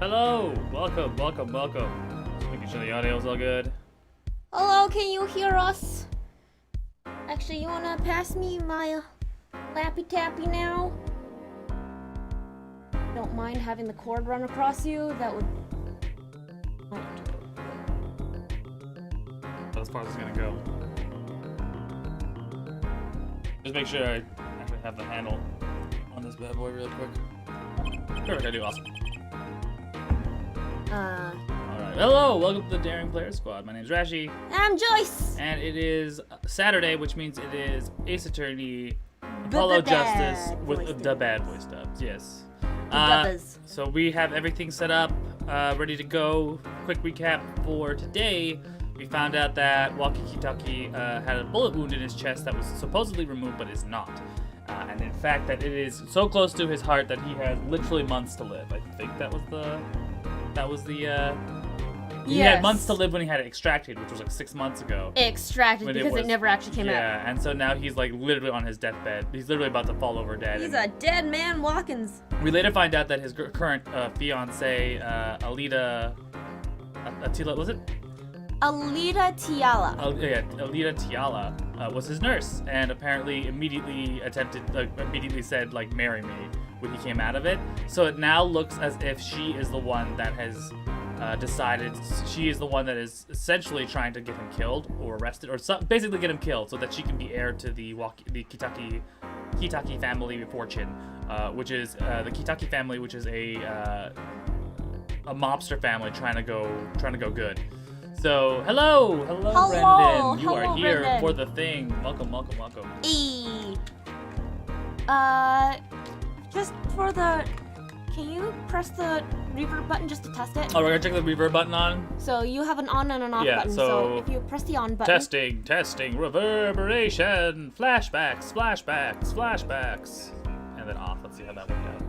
Hello! Welcome. Just making sure the audio's all good. Hello, can you hear us? Actually, you wanna pass me my Lappy Tappy now? Don't mind having the cord run across you? That would... That's as far as it's gonna go. Just make sure I actually have the handle on this bad boy really quick. Perfect, I do. Awesome. Alright, hello! Welcome to the Daring Player Squad. My name's Rashi. I'm Joyce! And it is Saturday, which means it is Ace Attorney Apollo Justice with the bad boy stubs. Yes. So we have everything set up, ready to go. Quick recap for today. We found out that Wocky Kitaki had a bullet wound in his chest that was supposedly removed but is not. And in fact that it is so close to his heart that he has literally months to live. I think that was the he had months to live when he had it extracted, which was like 6 months ago. Extracted because it never actually came out. Yeah, and so now he's like literally on his deathbed. He's literally about to fall over dead. He's a dead man walkins. We later find out that his current fiance, Alita was it? Alita Tiala. Alita Tiala was his nurse, and apparently immediately said like, marry me when he came out of it. So it now looks as if she is the one that has decided, she is the one that is essentially trying to get him killed or arrested, or basically get him killed so that she can be heir to the Kitaki family fortune, which is the Kitaki family, which is a mobster family trying to go good. So, hello, Brendan. You are here Brendan. for the thing. Welcome. Just for the... Can you press the reverb button just to test it? Oh, we're gonna check the reverb button on? So you have an on and an off button. So if you press the on button... Testing, reverberation, flashbacks. And then off. Let's see how that worked out.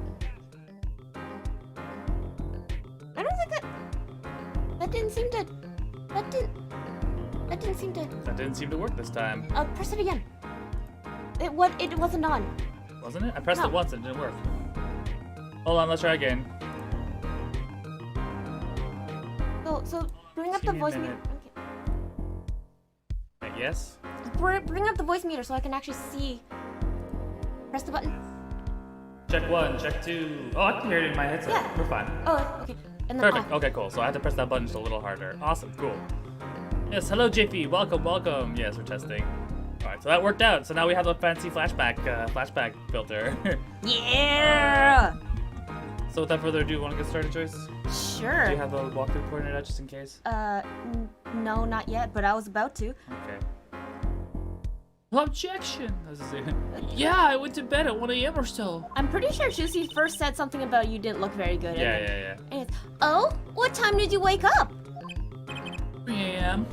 I don't think that didn't seem to... That didn't seem to work this time. Press it again. It wasn't on. Wasn't it? I pressed it once and it didn't work. Hold on, let's try again. So bring up the voice meter. Okay. Yes? Bring up the voice meter so I can actually see. Press the button. Check 1, check 2. Oh, I can hear it in my headset. Yeah. We're fine. Oh, okay. And then perfect. Okay, cool. So I have to press that button just a little harder. Awesome, cool. Yes, hello Jiffy. Welcome. Yes, we're testing. Alright, so that worked out. So now we have a fancy flashback filter. Yeah! So without further ado, want to get started, Joyce? Sure. Do you have the walkthrough coordinate out just in case? No, not yet, but I was about to. Okay. Objection! Yeah, I went to bed at 1 a.m. or so. I'm pretty sure Shusi first said something about you didn't look very good. Yeah. And it's, oh, what time did you wake up? 3 a.m.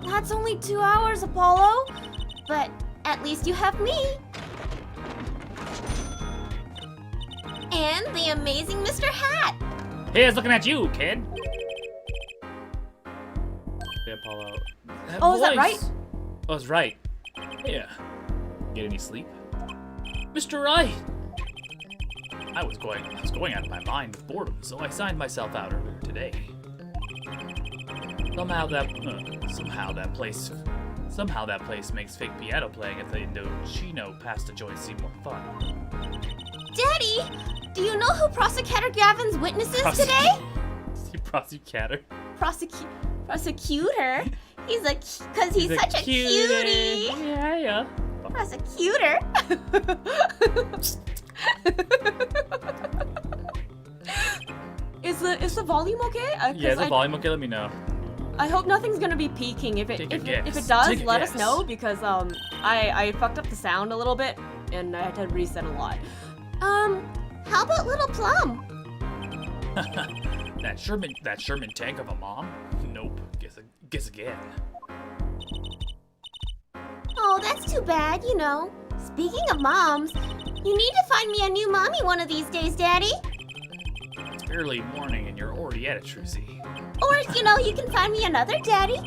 That's only 2 hours, Apollo. But at least you have me. And the amazing Mr. Hat. Here's looking at you, kid. Hey, Apollo. Oh, is that right? Oh, it's right. Yeah. Get any sleep? Mr. Right. I was going out of my mind with boredom, so I signed myself out earlier today. Somehow that place makes fake piano playing at the Indochino pasta joint seem more fun. Daddy, do you know who Prosecutor Gavin's witness is today? Prosecutor? Prosecutor? He's such a cutie. Yeah. Prosecutor. Is the volume okay? Yeah, is the volume okay? Let me know. I hope nothing's gonna be peaking. If it does, let us know because I fucked up the sound a little bit and I had to reset a lot. How about Little Plum? that Sherman tank of a mom? Nope. Guess again. Oh, that's too bad, you know. Speaking of moms, you need to find me a new mommy one of these days, Daddy. It's early morning and you're already at it, Trucy. Or, you can find me another daddy.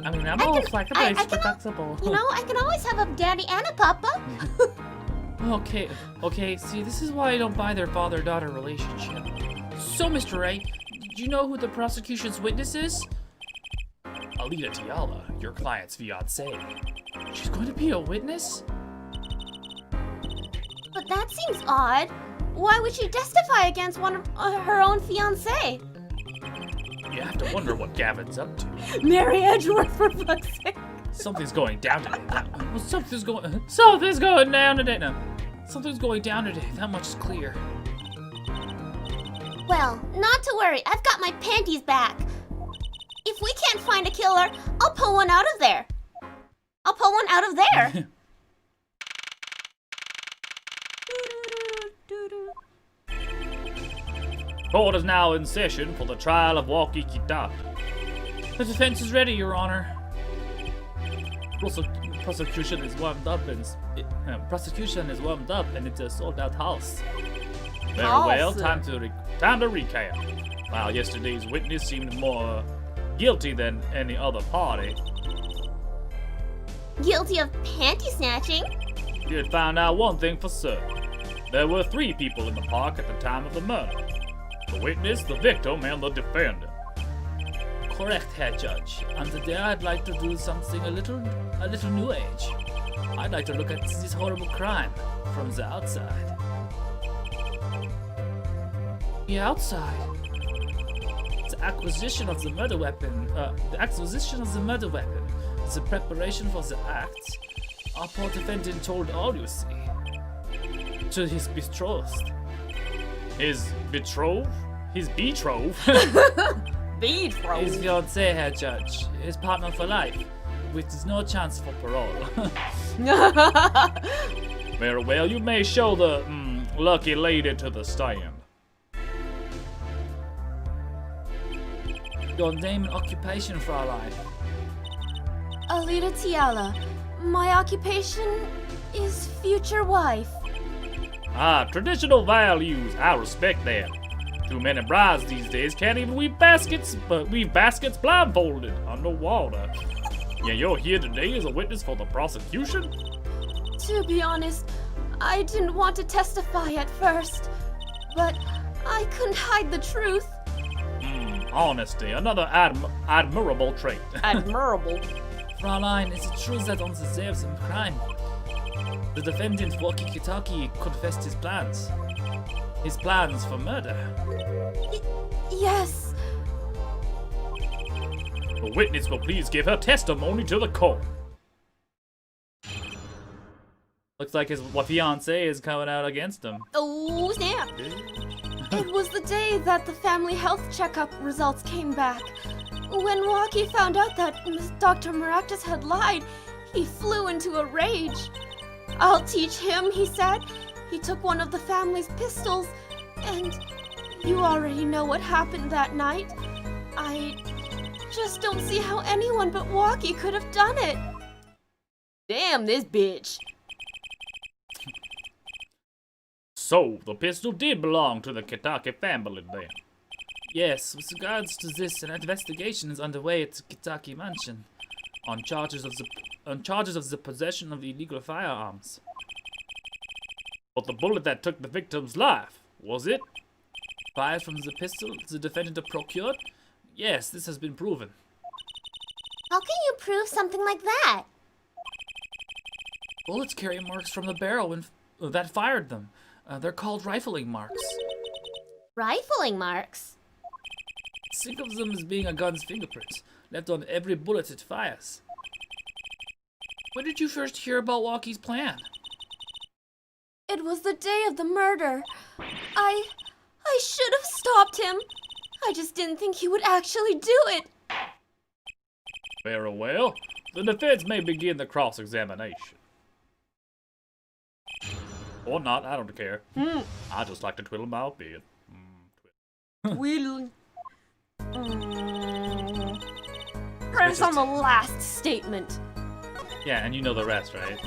I mean, I'm all flexible. You know, I can always have a daddy and a papa. Okay, see, this is why I don't buy their father-daughter relationship. So, Mr. Ray, do you know who the prosecution's witness is? Alita Tiala, your client's fiancée. She's going to be a witness? But that seems odd. Why would she testify against one of her own fiancé? You have to wonder what Gavin's up to. Mary Edgeworth, for fuck's sake. Something's going down today. Something's going down today. No. Something's going down today. That much is clear. Well, not to worry. I've got my panties back. If we can't find a killer, I'll pull one out of there. Court is now in session for the trial of Wocky Kitaki. The defense is ready, Your Honor. Prosecution is warmed up and it's a sold-out house. Very well, time to recap. While yesterday's witness seemed more guilty than any other party. Guilty of panty snatching? You had found out one thing for certain. There were 3 people in the park at the time of the murder. The witness, the victim, and the defendant. Correct, Herr Judge. And today I'd like to do something a little new age. I'd like to look at this horrible crime from the outside. The outside? The acquisition of the murder weapon. The preparation for the act. Our poor defendant told all you see. To his betrothed. His betrothed? His betrothed? Betrothed? His fiancée, Herr Judge. His partner for life. With no chance for parole. Very well, you may show the lucky lady to the stand. Your name and occupation, Fraulein? Alita Tiala. My occupation is future wife. Ah, traditional values. I respect that. Too many brides these days can't even weave baskets blindfolded underwater. Yeah, you're here today as a witness for the prosecution? To be honest, I didn't want to testify at first, but I couldn't hide the truth. Honesty, another admirable trait. Admirable? Fraulein, is it true that on the day of the crime, the defendant, Wocky Kitaki, confessed his plans? His plans for murder? Yes. The witness will please give her testimony to the court. Looks like his fiancé is coming out against him. Oh, snap. It was the day that the family health checkup results came back. When Wocky found out that Dr. Maractus had lied, he flew into a rage. I'll teach him, he said. He took one of the family's pistols, and you already know what happened that night. I just don't see how anyone but Wocky could have done it. Damn this bitch. So, the pistol did belong to the Kitaki family then? Yes, with regards to this, an investigation is underway at the Kitaki mansion on charges of the possession of illegal firearms. But the bullet that took the victim's life, was it fired from the pistol the defendant procured? Yes, this has been proven. How can you prove something like that? Bullets carry marks from the barrel that fired them. They're called rifling marks. Rifling marks? Think of them as being a gun's fingerprints, left on every bullet it fires. When did you first hear about Wocky's plan? It was the day of the murder. I should have stopped him. I just didn't think he would actually do it. Very well. The defense may begin the cross-examination. Or not, I don't care. I just like to twiddle my beard. Twiddle. Press on the last statement. Yeah, and you know the rest, right?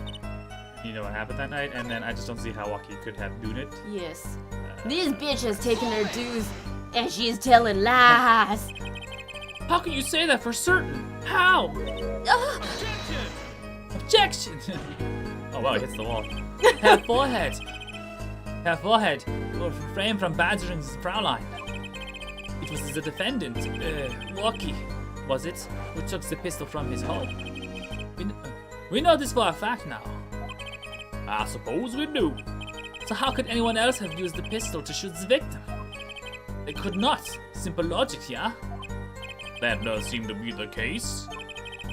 You know what happened that night, and then I just don't see how Wocky could have done it. Yes. This bitch has taken her dues, and she is telling lies. How can you say that for certain? How? Objection! Oh wow, he hits the wall. Herr Forehead! Herr Forehead, you will refrain from badgering this Fraulein. It was the defendant, Wocky, was it, who took the pistol from his home. We know this for a fact now. I suppose we do. So how could anyone else have used the pistol to shoot the victim? They could not. Simple logic, yeah? That does seem to be the case.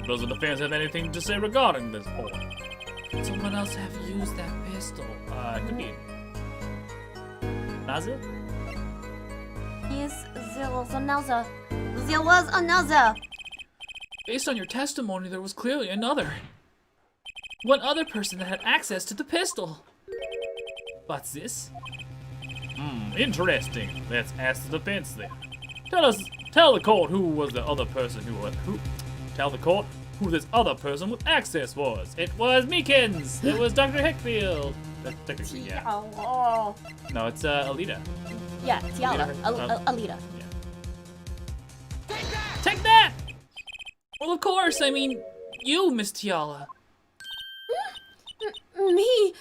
Does the defense have anything to say regarding this point? Could someone else have used that pistol? Could be. Naza? Yes, there was another. There was another. Based on your testimony, there was clearly another. One other person that had access to the pistol. What's this? Interesting. Let's ask the defense then. Tell the court who was the other person tell the court who this other person with access was. It was Meekins. It was Dr. Hickfield. That's technically, yeah. Oh. No, it's Alita. Yeah, Tiala. Alita. Yeah. Take that! Well, of course. I mean, you, Miss Tiala. Me?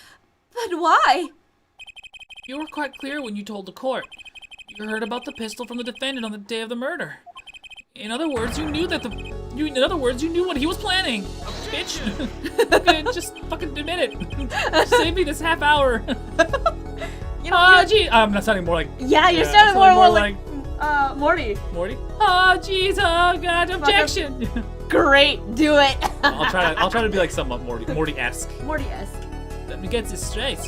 But why? You were quite clear when you told the court. You heard about the pistol from the defendant on the day of the murder. In other words, you knew you knew what he was planning. Bitch. Okay, just fucking admit it. Save me this half hour. Gee. I'm not sounding more like. Yeah, you're sounding more like Morty. Morty? Oh, jeez, oh god, objection. Great, do it. I'll try to be like somewhat Morty-esque. Morty-esque. Let me get this straight.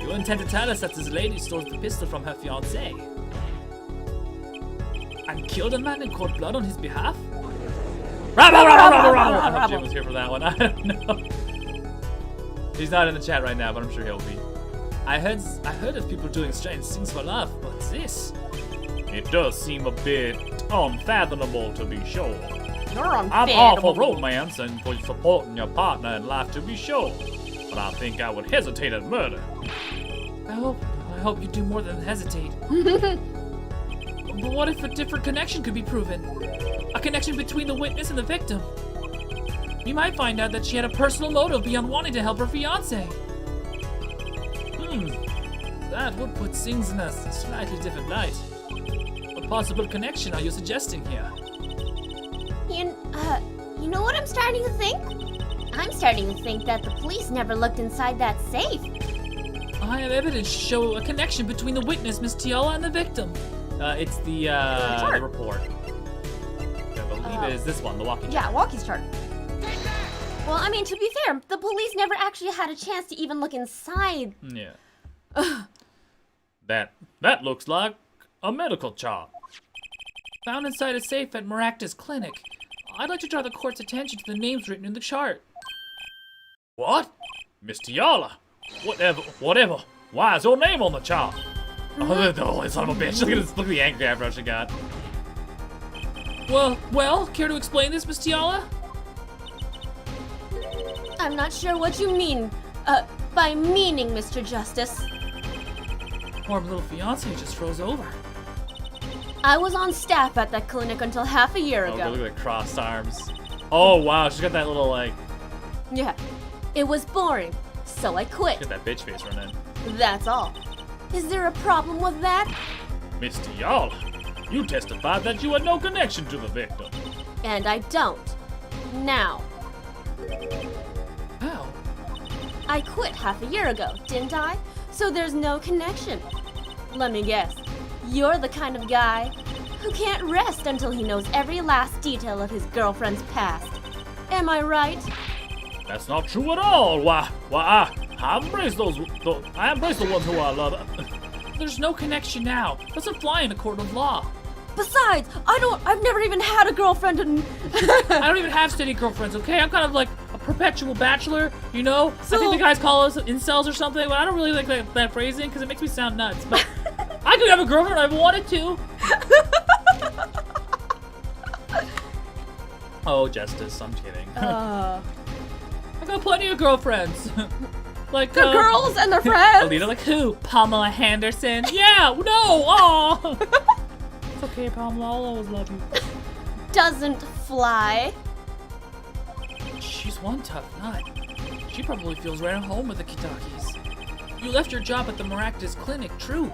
You intend to tell us that this lady stole the pistol from her fiancé and killed a man in cold blood on his behalf? I hope Jim was here for that one. I don't know. He's not in the chat right now, but I'm sure he'll be. I heard of people doing strange things for love, but this, it does seem a bit unfathomable to be sure. I'm all for romance and for supporting your partner in life to be sure, but I think I would hesitate at murder. I hope you do more than hesitate. But what if a different connection could be proven? A connection between the witness and the victim. You might find out that she had a personal motive beyond wanting to help her fiancé. That would put things in a slightly different light. What possible connection are you suggesting here? You know what I'm starting to think? I'm starting to think that the police never looked inside that safe. I have evidence to show a connection between the witness, Miss Tiala, and the victim. It's the report. I believe it is this one, the Wocky chart. Yeah, Wocky's chart. Well, I mean, to be fair, the police never actually had a chance to even look inside. Yeah. That looks like a medical chart. Found inside a safe at Maracta's clinic. I'd like to draw the court's attention to the names written in the chart. What? Miss Tiala? Whatever. Why is your name on the chart? Oh, son of a bitch. Look at the angry eyebrow she got. Well, care to explain this, Miss Tiala? I'm not sure what you mean, by meaning, Mr. Justice. Poor little fiancé just froze over. I was on staff at that clinic until half a year ago. Look at the crossed arms. Oh, wow, she's got that little, like... Yeah, it was boring, so I quit. She's got that bitch face running. That's all. Is there a problem with that? Miss Tiala, you testified that you had no connection to the victim. And I don't. Now. How? I quit half a year ago, didn't I? So there's no connection. Let me guess. You're the kind of guy who can't rest until he knows every last detail of his girlfriend's past. Am I right? That's not true at all. Why, I embrace the ones who I love. There's no connection now. Doesn't fly in a court of law. Besides, I've never even had a girlfriend and... I don't even have steady girlfriends, okay? I'm kind of like a perpetual bachelor, you know? So, I think the guys call us incels or something, but I don't really like that phrasing because it makes me sound nuts. But I could have a girlfriend if I wanted to. Oh, Justice, I'm kidding. I've got plenty of girlfriends. Like the girls and their friends. Alita, like who? Pamela Henderson. Yeah, no, aw. It's okay, Pamela, I'll always love you. Doesn't fly. She's one tough nut. She probably feels right at home with the Kitakis. You left your job at the Maracta's clinic, true,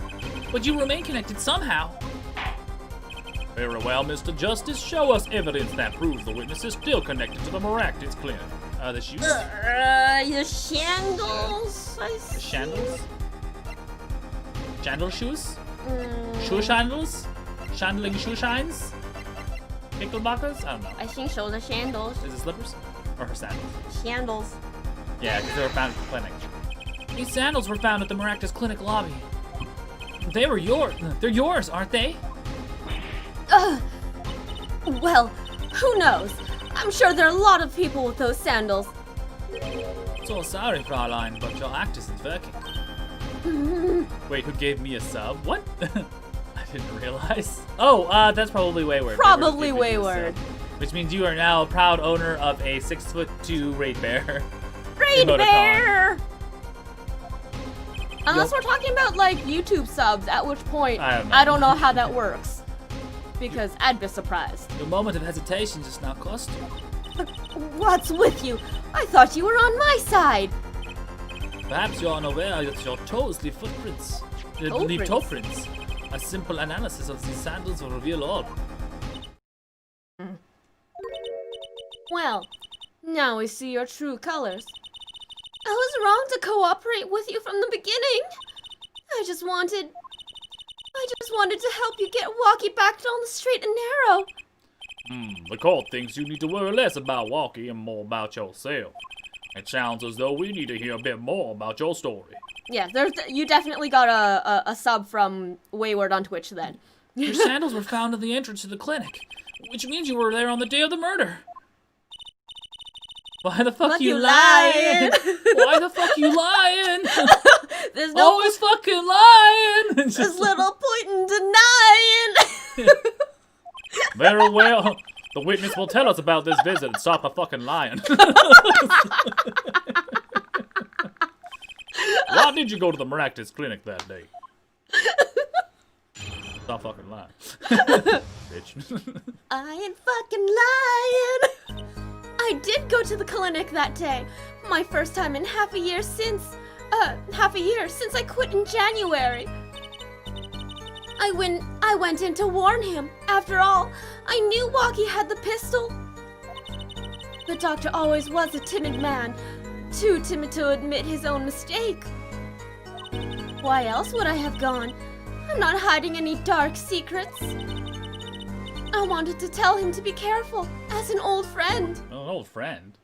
but you remain connected somehow. Very well, Mr. Justice. Show us evidence that proves the witness is still connected to the Maractus clinic. The shoes? The shandles? The shandles? Chandle shoes? Shoe shandles? Shandling shoe shines? Knickerbockers? I don't know. I think so, the shandles. Is it slippers? Or her sandals? Shandles. Yeah, because they were found at the clinic. These sandals were found at the Maractus clinic lobby. They were yours. They're yours, aren't they? Well, who knows? I'm sure there are a lot of people with those sandals. So sorry, Fraulein, but your act isn't working. Wait, who gave me a sub? What? I didn't realize. Oh, that's probably Wayward. Probably Wayward. Which means you are now a proud owner of a 6'2" Raid Bear. Raid Bear! Unless we're talking about, like, YouTube subs, at which point, I don't know how that works. Because I'd be surprised. Your moment of hesitation just now cost you. What's with you? I thought you were on my side. Perhaps you're unaware that your toes leave footprints. Leave toe prints. A simple analysis of these sandals will reveal all. Well, now we see your true colors. I was wrong to cooperate with you from the beginning. I just wanted to help you get Wocky back on the straight and narrow. The court thinks you need to worry less about Wocky and more about yourself. It sounds as though we need to hear a bit more about your story. Yeah, you definitely got a sub from Wayward on Twitch then. Your sandals were found in the entrance to the clinic, which means you were there on the day of the murder. Why the fuck you lying? Why the fuck you lying? There's no always fucking lying. There's little point in denying. Very well. The witness will tell us about this visit and stop her fucking lying. Why did you go to the Maractus clinic that day? Stop fucking lying. Bitch. I ain't fucking lying. I did go to the clinic that day. My first time in half a year since I quit in January. I went in to warn him. After all, I knew Wocky had the pistol. The doctor always was a timid man, too timid to admit his own mistake. Why else would I have gone? I'm not hiding any dark secrets. I wanted to tell him to be careful, as an old friend. An old friend?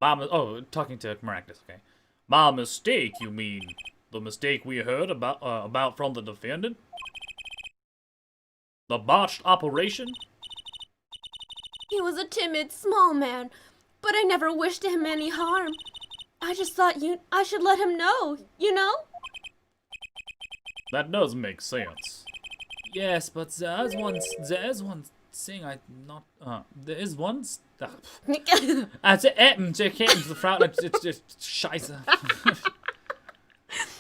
Talking to Maractus, okay. My mistake, you mean? The mistake we heard about from the defendant? The botched operation? He was a timid, small man, but I never wished him any harm. I just thought I should let him know, you know? That does make sense. Yes, but there is one thing there is one Scheiße.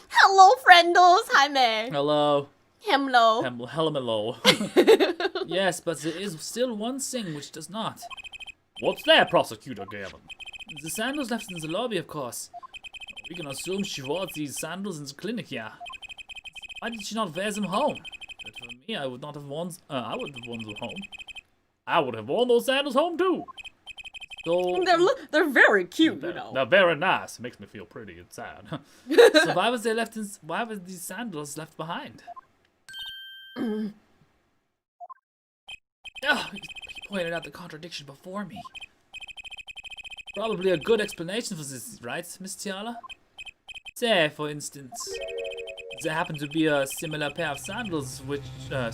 Hello, friendos. Hi, May. Hello. Hello. Hello. Yes, but there is still one thing which does not. What's that, Prosecutor Gavin? The sandals left in the lobby, of course. We can assume she wore these sandals in the clinic, yeah. Why did she not wear them home? But for me, I would not have worn. I would have worn them home. I would have worn those sandals home too. So they're very cute, you know. They're very nice. It makes me feel pretty and sad. So why was why were these sandals left behind? He pointed out the contradiction before me. Probably a good explanation for this, right, Miss Tiala? Say, for instance, there happened to be a similar pair of sandals which there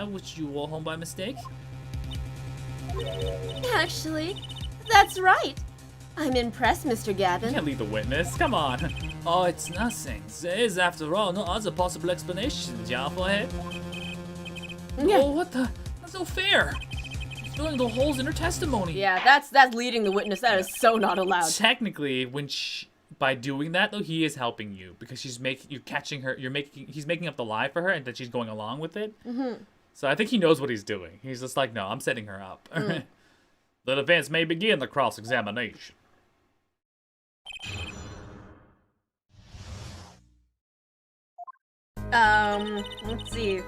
which you wore home by mistake. Actually, that's right. I'm impressed, Mr. Gavin. You can't leave the witness. Come on. Oh, it's nothing. There is, after all, no other possible explanations, yeah, for it. Yeah. Oh, what the? That's no fair. She's filling the holes in her testimony. Yeah, that's leading the witness. That is so not allowed. Technically, by doing that though, he is helping you because he's making up the lie for her, and that she's going along with it. Mm-hmm. So I think he knows what he's doing. He's just like, no, I'm setting her up. Mm. The defense may begin the cross-examination. Let's see.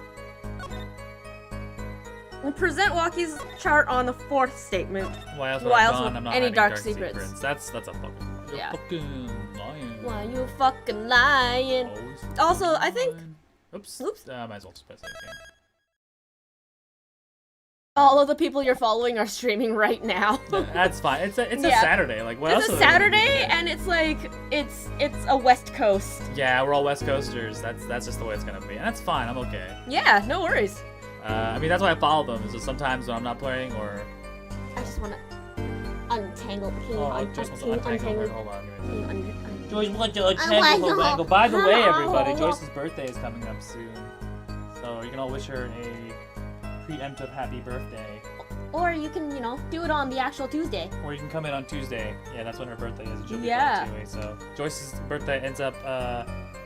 We'll present Wocky's chart on the 4th statement. Why else I'm not any hiding dark secrets. That's a fucking... You're Yeah. fucking lying. Why you fucking lying? Always Also, fucking I think- lying. Oops. Oops. Might as well just press anything. All of the people you're following are streaming right now. That's fine. It's a Yeah. Saturday. Like, what else? It's a are they gonna do Saturday, today? and it's like, it's a West Coast. Yeah, we're all West Coasters. That's just the way it's gonna be, and that's fine. I'm okay. Yeah, no worries. I mean, that's why I follow them. Is just sometimes when I'm not playing, or I just wanna untangle. Can you Joyce wants to can you untangle her. untangle? Hold on. Can you un- Joyce wants to untangle her bangle. By the way, everybody, No. Joyce's birthday is coming up soon, so you can all wish her a preemptive happy birthday. Or you can, do it on the actual Tuesday. Or you can come in on Tuesday. Yeah, that's when her birthday is. And she'll be Yeah. playing 2A. So Joyce's birthday ends up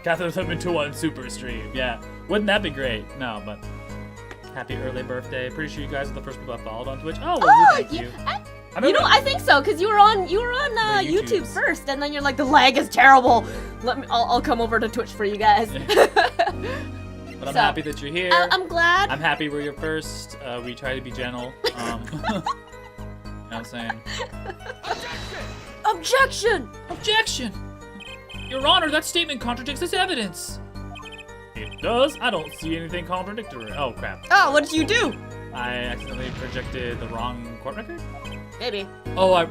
gathering them into one super stream. Yeah, wouldn't that be great? No, but happy early birthday. Pretty sure you guys are the first people I followed on Twitch. Oh, well, thank you. I think so, cause you were on The YouTube YouTubes. first, and then you're like, the lag is terrible. I'll come over to Twitch for you guys. But I'm So, happy that you're here. I'm glad. I'm happy we're your first. We try to be gentle. You know what I'm saying? Objection! Objection! Your Honor, that statement contradicts this evidence. It does? I don't see anything contradictory. Oh, crap. Oh, what did you do? I accidentally projected the wrong court record? Maybe Oh,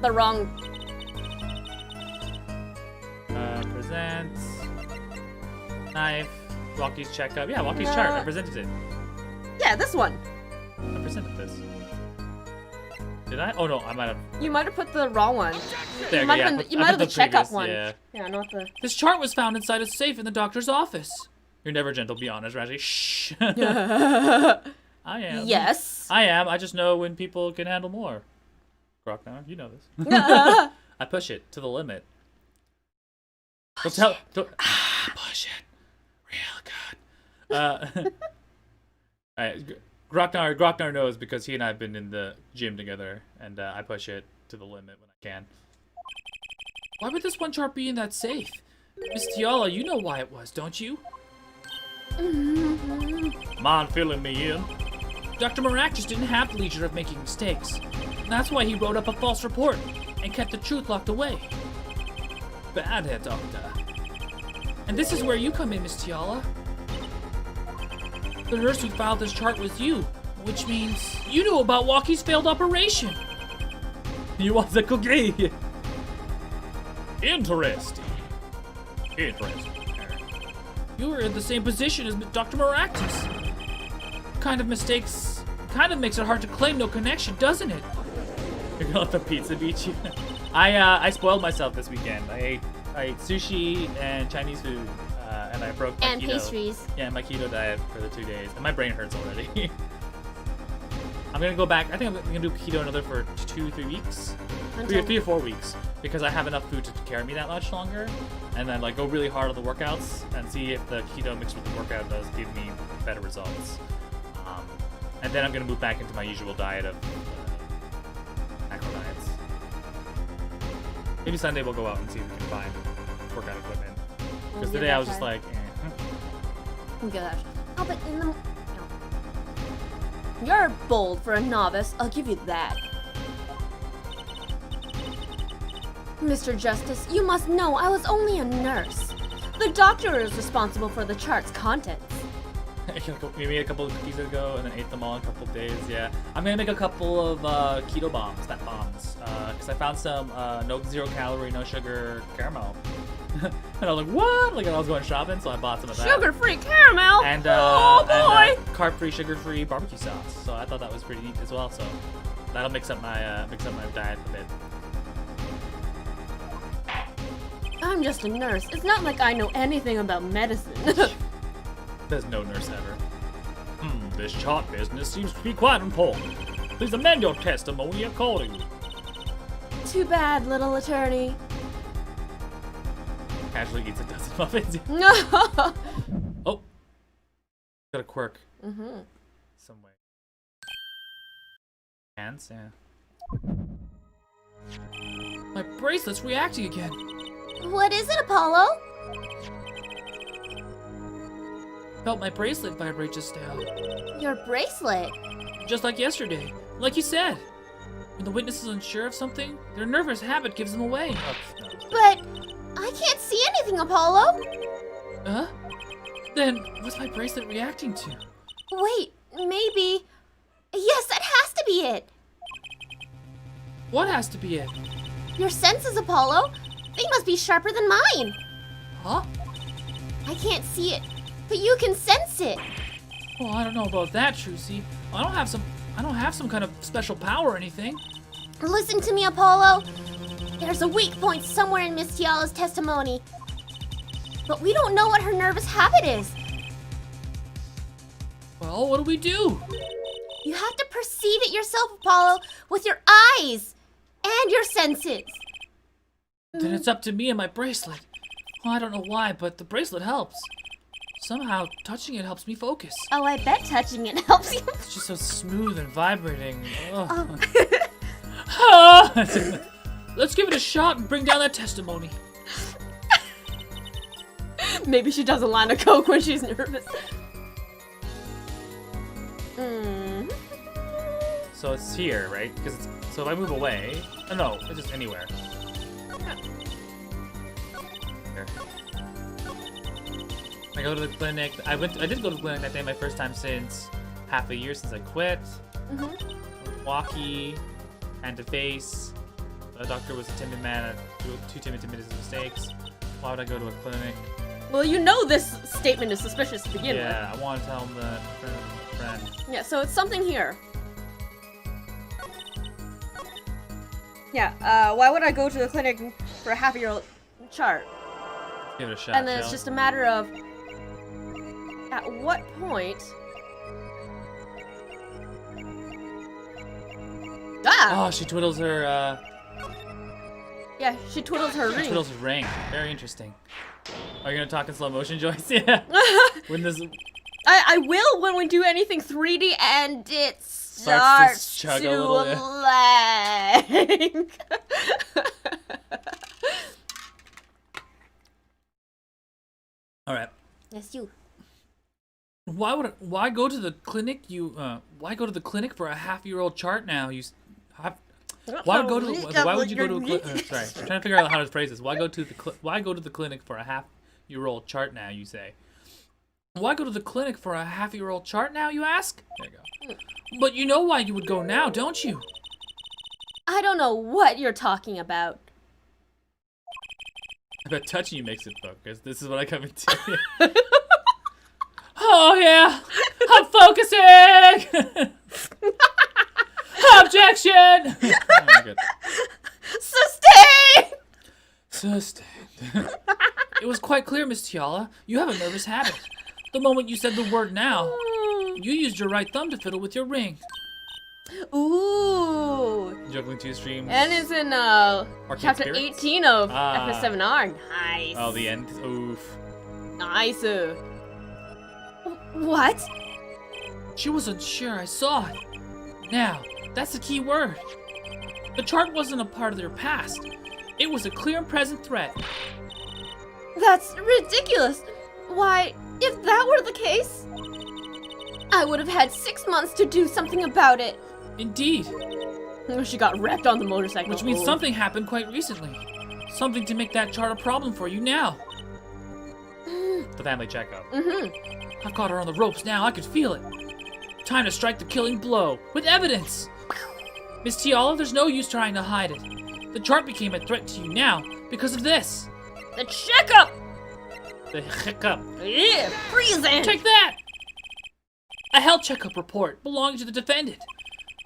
the wrong. presents. Knife. Wocky's checkup. Yeah, Wocky's chart. I presented it. Yeah, this one. I presented this. Did I? Oh, no, I might have. You might have put the wrong one. There, You might yeah, have I been. put- You I might put have the the checkup previous, one. yeah. Yeah, not the. This chart was found inside a safe in the doctor's office. You're never gentle, be honest, Rashi. Shh. I am. Yes. I am. I just know when people can handle more. Grocknar, you know this. I push it to the limit. Push it. Push it. Real good. Alright, Grocknar knows because he and I have been in the gym together, and I push it to the limit when I can. Why would this one chart be in that safe? Miss Tiala, you know why it was, don't you? Mind filling me in? Dr. Marak just didn't have the leisure of making mistakes. And that's why he wrote up a false report and kept the truth locked away. Bad, Herr Doctor. And this is where you come in, Miss Tiala. The nurse who filed this chart was you, which means you knew about Wocky's failed operation. You want the cookie? Interesting. You were in the same position as Dr. Maractus. Kind of makes it hard to claim no connection, doesn't it? You're gonna let the pizza beat you? I spoiled myself this weekend. I ate sushi and Chinese food, and I broke my And keto. pastries. Yeah, my keto diet for the 2 days, and my brain hurts already. I'm gonna go back. I think I'm gonna do keto another for 2-3 weeks, three or 4 weeks, because I have enough food to carry me that much longer, and then like go really hard on the workouts and see if the keto mixed with the workout does give me better results. And then I'm gonna move back into my usual diet of macro diets. Maybe Sunday we'll go out and see if we can find workout equipment. Because give today that I a was just try. like, Gosh. Oh, but in the... You're bold for a novice, I'll give you that. Mr. Justice, you must know I was only a nurse. The doctor is responsible for the chart's contents. we made a couple of cookies ago and then ate them all in a couple of days. Yeah, I'm gonna make a couple of keto bombs, fat bombs, because I found some no 0 calorie, no sugar caramel. And I was like, what? Like I was going shopping, so I bought some of that. Sugar-free caramel. And oh boy. and, carb-free, sugar-free barbecue sauce. So I thought that was pretty neat as well. So that'll mix up my diet a bit. I'm just a nurse. It's not like I know anything about medicine. There's no nurse ever. This chart business seems to be quite important. Please amend your testimony accordingly. Too bad, little attorney. Casually eats a dozen muffins. No. Oh. Got a quirk. Some way. Hands, yeah. My bracelet's reacting again. What is it, Apollo? Felt my bracelet vibrate just now. Your bracelet? Just like yesterday. Like you said. When the witness is unsure of something, their nervous habit gives them away. But I can't see anything, Apollo. Huh? Then, what's my bracelet reacting to? Wait, maybe... Yes, that has to be it. What has to be it? Your senses, Apollo. They must be sharper than mine. Huh? I can't see it, but you can sense it. Well, I don't know about that, Trucy. I don't have some kind of special power or anything. Listen to me, Apollo. There's a weak point somewhere in Miss Tiala's testimony. But we don't know what her nervous habit is. Well, what do we do? You have to perceive it yourself, Apollo, with your eyes and your senses. Then it's up to me and my bracelet. Well, I don't know why, but the bracelet helps. Somehow, touching it helps me focus. Oh, I bet touching it helps you. It's just so smooth and vibrating. Ugh. Oh. Let's give it a shot and bring down that testimony. Maybe she does a line of coke when she's nervous. So it's here, right? So if I move away, oh no, it's just anywhere. Here. I go to the clinic. I did go to the clinic that day, my first time since half a year since I quit. Wocky, hand to face. The doctor was a timid man, too timid to admit his mistakes. Why would I go to a clinic? Well, you know this statement is suspicious to begin with. Yeah, I want to tell him that friend. Yeah, so it's something here. Yeah, why would I go to the clinic for a half-year-old chart? Give it a shot. And then it's just a matter of at what point. Ah! Oh, she twiddles her. Yeah, she twiddles her ring. Twiddles her ring. Very interesting. Are you gonna talk in slow motion, Joyce? Yeah. When this. I will when we do anything 3D and it starts to chug to a little, lag. All right. Yes, you. Why go to the clinic? Why go to the clinic for a half-year-old chart now? Why would you go to a clinic? Sorry, I'm trying to figure out how to phrase this. Why go to the clinic for a half-year-old chart now? You say. Why go to the clinic for a half-year-old chart now? You ask. There you go. But you know why you would go now, don't you? I don't know what you're talking about. I bet touching you makes it focus. This is what I come into. Oh yeah, I'm focusing. Objection! Oh my god. Sustained! It was quite clear, Miss Tiala. You have a nervous habit. The moment you said the word now, you used your right thumb to fiddle with your ring. Ooh. Juggling two streams. And it's in chapter Spirits? 18 of FS7R. Nice. Oh, the end. Oof. Nice. What? She was unsure. I saw it. Now, that's the key word. The chart wasn't a part of their past. It was a clear and present threat. That's ridiculous. Why, if that were the case, I would have had 6 months to do something about it. Indeed. She got wrecked on the motorcycle. Which means something happened quite recently. Something to make that chart a problem for you now. The family checkup. I've got her on the ropes now. I could feel it. Time to strike the killing blow with evidence. Miss Tiala, there's no use trying to hide it. The chart became a threat to you now because of this. The checkup! The hiccup. Yeah, freezing! Take that! A health checkup report belonging to the defendant.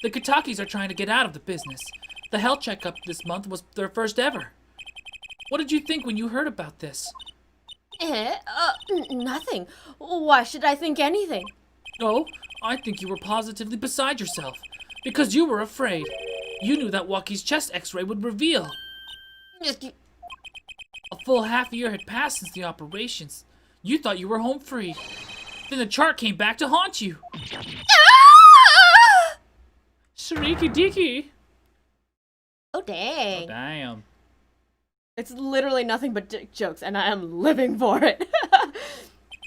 The Kitakis are trying to get out of the business. The health checkup this month was their first ever. What did you think when you heard about this? Nothing. Why should I think anything? Oh, I think you were positively beside yourself. Because you were afraid. You knew that Wocky's chest x-ray would reveal. A full half year had passed since the operations. You thought you were home free. Then the chart came back to haunt you. Shariki Diki. Oh, dang. Oh, damn. It's literally nothing but dick jokes, and I am living for it.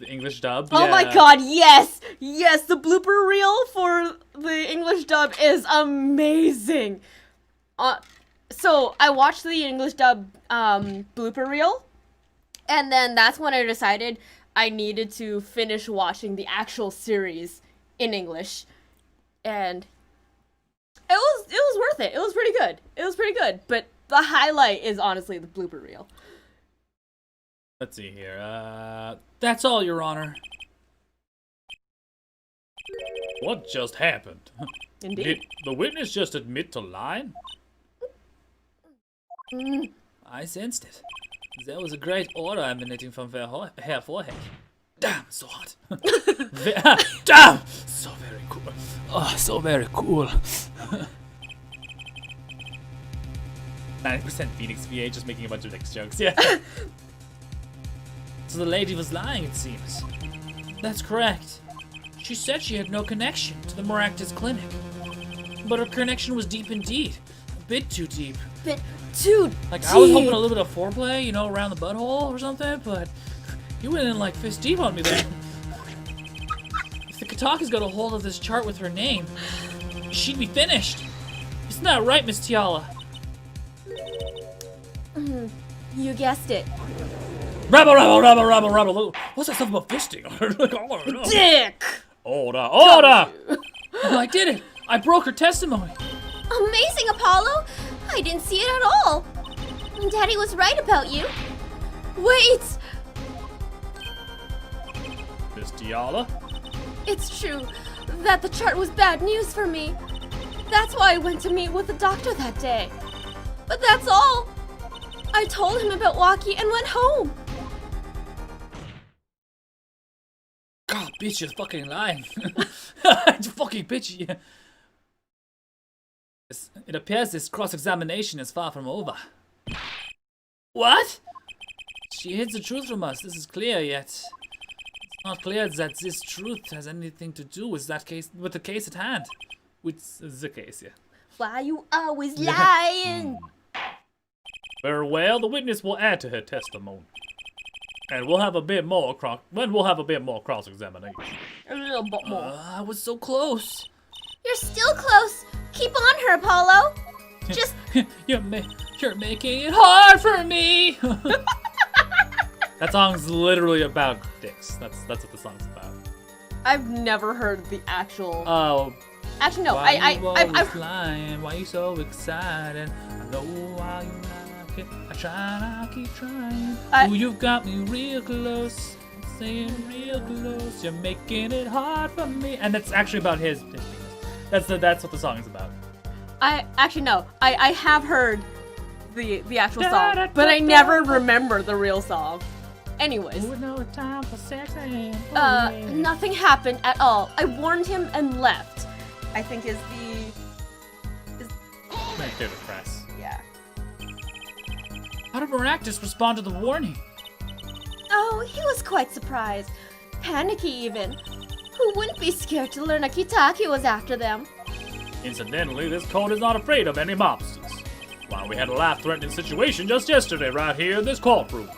The English dub. Oh yeah. my god, yes! Yes, the blooper reel for the English dub is amazing. So I watched the English dub blooper reel, and then that's when I decided I needed to finish watching the actual series in English, and it was worth it. It was pretty good. It was pretty good, but the highlight is honestly the blooper reel. Let's see here. That's all, Your Honor. What just happened? Indeed. Did the witness just admit to lying? I sensed it. There was a great aura emanating from her forehead. Damn, so hot. Damn, so very cool. Oh, so very cool. 90% Phoenix VA, just making a bunch of X jokes. Yeah. So the lady was lying, it seems. That's correct. She said she had no connection to the Maractus clinic. But her connection was deep indeed. A bit too deep. Like, I was hoping a little bit of foreplay, you know, around the butthole or something, but you went in like fist deep on me there. If the Kitaki's got a hold of this chart with her name, she'd be finished. Isn't that right, Miss Tiala? You guessed it. Rabble. What's that stuff about fisting? Like, I wanna know. Dick! Order! Oh, I did it! I broke her testimony. Amazing, Apollo! I didn't see it at all. Daddy was right about you. Wait! Miss Tiala? It's true that the chart was bad news for me. That's why I went to meet with the doctor that day. But that's all. I told him about Wocky and went home. God, bitch, you're fucking lying. You fucking bitch. It appears this cross-examination is far from over. What? She hides the truth from us. This is clear, yet it's not clear that this truth has anything to do with that case, with the case at hand. With the case, yeah. Why you always lying? Very well. The witness will add to her testimony, and we'll have a bit more cross-examination. A little bit more. I was so close. You're still close. Keep on her, Apollo. Just You're making it hard for me. That song's literally about dicks. That's what the song's about. I've never heard the actual. Oh. Actually, no. I've I've lying. Why you so excited? I know why you like it. I try and I keep trying. Ooh, you've got me real close. I'm saying real close. You're making it hard for me. And that's actually about his penis. That's what the song is about. I have heard the actual song, but I never remember the real song. Anyways. No time for sex and Nothing happened at all. I warned him and left. I think is my favorite press. yeah. How did Maractus respond to the warning? oh, he was quite surprised, panicky even. Who wouldn't be scared to learn a Kitaki was after them? Incidentally, this code is not afraid of any mobsters. Wow, we had a life-threatening situation just yesterday right here in this courtroom.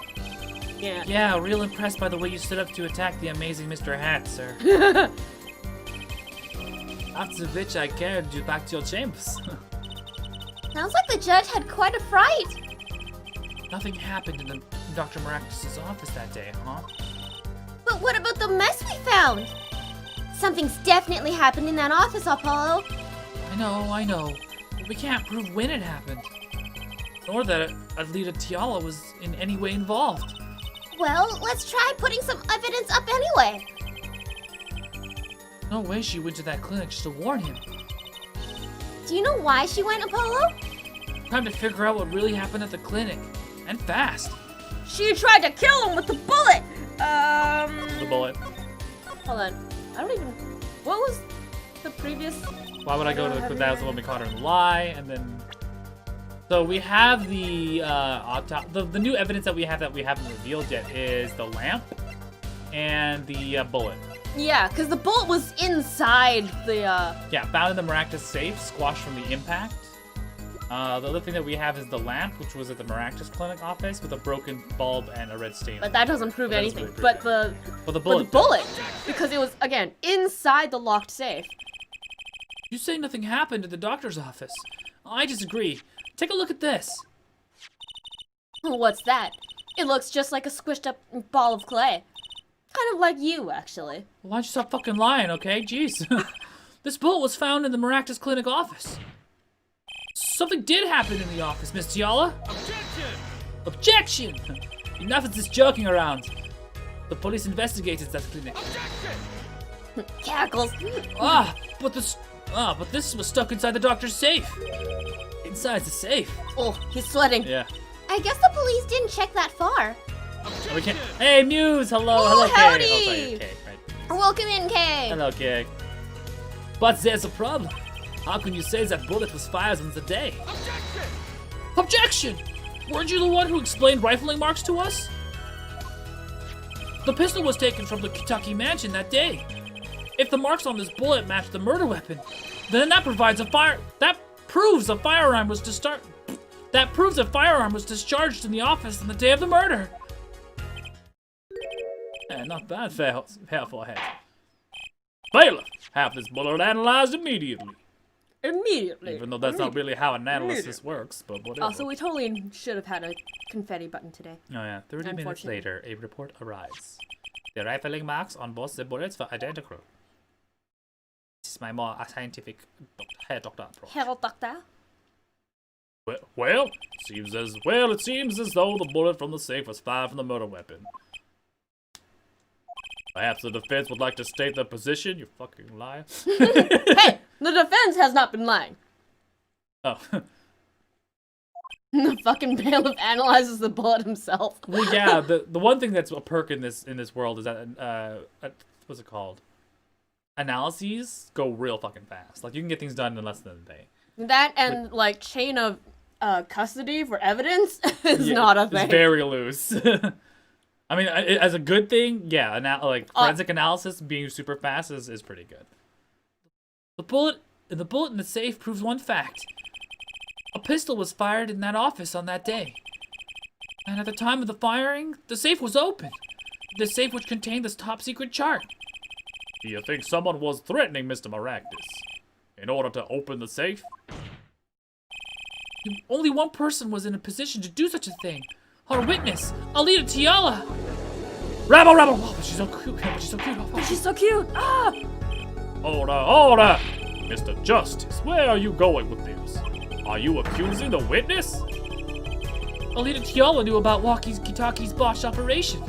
Yeah. Yeah, real impressed by the way you stood up to attack the amazing Mr. Hat, sir. After which I carried you back to your chambers. Sounds like the judge had quite a fright. Nothing happened in Dr. Maractus' office that day, huh? But what about the mess we found? Something's definitely happened in that office, Apollo. I know. But we can't prove when it happened. Nor that Alita Tiala was in any way involved. Well, let's try putting some evidence up anyway. No way she went to that clinic just to warn him. Do you know why she went, Apollo? Time to figure out what really happened at the clinic. And fast. She tried to kill him with the bullet. The bullet. Hold on. I don't even. What was the previous? Why would I go to the that was the one we caught her in the lie, and then. So we have the the new evidence that we haven't revealed yet is the lamp and the bullet. Yeah, because the bullet was inside the. Yeah, found in the Maractus safe, squashed from the impact. The other thing that we have is the lamp, which was at the Maractus Clinic office with a broken bulb and a red stain. But that doesn't prove anything. Really But the bullet, because it was, again, inside the locked safe. You say nothing happened at the doctor's office. I disagree. Take a look at this. What's that? It looks just like a squished up ball of clay. Kind of like you, actually. Why don't you stop fucking lying, okay? Jeez. This bullet was found in the Maractus Clinic office. Something did happen in the office, Miss Tiala. Objection! Enough of this joking around. The police investigated that clinic. Cackles. But this was stuck inside the doctor's safe. Inside the safe. Oh, he's sweating. Yeah. I guess the police didn't check that far. We can't. Hey, Muse. Hello. Oh, Hello, howdy. Kay. Oh, sorry, Kay. Right. Welcome in, Kay. Hello, Kay. But there's a problem. How can you say that bullet was fired on the day? Objection! Weren't you the one who explained rifling marks to us? The pistol was taken from the Kitaki mansion that day. If the marks on this bullet match the murder weapon, then that provides that proves a firearm was discharged in the office on the day of the murder. Not bad, fair forehead. Bailiff, have this bullet analyzed immediately. Immediately. Even though that's not really how analysis works, but whatever. Also, we totally should have had a confetti button today. Oh yeah, 30 minutes later, a report arrives. The rifling marks on both the bullets were identical. This is my more scientific hair doctor approach. Hair doctor? Well, it seems as though the bullet from the safe was fired from the murder weapon. Perhaps the defense would like to state their position, you fucking liar. Hey, the defense has not been lying. Oh. The fucking bailiff analyzes the bullet himself. Well, yeah, the one thing that's a perk in this world is that what's it called? Analyses go real fucking fast. Like you can get things done in less than a day. That and like chain of custody for evidence is not a thing. It's very loose. I mean, as a good thing, yeah, like forensic analysis being super fast is pretty good. The bullet in the safe proves one fact. A pistol was fired in that office on that day. And at the time of the firing, the safe was open. The safe which contained this top secret chart. Do you think someone was threatening Mr. Maractus in order to open the safe? Only one person was in a position to do such a thing. Our witness, Alita Tiala. Rabble! Oh, but she's so cute. She's so cute. Ah! Order! Mr. Justice, where are you going with this? Are you accusing the witness? Alita Tiala knew about Wocky's Kitaki's botched operation.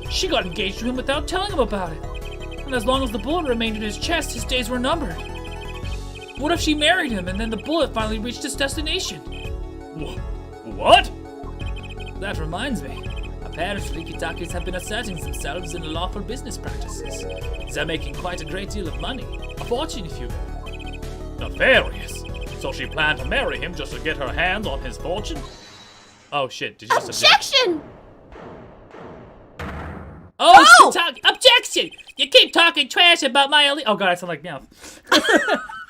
She got engaged to him without telling him about it. And as long as the bullet remained in his chest, his days were numbered. What if she married him and then the bullet finally reached its destination? What? That reminds me. Apparently, Kitakis have been asserting themselves in lawful business practices. They're making quite a great deal of money. A fortune, if you will. Nefarious. So she planned to marry him just to get her hands on his fortune? Oh shit, did you just Objection! Oh! Kitaki! Objection! You keep talking trash about my elite. Oh god, I sound like Meow.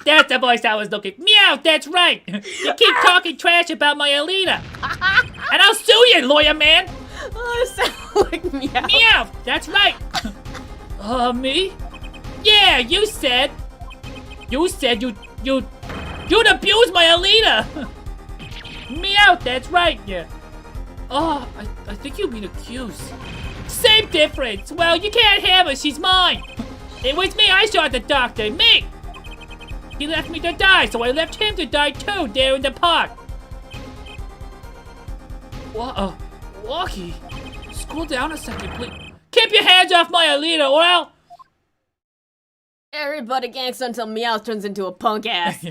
That's the voice I was looking. Meow, that's right. You keep talking trash about my Alita. And I'll sue you, lawyer man. Oh, I sound like Meow. Meow, that's right. Me? Yeah, you said you'd abuse my Alita. Meow, that's right, yeah. Oh, I think you mean accuse. Same difference. Well, you can't have her, she's mine. It was me, I shot the doctor, me. He left me to die, so I left him to die too, there in the park. Wocky, just cool down a second, please. Keep your hands off my Alita, or I'll... Everybody gangsta until Meow turns into a punk ass.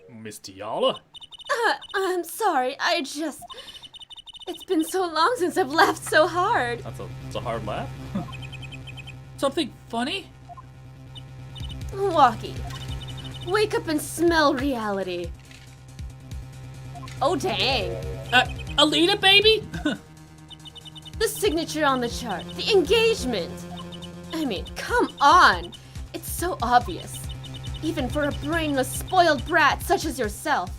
Miss Tiala? I'm sorry, it's been so long since I've laughed so hard. That's a hard laugh. Something funny? Wocky, wake up and smell reality. Oh, dang. Alita, baby? The signature on the chart, the engagement. I mean, come on. It's so obvious. even for a brainless, spoiled brat such as yourself.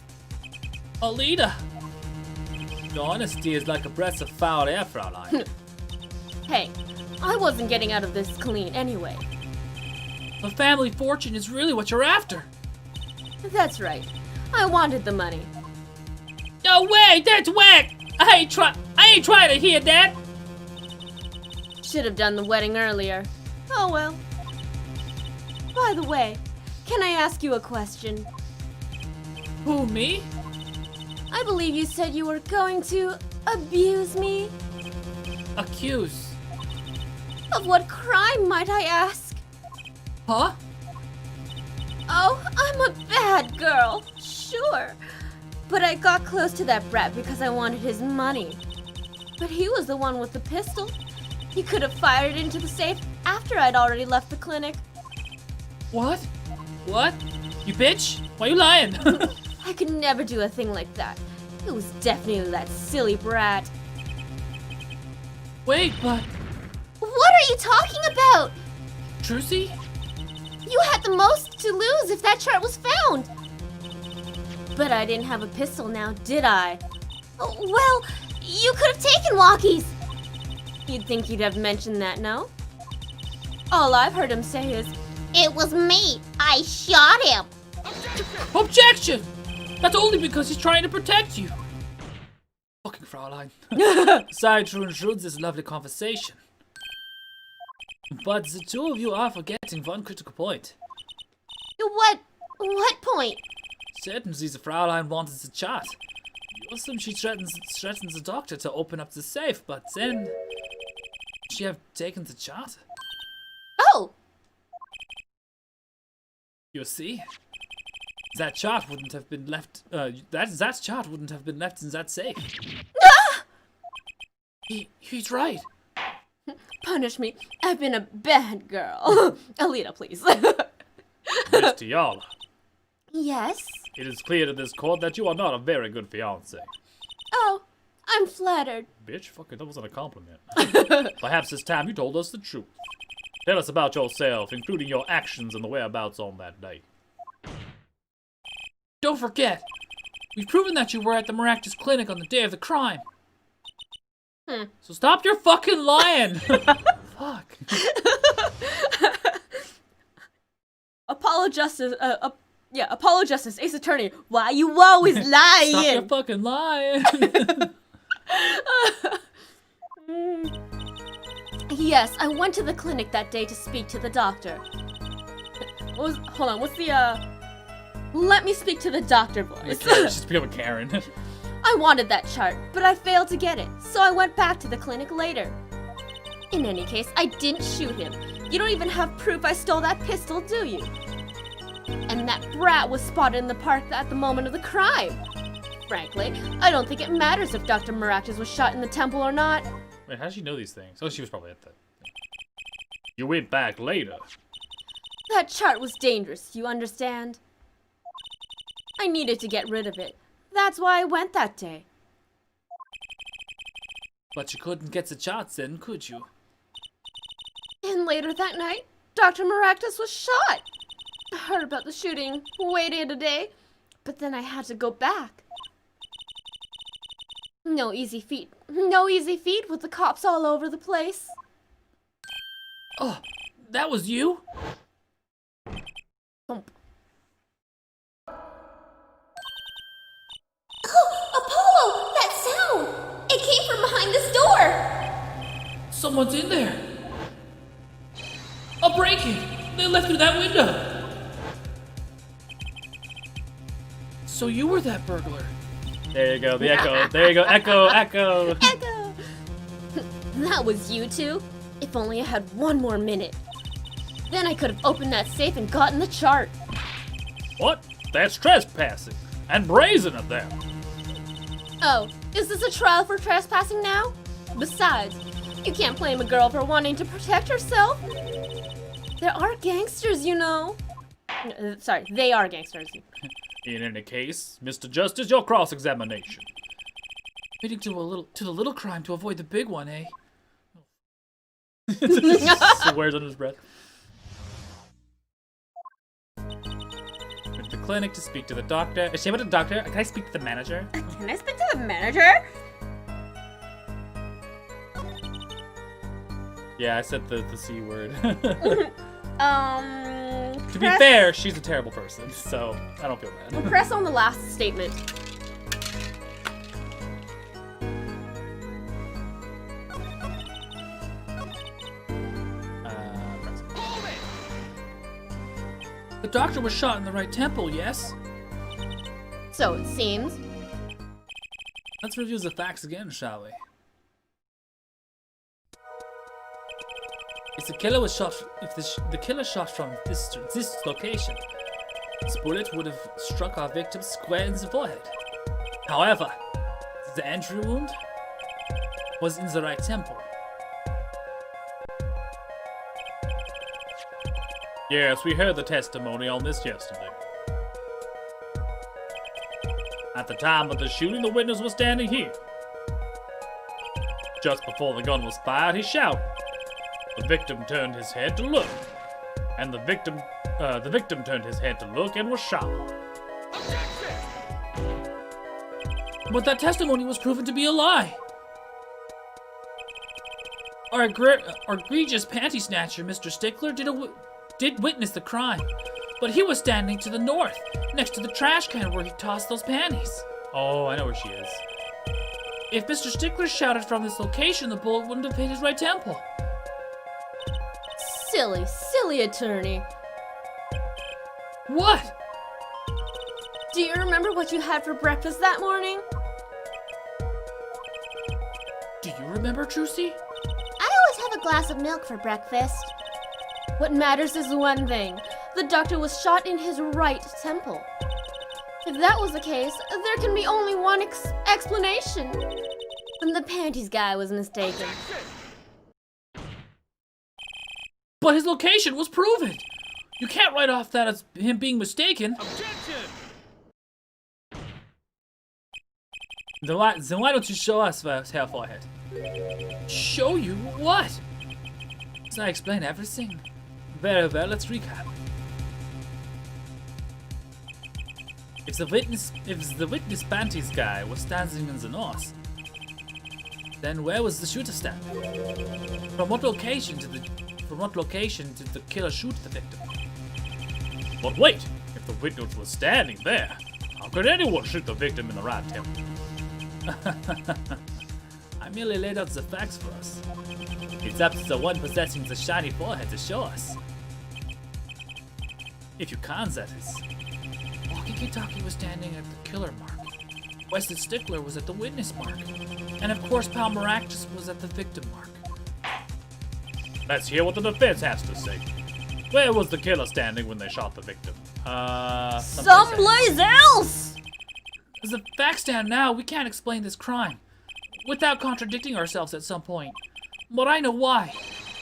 Alita! Your honesty is like a breath of foul air, Fraulein. Hey, I wasn't getting out of this clean anyway. The family fortune is really what you're after. That's right. I wanted the money. No way, that's whack! I ain't trying to hear that! Should have done the wedding earlier. Oh well. By the way, can I ask you a question? Who, me? I believe you said you were going to abuse me. Accuse. Of what crime, might I ask? Huh? Oh, I'm a bad girl, sure. But I got close to that brat because I wanted his money. But he was the one with the pistol. He could have fired it into the safe after I'd already left the clinic. What? What? You bitch? Why you lying? I could never do a thing like that. It was definitely that silly brat. Wait, but... What are you talking about? Trucy? You had the most to lose if that chart was found. But I didn't have a pistol now, did I? Oh, well, you could have taken Wocky's. You'd think you'd have mentioned that, no? All I've heard him say is, "It was me. I shot him." Objection! That's only because he's trying to protect you. Fucking Fraulein. Sorry to intrude this lovely conversation. But the two of you are forgetting one critical point. What point? Certainly the Fraulein wanted the chart. You assume she threatens the doctor to open up the safe, but then... she have taken the chart? Oh! You see? That chart wouldn't have been left, that chart wouldn't have been left in that safe. Ah! He's right. Punish me. I've been a bad girl. Alita, please. Miss Tiala, Yes? it is clear to this court that you are not a very good fiancé. Oh, I'm flattered. Bitch, fucking, that wasn't a compliment. Perhaps this time you told us the truth. Tell us about yourself, including your actions and the whereabouts on that day. Don't forget, we've proven that you were at the Maractus clinic on the day of the crime. So stop your fucking lying! Fuck. Apollo Justice, Ace Attorney. Why you always lying? Stop your fucking lying! Yes, I went to the clinic that day to speak to the doctor. Hold on, what's the, let me speak to the doctor voice. She's become a Karen. I wanted that chart, but I failed to get it, so I went back to the clinic later. In any case, I didn't shoot him. You don't even have proof I stole that pistol, do you? And that brat was spotted in the park at the moment of the crime. Frankly, I don't think it matters if Dr. Maractus was shot in the temple or not. Wait, how does she know these things? Oh, she was probably at that. You went back later. That chart was dangerous, you understand? I needed to get rid of it. That's why I went that day. But you couldn't get the charts then, could you? And later that night, Dr. Maractus was shot. I heard about the shooting, waited a day, but then I had to go back. No easy feat with the cops all over the place. Oh, that was you? Thump. Oh, Apollo! That sound! It came from behind this door! Someone's in there. A break-in! They left through that window! So you were that burglar. There you go, the echo. There you go, echo. Echo! That was you two? If only I had one more minute. Then I could have opened that safe and gotten the chart. What? That's trespassing. And brazen at that. Oh, is this a trial for trespassing now? Besides, you can't blame a girl for wanting to protect herself. There are gangsters, you know. Sorry, they are gangsters. In any case, Mr. Justice, your cross-examination. Admitting to the little crime to avoid the big one, eh? Swears under his breath. clinic to speak to the doctor. Is she about the doctor? Can I speak to the manager? Can I speak to the manager? Yeah, I said the C word. To be Press- fair, she's a terrible person, so I don't feel bad. Press on the last statement. The doctor was shot in the right temple, yes? So it seems. Let's review the facts again, shall we? If the killer was shot, the killer shot from this location, his bullet would have struck our victim square in the forehead. However, the entry wound was in the right temple. Yes, we heard the testimony on this yesterday. At the time of the shooting, the witness was standing here. Just before the gun was fired, he shouted. The victim turned his head to look, and the victim turned his head to look and was shot. But that testimony was proven to be a lie. Our egregious panty snatcher, Mr. Stickler, did witness the crime, but he was standing to the north, next to the trash can where he tossed those panties. Oh, I know where she is. If Mr. Stickler shouted from this location, the bullet wouldn't have hit his right temple. Silly attorney. What? Do you remember what you had for breakfast that morning? Do you remember, Trucy? I always have a glass of milk for breakfast. What matters is one thing. The doctor was shot in his right temple. If that was the case, there can be only one explanation. And the panties guy was mistaken. But his location was proven. You can't write off that as him being mistaken. Objection! Then why don't you show us her forehead? Show you what? Does I explain everything? Very well, let's recap. If the witness panties guy was standing in the north, then where was the shooter standing? From what location did the killer shoot the victim? But wait, if the witness was standing there, how could anyone shoot the victim in the right temple? I merely laid out the facts for us. It's up to the one possessing the shiny forehead to show us. If you can, that is. Wocky Kitaki was standing at the killer mark. Wesley Stickler was at the witness mark. And of course, Pal Maractus was at the victim mark. Let's hear what the defense has to say. Where was the killer standing when they shot the victim? Someplace else! As the facts stand now, we can't explain this crime without contradicting ourselves at some point. But I know why.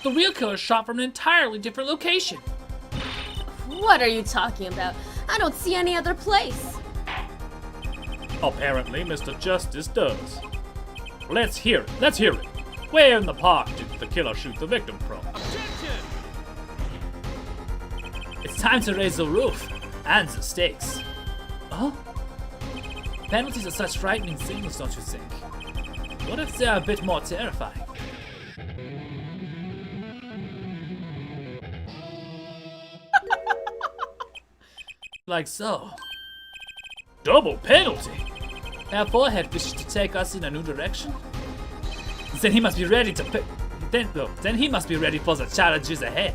The real killer shot from an entirely different location. What are you talking about? I don't see any other place. Apparently, Mr. Justice does. Let's hear it. Let's hear it. Where in the park did the killer shoot the victim from? Objection! It's time to raise the roof and the stakes. Oh? Penalties are such frightening things, don't you think? What if they're a bit more terrifying? Like so. Double penalty! Our forehead wishes to take us in a new direction? Then he must be ready to then he must be ready for the challenges ahead.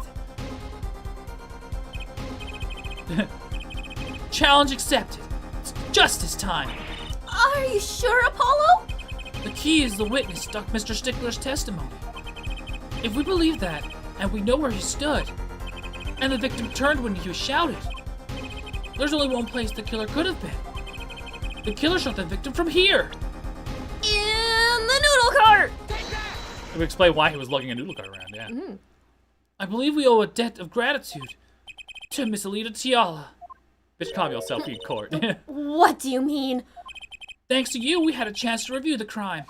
Challenge accepted. It's justice time. Are you sure, Apollo? The key is the witness, Mr. Stickler's testimony. If we believe that, and we know where he stood, and the victim turned when he was shouted, there's only one place the killer could have been. The killer shot the victim from here. In the noodle cart! It would explain why he was lugging a noodle cart around, yeah. I believe we owe a debt of gratitude to Miss Alita Tiala. Bitch, calm yourself, you court. What do you mean? Thanks to you, we had a chance to review the crime.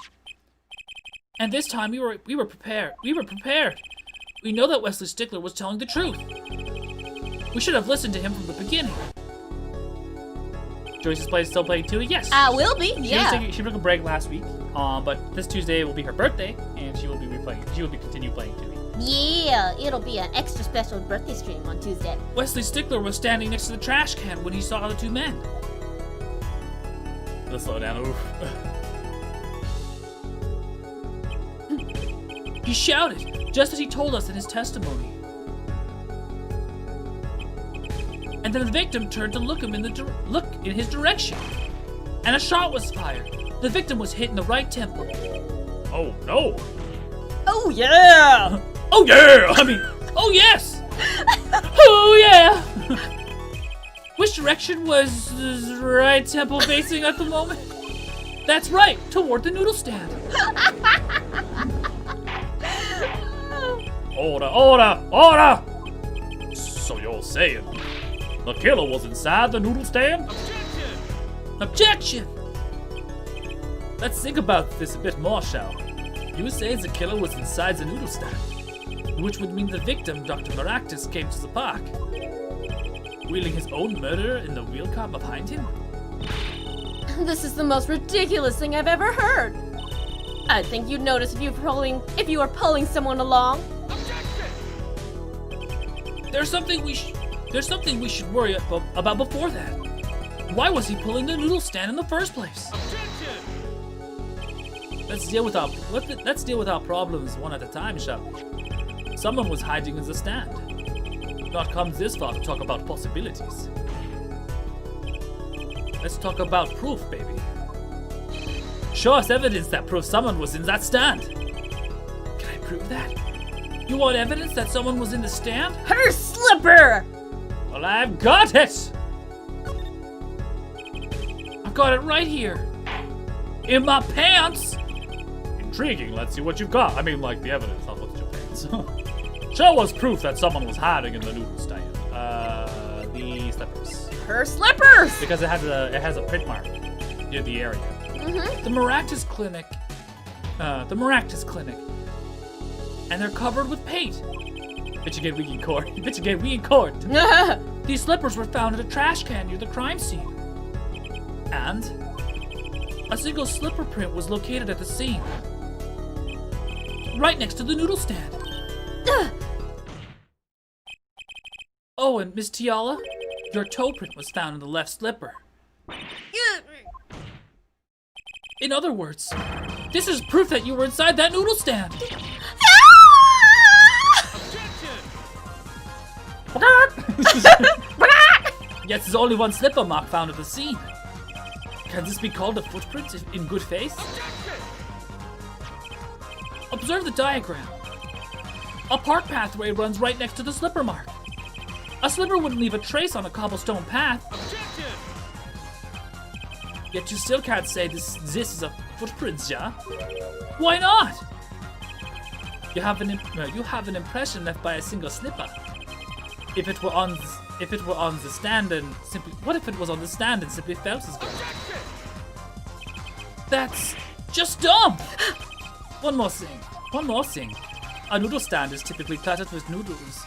And this time, we were prepared. We were prepared. We know that Wesley Stickler was telling the truth. We should have listened to him from the beginning. Joyce's still playing too? Yes. I will be, She took a break last week, but this Tuesday will be her birthday, and she will be replaying. She will be continue playing too. Yeah, it'll be an extra special birthday stream on Tuesday. Wesley Stickler was standing next to the trash can when he saw the two men. Let's slow down. Oof. He shouted, just as he told us in his testimony. And then the victim turned to look in his direction. And a shot was fired. The victim was hit in the right temple. Oh no. Oh yeah! Oh yeah! I mean, oh yes! Oh yeah! Which direction was the right temple facing at the moment? That's right, toward the noodle stand. Order! So you're saying the killer was inside the noodle stand? Objection! Let's think about this a bit more, shall we? You say the killer was inside the noodle stand, which would mean the victim, Dr. Maractus, came to the park, wheeling his own murderer in the wheel car behind him? This is the most ridiculous thing I've ever heard. I think you'd notice if you were pulling someone along. There's something we should worry about before that. Why was he pulling the noodle stand in the first place? Let's deal with our problems one at a time, shall we? Someone was hiding in the stand. Not come this far to talk about possibilities. Let's talk about proof, baby. Show us evidence that proves someone was in that stand. Can I prove that? You want evidence that someone was in the stand? Her slipper! Well, I've got it! I've got it right here. In my pants! Intriguing, let's see what you've got. I mean, like, the evidence, not what's your pants. Show us proof that someone was hiding in the noodle stand. The slippers. Her slippers! Because it has a print mark near the area. Mm-hmm. The Maractus Clinic. And they're covered with paint. Bitch again, we in court. These slippers were found in a trash can near the crime scene. And a single slipper print was located at the scene. Right next to the noodle stand. Oh, and Miss Tiala, your toe print was found in the left slipper. In other words, this is proof that you were inside that noodle stand. Yes, there's only one slipper mark found at the scene. Can this be called a footprint in good faith? Observe the diagram. A park pathway runs right next to the slipper mark. A slipper wouldn't leave a trace on a cobblestone path. Yet you still can't say this is a footprint, yeah? Why not? You have an impression left by a single slipper. If it were on the stand and simply, what if it was on the stand and simply felt as good? That's just dumb. One more thing. A noodle stand is typically cluttered with noodles.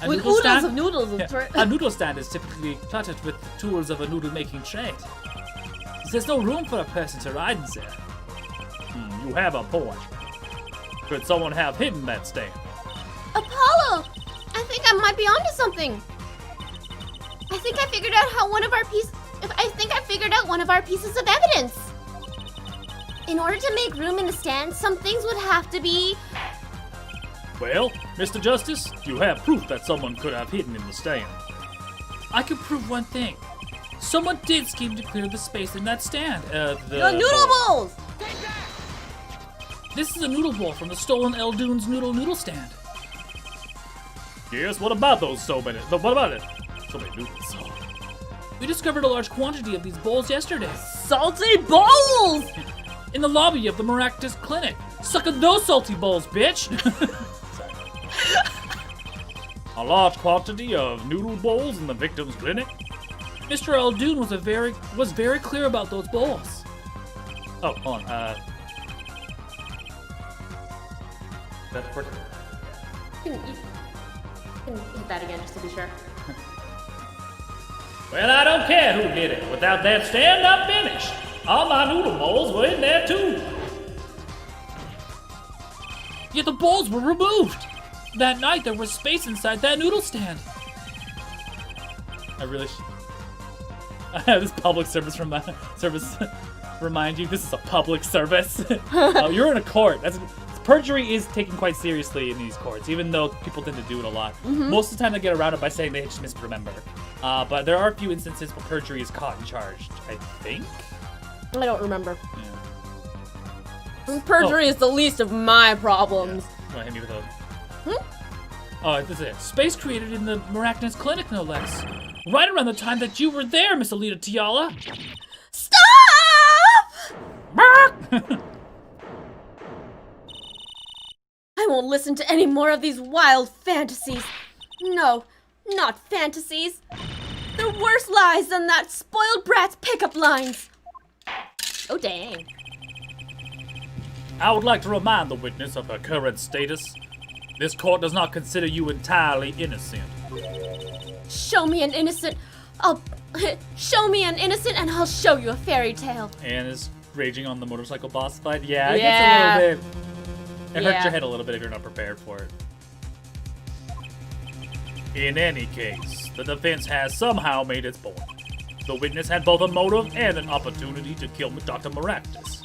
A noodle stand is typically cluttered with the tools of a noodle-making trade. There's no room for a person to ride in there. You have a point. Could someone have hidden that stand? Apollo! I think I might be onto something. I think I figured out one of our pieces of evidence. In order to make room in the stand, some things would have to be... Well, Mr. Justice, you have proof that someone could have hidden in the stand. I can prove one thing. Someone did scheme to clear the space in that stand. The noodle bowls! This is a noodle bowl from the stolen Eldoon's noodle stand. Yes, what about those so many noodles? We discovered a large quantity of these bowls yesterday. Salty bowls! In the lobby of the Maractus Clinic. Suck on those salty bowls, bitch! A large quantity of noodle bowls in the victim's clinic? Mr. Eldoon was very clear about those bowls. Oh, hold on, that's working. Can hit that again just to be sure. Well, I don't care who did it. Without that stand-up finish, all my noodle bowls were in there too. Yet the bowls were removed. That night there was space inside that noodle stand. I really should. I have this public service remind you, this is a public service. You're in a court. Perjury is taken quite seriously in these courts, even though people tend to do it a lot. Most of the time they get around it by saying they just misremember. But there are a few instances where perjury is caught and charged, I think. I don't remember. Yeah. Perjury is the least of my problems. Yeah. You want to hit me with a... Oh, this is it. Space created in the Miraculous Clinic, no less. Right around the time that you were there, Miss Alita Tiala. Stop! I won't listen to any more of these wild fantasies. No, not fantasies. They're worse lies than that spoiled brat's pickup lines. Oh, dang. I would like to remind the witness of her current status. This court does not consider you entirely innocent. Show me an innocent. Show me an innocent and I'll show you a fairy tale. Anne is raging on the motorcycle boss fight. Yeah, it Yeah. gets a little bit... It hurts Yeah. your head a little bit if you're not prepared for it. In any case, the defense has somehow made its point. The witness had both a motive and an opportunity to kill Dr. Maractus.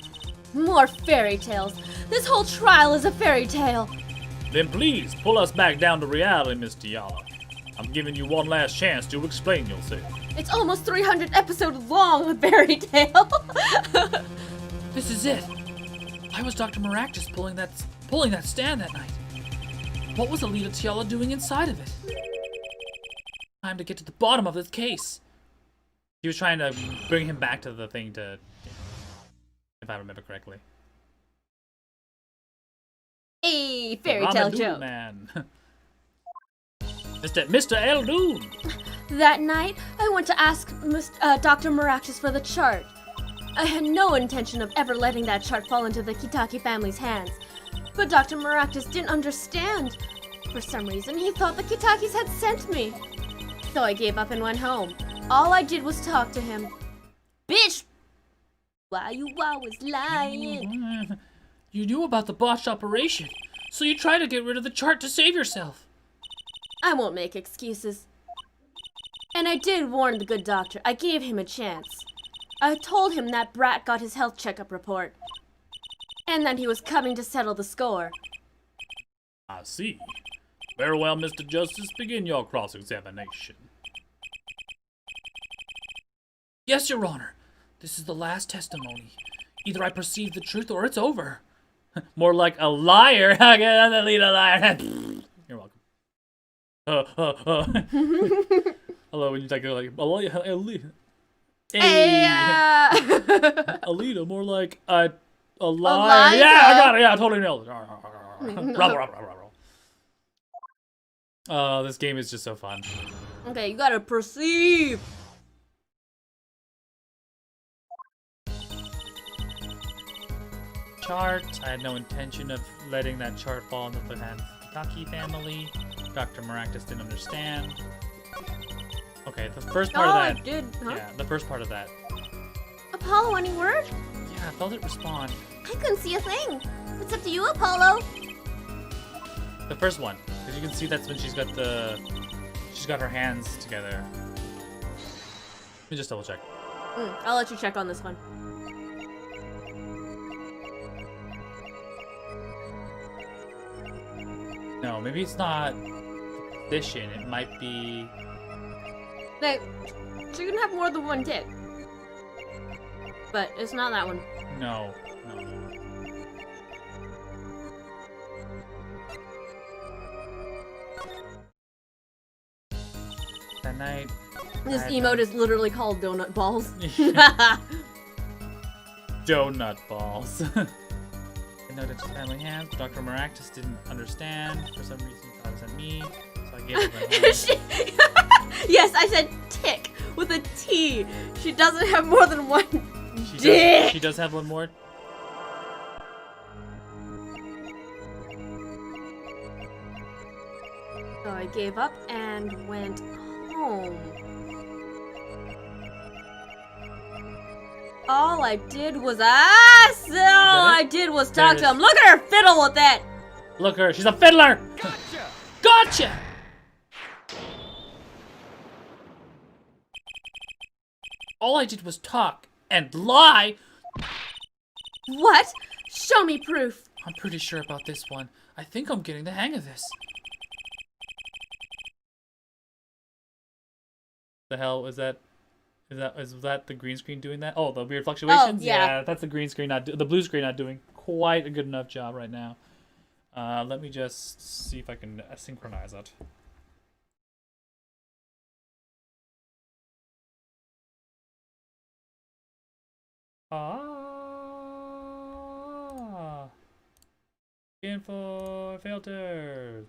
More fairy tales. This whole trial is a fairy tale. Then please, pull us back down to reality, Miss Tiala. I'm giving you one last chance to explain yourself. It's almost 300 episodes long, a fairy tale. This is it. Why was Dr. Maractus pulling that stand that night? What was Alita Tiala doing inside of it? Time to get to the bottom of this case. He was trying to bring him back to the thing to... if I remember correctly. A fairy tale Ramen joke. Man. Mr. Eldoon. That night, I went to ask Dr. Maractus for the chart. I had no intention of ever letting that chart fall into the Kitaki family's hands. But Dr. Maractus didn't understand. For some reason, he thought the Kitakis had sent me. So I gave up and went home. All I did was talk to him. Bitch! Why you always lying? You knew about the botched operation, so you tried to get rid of the chart to save yourself. I won't make excuses. And I did warn the good doctor. I gave him a chance. I told him that brat got his health checkup report. And that he was coming to settle the score. I see. Very well, Mr. Justice. Begin your cross-examination. Yes, Your Honor. This is the last testimony. Either I perceive the truth or it's over. More like a liar. Okay, I'm the lead a liar. You're welcome. Hello, when you talk like Alita. Hey. Alita, more like a liar. Yeah, I got it. Yeah, I totally nailed it. This game is just so fun. Okay, you gotta perceive. Chart. I had no intention of letting that chart fall into the hands of the Kitaki family. Dr. Maractus didn't understand. Okay, the first part of that. I did, huh? Yeah, the first part of that. Apollo, any word? Yeah, I felt it respond. I couldn't see a thing. It's up to you, Apollo. The first one, because you can see that's when she's got her hands together. Let me just double check. I'll let you check on this one. No, maybe it's not position. It might be. Like, so you can have more than one dick. But it's not that one. No. That night. This emote is literally called donut balls. Donut balls. I know that's family hands, but Dr. Maractus didn't understand. For some reason, he thought it was at me, so I gave him a hand. Yes, I said tick with a T. She doesn't have more than one dick. She does have one more. So I gave up and went home. All I did was talk to him. Look at her fiddle with that. Look her, she's a fiddler! Gotcha! All I did was talk and lie. What? Show me proof. I'm pretty sure about this one. I think I'm getting the hang of this. The hell is that? Is that the green screen doing that? Oh, the weird fluctuations? Oh, yeah. That's the green screen the blue screen not doing quite a good enough job right now. Let me just see if I can synchronize it. Info filters.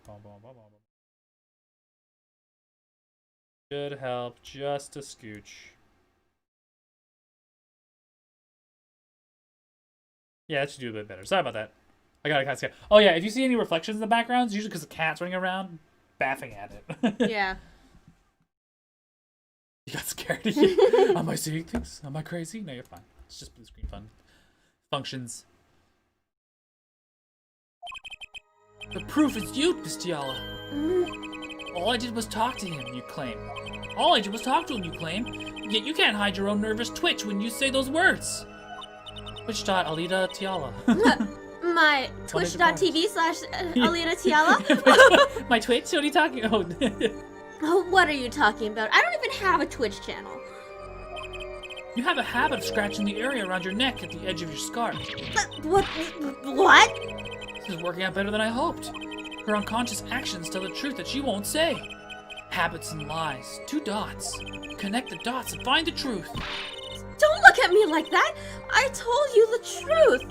Should help just a scooch. Yeah, that should do a bit better. Sorry about that. I got kind of scared. Oh yeah, if you see any reflections in the background, it's usually because the cat's running around, baffing at it. Yeah. You got scared. Am I seeing things? Am I crazy? No, you're fine. It's just blue screen fun. Functions. The proof is you, Miss Tiala. All I did was talk to him, you claim. All I did was talk to him, you claim. Yet you can't hide your own nervous twitch when you say those words. Twitch.Alita Tiala. My twitch.tv/Alita Tiala. My Twitch? What are you talking about? Oh, what are you talking about? I don't even have a Twitch channel. You have a habit of scratching the area around your neck at the edge of your scarf. What? This is working out better than I hoped. Her unconscious actions tell the truth that she won't say. Habits and lies. 2 dots. Connect the dots and find the truth. Don't look at me like that. I told you the truth.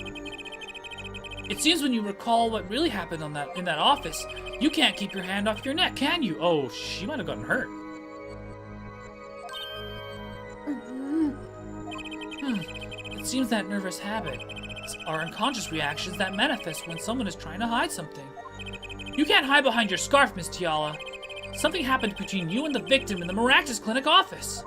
It seems when you recall what really happened in that office, you can't keep your hand off your neck, can you? Oh, she might have gotten hurt. It seems that nervous habit are unconscious reactions that manifest when someone is trying to hide something. You can't hide behind your scarf, Miss Tiala. Something happened between you and the victim in the Maractus Clinic office.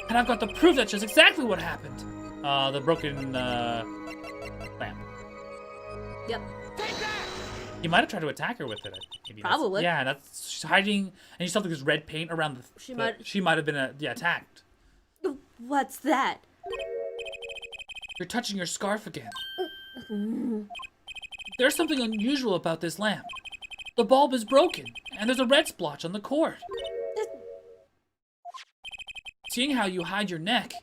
And I've got the proof that shows exactly what happened. The broken, lamp. Yep. He might have tried to attack her with it. Maybe Probably. Yeah, she's hiding, and you saw like this red paint around she might have been attacked. What's that? You're touching your scarf again. There's something unusual about this lamp. The bulb is broken, and there's a red splotch on the cord. Seeing how you hide your neck,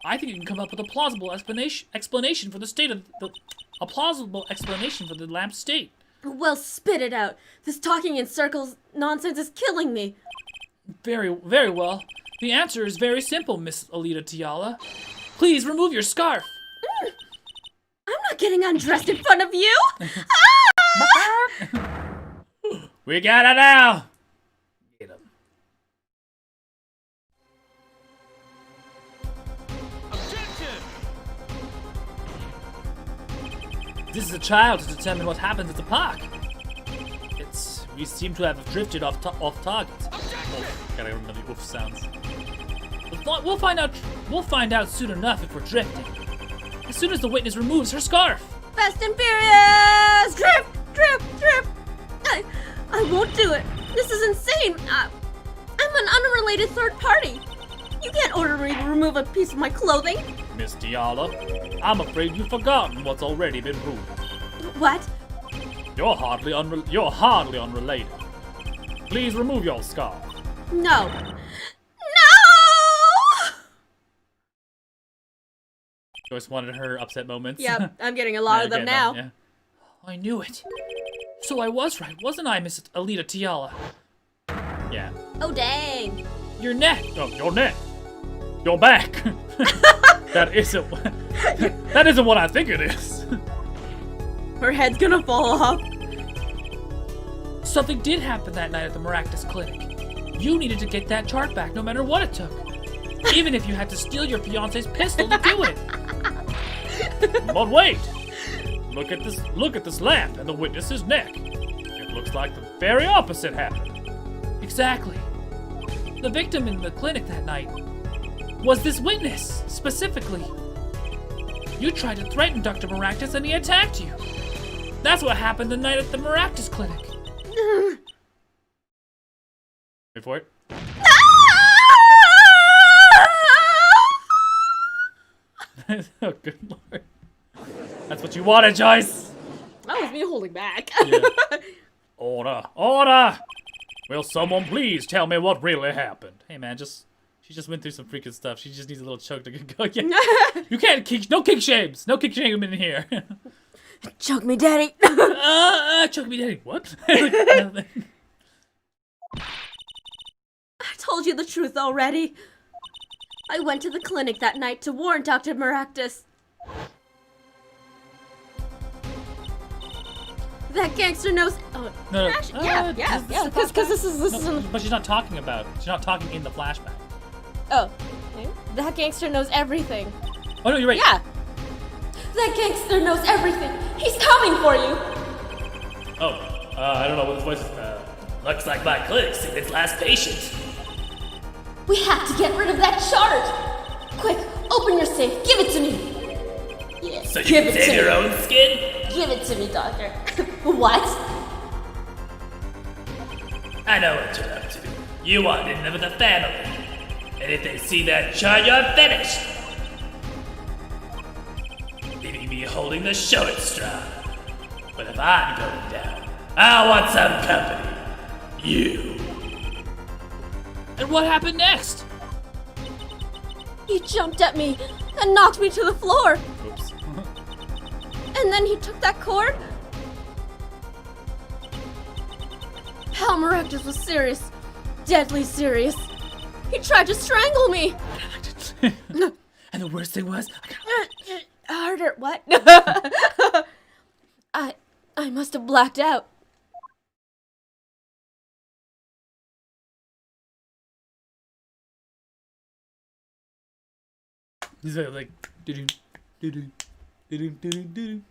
I think you can come up with a plausible explanation for the state of a plausible explanation for the lamp's state. Well, spit it out. This talking in circles nonsense is killing me. Very, very well. The answer is very simple, Miss Alita Tiala. Please remove your scarf. I'm not getting undressed in front of you. We got it now. Get him. This is a trial to determine what happens at the park. We seem to have drifted off target. Oof, gotta remember the oof sounds. We'll find out soon enough if we're drifting. As soon as the witness removes her scarf. Fast and furious! Drip, drip, drip! I won't do it. This is insane. I'm an unrelated third party. You can't order me to remove a piece of my clothing. Miss Tiala, I'm afraid you've forgotten what's already been proved. What? You're hardly unrelated. Please remove your scarf. No. No! Joyce wanted her upset moments. Yep, I'm getting a lot of them now. Yeah. I knew it. So I was right, wasn't I, Miss Alita Tiala? Yeah. Oh, dang. Your neck. Oh, your neck. Your back. That isn't what I think it is. Her head's gonna fall off. Something did happen that night at the Maractus Clinic. You needed to get that chart back no matter what it took. Even if you had to steal your fiance's pistol to do it. But wait! Look at this lamp and the witness's neck. It looks like the very opposite happened. Exactly. The victim in the clinic that night was this witness, specifically. You tried to threaten Dr. Maractus and he attacked you. That's what happened the night at the Maractus clinic. Wait for it. Oh, good lord. That's what you wanted, Joyce! That was me holding back. Yeah. Order! Order! Will someone please tell me what really happened? Hey man, she just went through some freaking stuff. She just needs a little choke to get going. Yeah. You can't kick, no kick shames! No kick shame in here. Choke me, daddy. Choke me, daddy. What? I told you the truth already. I went to the clinic that night to warn Dr. Maractus. That gangster knows. Oh, No, no. Rashi, yeah. Because this is. No, but she's not talking about. She's not talking in the flashback. Oh, that gangster knows everything. Oh no, you're right. Yeah. That gangster knows everything. He's coming for you. Oh, I don't know what this voice is. Looks like my clinic's seen its last patient. We have to get rid of that chart! Quick, open your safe. Give it to me. Yes, So you give can it save to your me. own skin? Give it to me, doctor. What? I know what you're up to. You want in with the family. And if they see that chart, you're finished. Leaving me holding the short straw. But if I'm going down, I want some company. You. And what happened next? He jumped at me and knocked me to the floor. Oops. And then he took that cord. Hal Maractus was serious. Deadly serious. He tried to strangle me. And the worst thing was, Harder, what? I must have blacked out. he's like, doo-doo, doo-doo, doo-doo, doo-doo, doo-doo.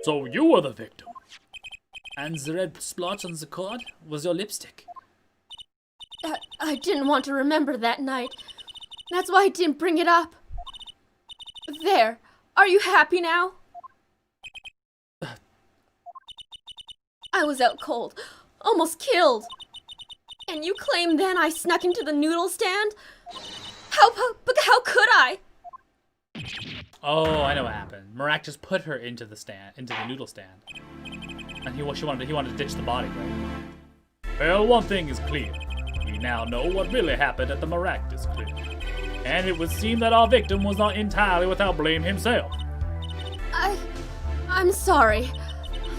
So you were the victim. And the red splotch on the cord was your lipstick. I didn't want to remember that night. That's why I didn't bring it up. There. Are you happy now? I was out cold. Almost killed. And you claim then I snuck into the noodle stand? How could I? Oh, I know what happened. Maractus put her into the noodle stand. And he wanted to ditch the body, right? Well, one thing is clear. We now know what really happened at the Maractus clinic. And it would seem that our victim was not entirely without blame himself. I'm sorry.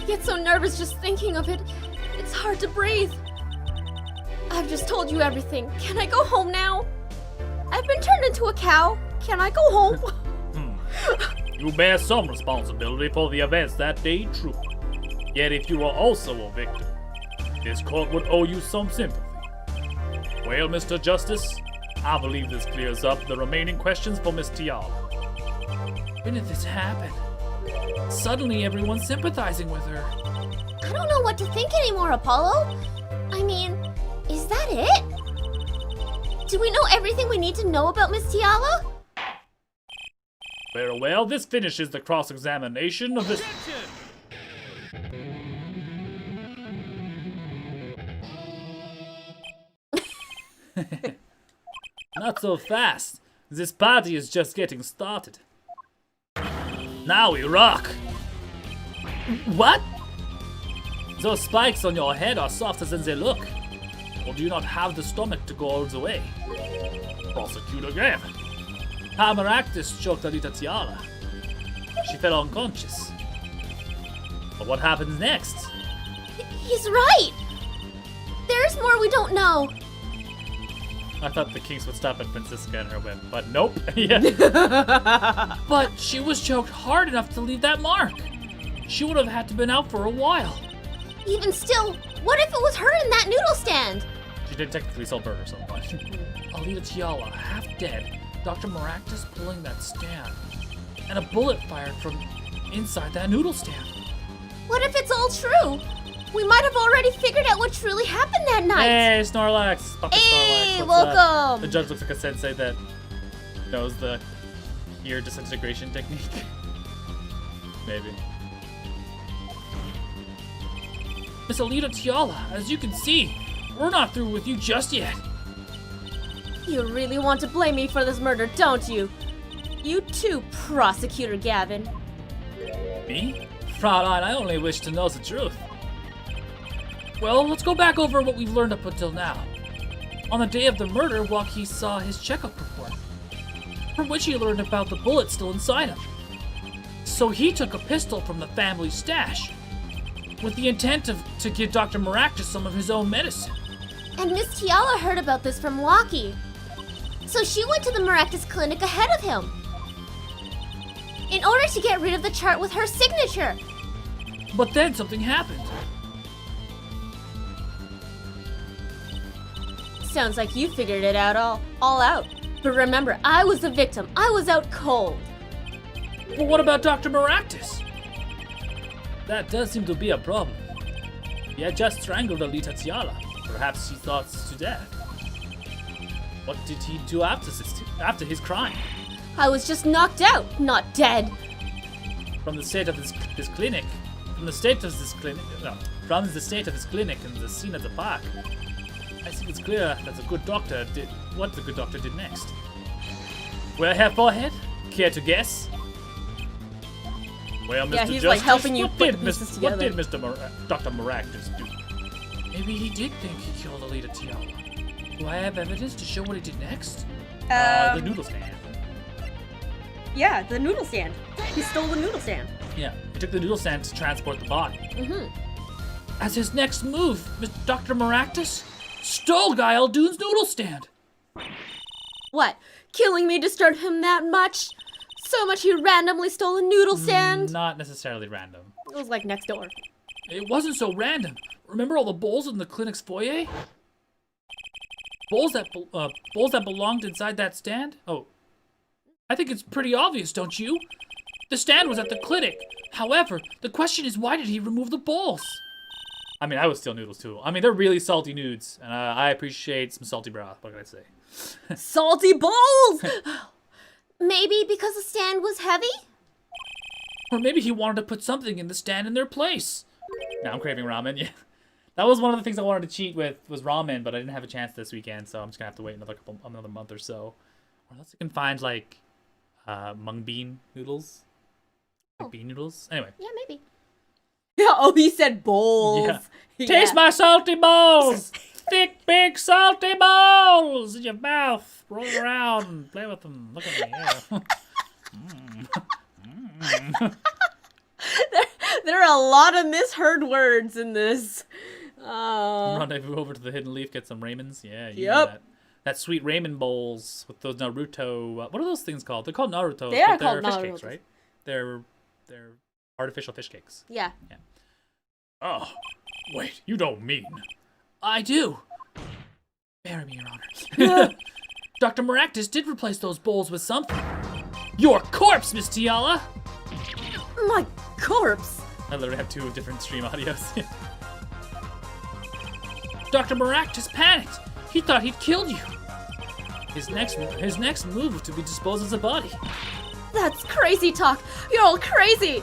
I get so nervous just thinking of it. It's hard to breathe. I've just told you everything. Can I go home now? I've been turned into a cow. Can I go home? You bear some responsibility for the events that day, true. Yet if you were also a victim, this court would owe you some sympathy. Well, Mr. Justice, I believe this clears up the remaining questions for Miss Tiala. When did this happen? Suddenly everyone's sympathizing with her. I don't know what to think anymore, Apollo. I mean, is that it? Do we know everything we need to know about Miss Tiala? Very well, this finishes the cross-examination of this... Not so fast. This party is just getting started. Now we rock. What? Those spikes on your head are softer than they look. Or do you not have the stomach to go all the way? Prosecute again. Maractus choked Alita Tiara. She fell unconscious. But what happens next? He's right. There's more we don't know. I thought the Kings would stop at Francisca and her whip, but nope. Yeah. But she was choked hard enough to leave that mark. She would have had to been out for a while. Even still, what if it was her in that noodle stand? She did technically still burn herself, but... Alita Tiala, half dead, Dr. Maractus pulling that stand, and a bullet fired from inside that noodle stand. What if it's all true? We might have already figured out what truly happened that night. Hey, Snorlax! Papa Hey, Snorlax. What's up? welcome. The judge looks like a sensei that knows the ear disintegration technique. Maybe. Miss Alita Tiala, as you can see, we're not through with you just yet. You really want to blame me for this murder, don't you? You too, Prosecutor Gavin. Me? Fraulein, I only wish to know the truth. Well, let's go back over what we've learned up until now. On the day of the murder, Wocky saw his checkup report, from which he learned about the bullet still inside him. So he took a pistol from the family stash, with the intent to give Dr. Maractus some of his own medicine. And Miss Tiala heard about this from Wocky. So she went to the Maractus clinic ahead of him, in order to get rid of the chart with her signature. But then something happened. Sounds like you figured it out all out. But remember, I was the victim. I was out cold. But what about Dr. Maractus? That does seem to be a problem. He had just strangled Alita Tiala. Perhaps he thought to death. What did he do after his crime? I was just knocked out, not dead. From the state of this clinic, and the state of this clinic and the scene at the park, I think it's clear that the good doctor did what the good doctor did next. Well, Herr Forehead, care to guess? Well, Mr. Yeah, he's Justice, like helping you what put did the pieces What together. did Dr. Maractus do? Maybe he did think he killed Alita Tiala. Do I have evidence to show what he did next? The noodle stand. Yeah, the noodle stand. He stole the noodle stand. Yeah, he took the noodle stand to transport the body. Mm-hmm. As his next move, Dr. Maractus stole Guile Dune's noodle stand. What? Killing me disturbed him that much? So much he randomly stole a noodle stand? Not necessarily random. It was like next door. It wasn't so random. Remember all the bowls in the clinic's foyer? Bowls that belonged inside that stand? Oh, I think it's pretty obvious, don't you? The stand was at the clinic. However, the question is, why did he remove the bowls? I mean, I would steal noodles too. I mean, they're really salty nudes, and I appreciate some salty broth. What can I say? Salty balls! Maybe because the stand was heavy? Or maybe he wanted to put something in the stand in their place. Now I'm craving ramen. Yeah, that was one of the things I wanted to cheat with was ramen, but I didn't have a chance this weekend, so I'm just gonna have to wait another month or so, or unless I can find like mung bean noodles, like bean noodles. Anyway, Yeah, maybe. Oh, he said bowls. Yeah. Yeah. Taste my salty balls, thick, big, salty balls in your mouth. Roll around, and play with them. Look at me. Yeah. There are a lot of misheard words in this. Rendezvous over to the Hidden Leaf, get some ramens. Yeah, you Yep. know that sweet ramen bowls with those Naruto. What are those things called? They're called Naruto. They are but they're called fish Narutos. cakes, right? They're artificial fish cakes. Yeah. Oh, wait, you don't mean? I do. Marry me, Your Honor. Dr. Maractus did replace those bowls with something. Your corpse, Miss Tiala! My corpse. I literally have two different stream audios. Dr. Maractus panicked. He thought he'd killed you. His next move was to be dispose of the body. That's crazy talk. You're all crazy.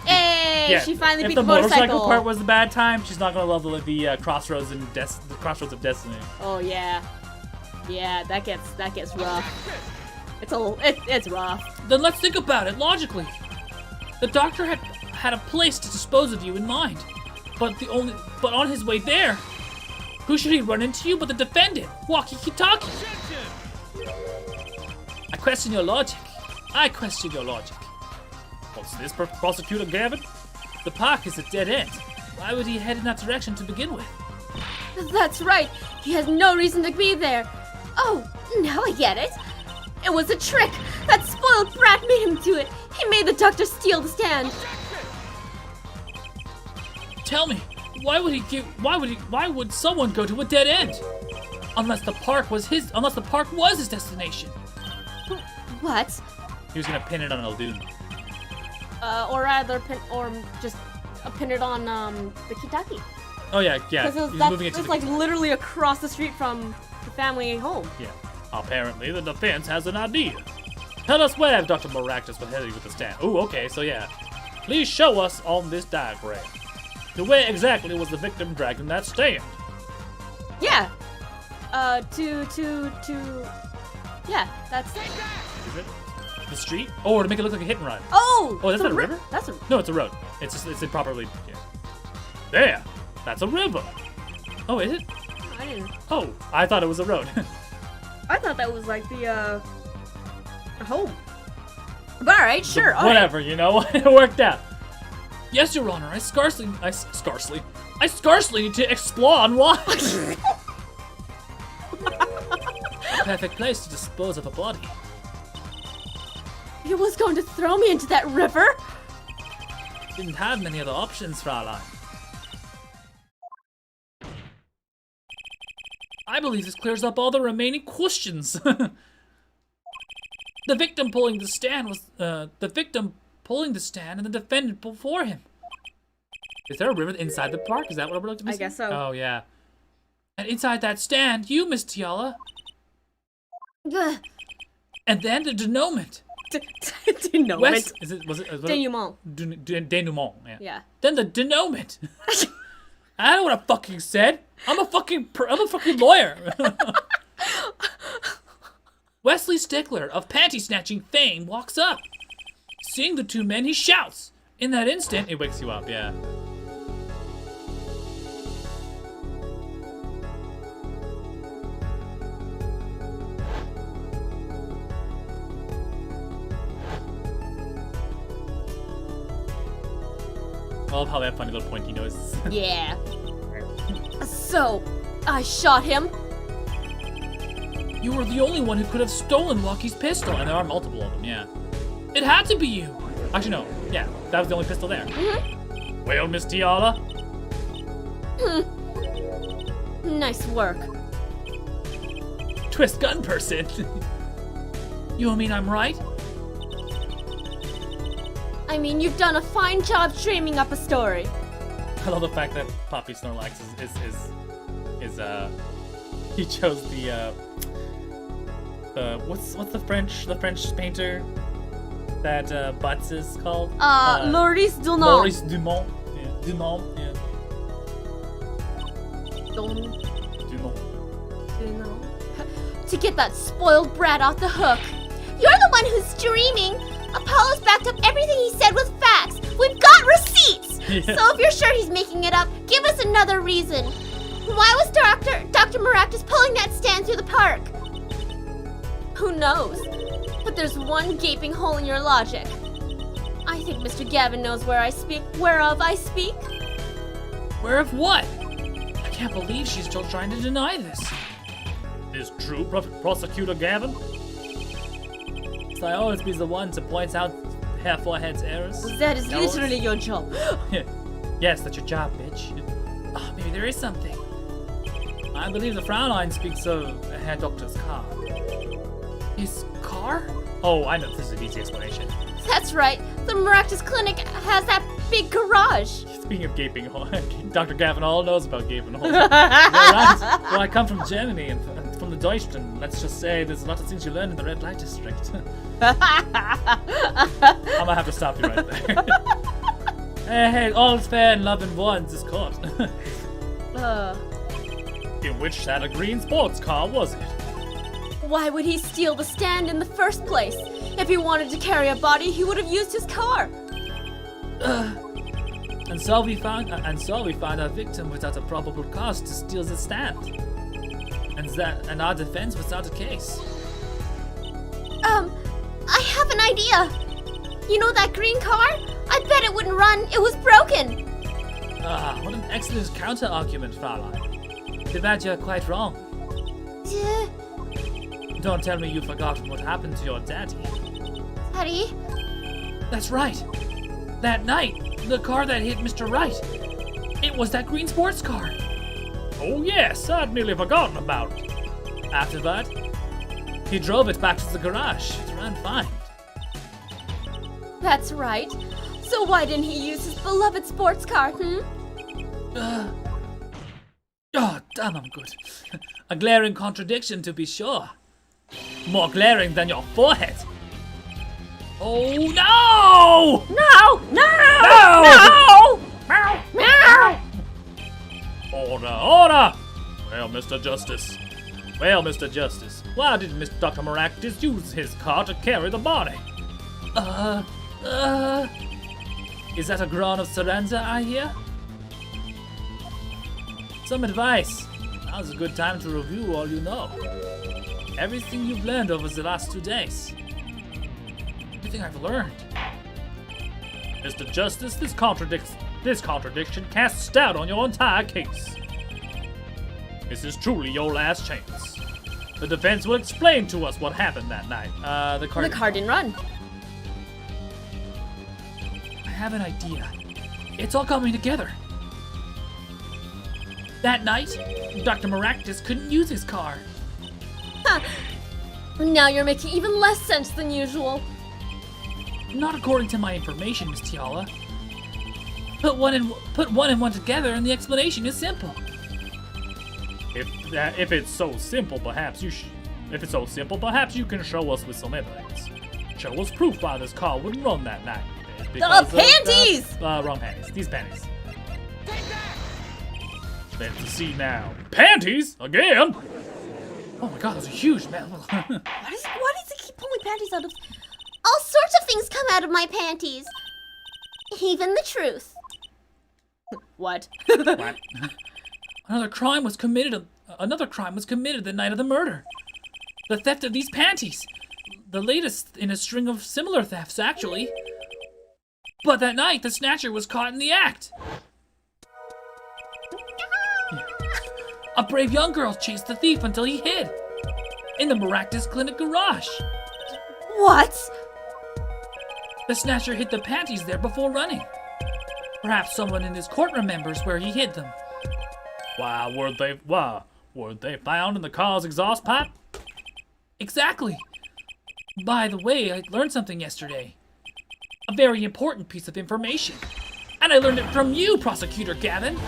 Hey, she finally if beat the the motorcycle. part was the bad time, she's not gonna love the crossroads and the crossroads of destiny. Oh yeah, yeah. That gets rough. It's rough. Then let's think about it logically. The doctor had a place to dispose of you in mind, but on his way there, who should he run into but the defendant, Wocky Kitaki? I question your logic. What's this, Prosecutor Gavin? The park is a dead end. Why would he head in that direction to begin with? That's right. He has no reason to be there. Oh, now I get it. It was a trick. That spoiled brat made him do it. He made the doctor steal the stand. Tell me, why would someone go to a dead end? Unless the park was his destination. What? He was gonna pin it on Eldun. Or either or just pin it on the Kitaki. Oh yeah. Because He's that's moving it to the like literally across the street from the family home. Yeah. Apparently, the defense has an idea. Tell us where Dr. Maractus was headed with the stand. Ooh, okay, so yeah. Please show us on this diagram. To where exactly was the victim dragging that stand? Yeah. Yeah, that's. Is it the street? Oh, to make it look like a hit and run. Oh! Oh, that's it's not a river? That's a. No, it's a road. It's improperly. Yeah. There. That's a river. Oh, is it? I didn't. Oh, I thought it was a road. I thought that was like the home. But alright, sure. all right. Whatever, you know, it worked out. Yes, Your Honor, I scarcely need to explore on why. Perfect place to dispose of a body. You was going to throw me into that river? Didn't have many other options, Fraulein. I believe this clears up all the remaining questions. The victim pulling the stand was and the defendant before him. Is there a river inside the park? Is that what we're looking at? I guess so. Oh, yeah. And inside that stand, you, Miss Tiala. Ugh. And then the denouement. Denouement. Was it Denouement. Denouement, yeah. Yeah. Then the denouement. I know what I fucking said. I'm a fucking lawyer. Wesley Stickler of panty snatching fame walks up. Seeing the two men, he shouts. In that instant, It wakes you up, yeah. I love how they have funny little pointy noses. Yeah. So, I shot him. you were the only one who could have stolen Wocky's pistol. And there are multiple of them, yeah. It had to be you. Actually, no. Yeah, that was the only pistol there. Mm-hmm. Well, Miss Tiala, Nice work. twist gun person. You mean I'm right? I mean, you've done a fine job dreaming up a story. I love the fact that Poppy Snorlax is he chose the what's the French painter that Butts is called? Maurice Dunant. Maurice Dumont. Yeah. Dumont. Yeah. Dumont. To get that spoiled brat off the hook. You're the one who's dreaming. Apollo's backed up everything he said with facts. We've got receipts. Yeah. So if you're sure he's making it up, give us another reason. Why was Dr. Maractus pulling that stand through the park? Who knows? But there's one gaping hole in your logic. I think Mr. Gavin knows whereof I speak. Where of what? I can't believe she's still trying to deny this. Is true, Prosecutor Gavin? So I always be the one to point out Herr Forehead's errors. That is Errors? literally your job. Yes, that's your job, bitch. Oh, maybe there is something. I believe the Fraulein speaks of Herr Doctor's car. His car? Oh, I know, this is an easy explanation. That's right. The Maractus Clinic has that big garage. Speaking of gaping hole, Dr. Gavin all knows about gaping holes. Right? Well, I come from Germany and from the Deutschland. Let's just say there's a lot of things you learn in the red light district. I'm gonna have to stop you right there. hey, all's fair in love and war in this court. In which that a green sports car was it? Why would he steal the stand in the first place? If he wanted to carry a body, he would have used his car. And so we found our victim without a probable cause to steal the stand. And our defense was not a case. I have an idea. You know that green car? I bet it wouldn't run. It was broken. Ah, what an excellent counter-argument, Fraulein. Too bad you're quite wrong. Don't tell me you've forgotten what happened to your daddy. Daddy? That's right. That night, the car that hit Mr. Wright. It was that green sports car. Oh yes, I'd nearly forgotten about it. After that, he drove it back to the garage. It ran fine. That's right. So why didn't he use his beloved sports car, Oh, damn, I'm good. A glaring contradiction, to be sure. More glaring than your forehead. Oh, no! No! No! No! No! Order! Well, Mr. Justice. Why did Mr. Dr. Maractus use his car to carry the body? Is that a groan of surrender I hear? Some advice. Now's a good time to review all you know. Everything you've learned over the last 2 days. Everything I've learned. Mr. Justice, this contradiction casts doubt on your entire case. This is truly your last chance. The defense will explain to us what happened that night. The car didn't run. I have an idea. It's all coming together. That night, Dr. Maractus couldn't use his car. Now you're making even less sense than usual. Not according to my information, Miss Tiala. Put one and one together, and the explanation is simple. If it's so simple, perhaps you can show us with some evidence. Show us proof why this car wouldn't run that night. The panties! Wrong panties. These panties. Let's see now. Panties again. Oh my God, those are huge, man. Why does he keep pulling panties out of... All sorts of things come out of my panties. Even the truth. What? What? Another crime was committed the night of the murder. The theft of these panties. The latest in a string of similar thefts, actually. But that night, the snatcher was caught in the act. A brave young girl chased the thief until he hid. In the Maractus Clinic garage. What? The snatcher hid the panties there before running. Perhaps someone in his court remembers where he hid them. Why, weren't they found in the car's exhaust pipe? Exactly. By the way, I learned something yesterday. A very important piece of information. And I learned it from you, Prosecutor Gavin.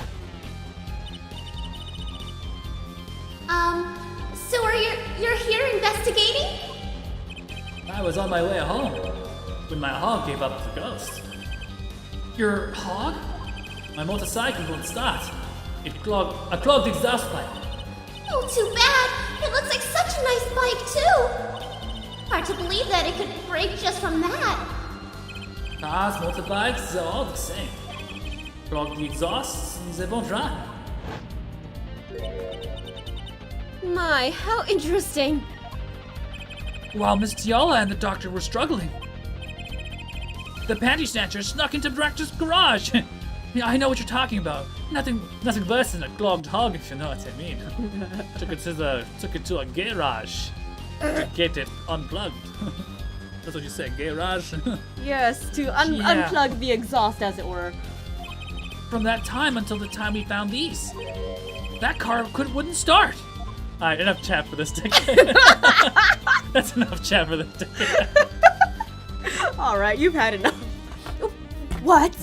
So you're here investigating? I was on my way home when my hog gave up the ghost. Your hog? My motorcycle wouldn't start. A clogged exhaust pipe. Oh, too bad. It looks like such a nice bike, too. Hard to believe that it could break just from that. Cars, motorbikes, they're all the same. Clog the exhausts, and they won't run. My, how interesting. While Miss Tiala and the doctor were struggling, the panty snatcher snuck into Bractus' garage. Yeah, I know what you're talking about. Nothing worse than a clogged hog, if you know what I mean. Took it to a garage to get it unplugged. That's what you say, garage. Yes, to unplug the exhaust, as it were. From that time until the time we found these, that car wouldn't start. All right, enough chat for this ticket. That's enough chat for this ticket. All right, you've had enough. What?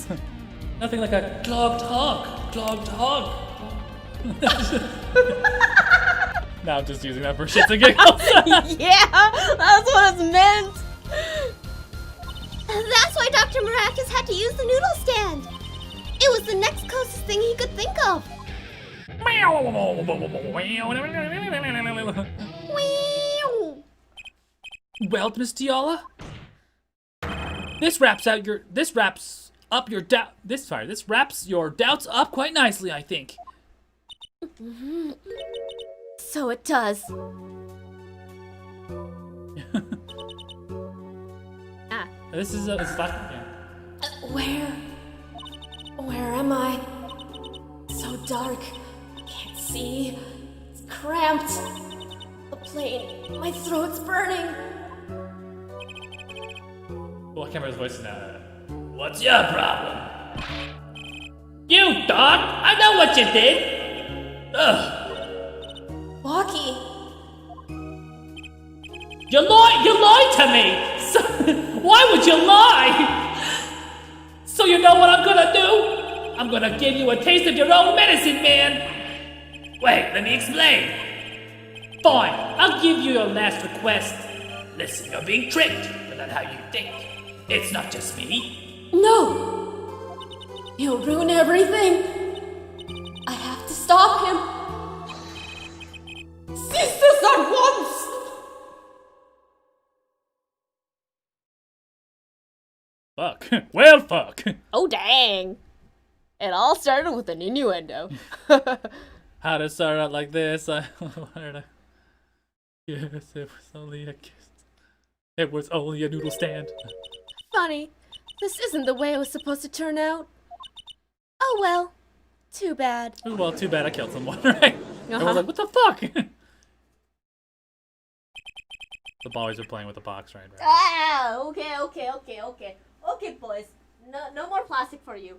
Nothing like a clogged hog. Clogged hog. Now I'm just using that for shits and giggles. Yeah, that's what it's meant. That's why Dr. Maractus had to use the noodle stand. It was the next closest thing he could think of. Meow. Well, Miss Tiala, this wraps your doubts up quite nicely, I think. So it does. This is last, yeah. Where am I? So dark. Can't see. It's cramped. The plane. My throat's burning. Well, I can't remember his voice now. What's your problem? You dog! I know what you did! Ugh! Wocky. You lied to me! Why would you lie? So you know what I'm gonna do? I'm gonna give you a taste of your own medicine, man. Wait, let me explain. Fine, I'll give you your last request. Listen, you're being tricked, but not how you think. It's not just me. No! He'll ruin everything. I have to stop him. Cease this at once! Fuck. Well, fuck. Oh, dang. It all started with an innuendo. How to start out like this? I wanted to... Yes, it was only a kiss. It was only a noodle stand. Funny, this isn't the way it was supposed to turn out. Oh well, too bad. Oh, well, too bad I killed someone, right? I was like, what the fuck? The boys are playing with the box, right? Ah, okay. Okay, boys. No more plastic for you.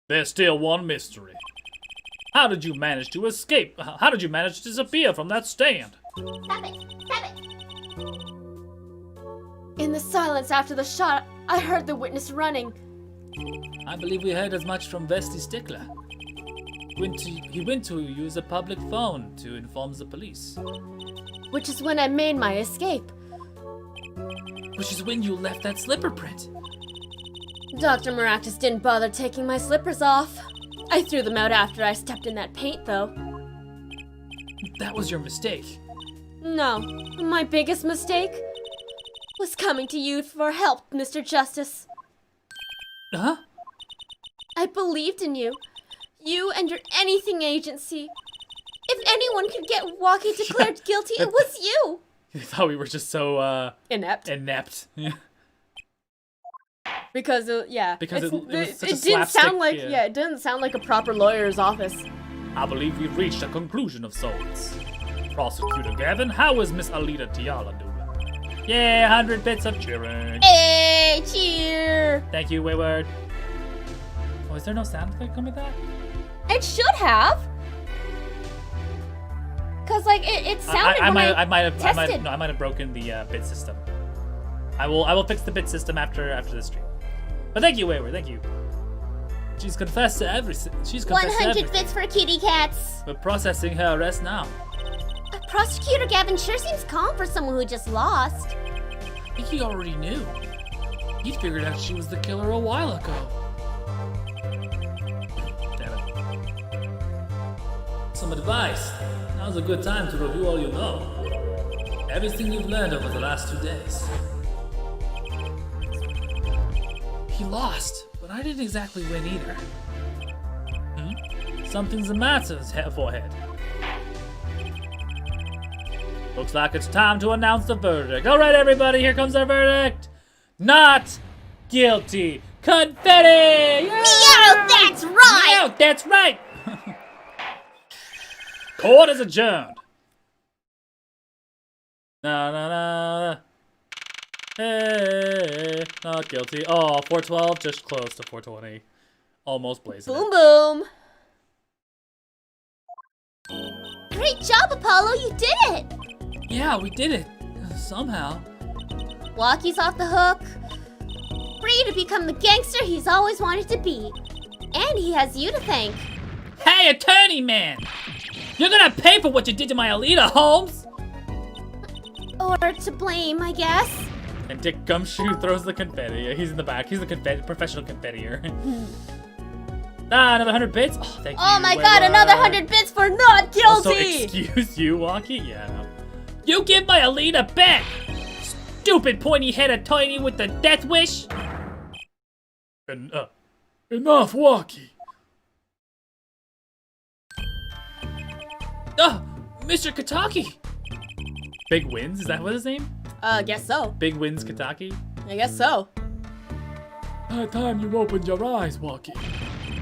There's still one mystery. How did you manage to escape? How did you manage to disappear from that stand? Stop it! In the silence after the shot, I heard the witness running. I believe we heard as much from Vesti Stickler. He went to use a public phone to inform the police. Which is when I made my escape. Which is when you left that slipper print. Dr. Maractus didn't bother taking my slippers off. I threw them out after I stepped in that paint, though. That was your mistake. No, my biggest mistake was coming to you for help, Mr. Justice. Huh? I believed in you. You and your anything agency. If anyone could get Wocky declared guilty, it was you. I thought we were just so, Inept. inept. Yeah. Because, yeah. Because it was such a it didn't slapstick, sound like, yeah. it didn't sound like a proper lawyer's office. I believe we've reached a conclusion of sorts. Prosecutor Gavin, how is Miss Alita Tiala doing? Yeah, 100 bits of cheering. Hey, cheer! Thank you, Wayward. Oh, is there no sound effect coming with that? It should have. Cause like it sounded I when might tested. have broken the bit system. I will fix the bit system after the stream. But thank you, Wayward. Thank you. She's confessed to everything. 100 bits for kitty cats. We're processing her arrest now. Prosecutor Gavin sure seems calm for someone who just lost. I think he already knew. He figured out she was the killer a while ago. Damn it. Some advice. Now's a good time to review all you know. Everything you've learned over the last 2 days. He lost, but I didn't exactly win either. Something's the matter, forehead. Looks like it's time to announce the verdict. All right, everybody, here comes our verdict. Not guilty. Confetti! Meow, that's right! Meow, that's right! Court is adjourned. Na. Hey, not guilty. Oh, 412, just close to 420. Almost blazing. Boom, boom. Great job, Apollo, you did it! Yeah, we did it. Somehow. Wocky's off the hook. Free to become the gangster he's always wanted to be. And he has you to thank. Hey, attorney man! You're gonna pay for what you did to my Alita, Holmes! Or to blame, I guess. And Dick Gumshoe throws the confetti. He's in the back. He's the professional confettier. Another 100 bits? Oh, thank you. Oh my god, another 100 bits for not guilty! Also, excuse you, Wocky? Yeah. You give my Alita back! Stupid pointy-headed tiny with the death wish! Enough, Wocky. Mr. Kitaki. Big Wins? Is that what his name? Guess so. Big Wins Kitaki? I guess so. By the time you opened your eyes, Wocky.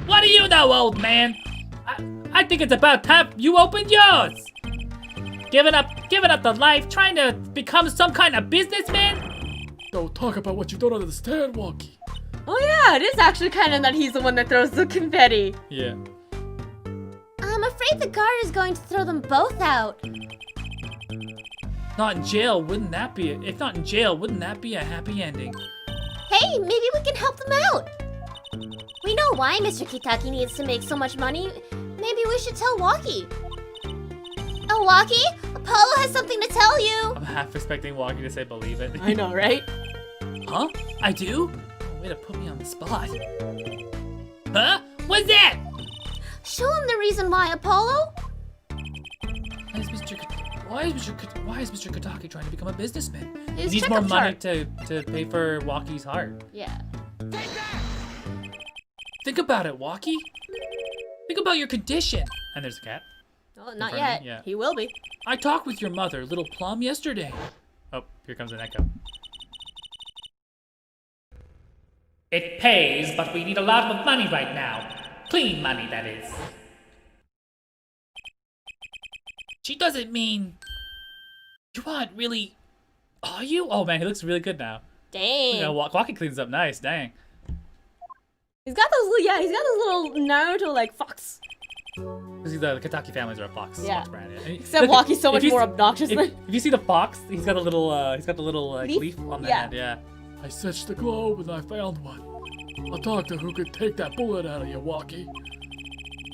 What do you know, old man? I think it's about time you opened yours! Giving up the life, trying to become some kind of businessman? Don't talk about what you don't understand, Wocky. Oh yeah, it is actually kind of that he's the one that throws the confetti. Yeah. I'm afraid the guard is going to throw them both out. Not in jail, wouldn't that be? If not in jail, wouldn't that be a happy ending? Hey, maybe we can help them out. We know why Mr. Kitaki needs to make so much money. Maybe we should tell Wocky. Oh, Wocky, Apollo has something to tell you. I'm half expecting Wocky to say believe it. I know, right? Huh? I do? Way to put me on the spot. Huh? What's that? Show him the reason why, Apollo. Why is Mr. Kitaki trying to become a businessman? He His needs more checkup money chart. to pay for Wocky's heart. Yeah. Think about it, Wocky. Think about your condition. And there's a cat. Oh, front not of yet. me? Yeah. He will be. I talked with your mother, Little Plum, yesterday. Oh, here comes an echo. It pays, but we need a lot of money right now. Clean money, that is. She doesn't mean... You aren't really... Are you? Oh man, he looks really good now. Dang. Yeah, Wocky cleans up nice. Dang. He's got those little, he's got those little Naruto like fox. Because the Kitaki families are a fox. Yeah. Fox brand. Yeah. Except Wocky's so if much you more s- obnoxious If, than. if you see the fox, he's got a little Leaf? leaf on the Yeah. head. Yeah. I searched the globe and I found one. A doctor who could take that bullet out of you, Wocky.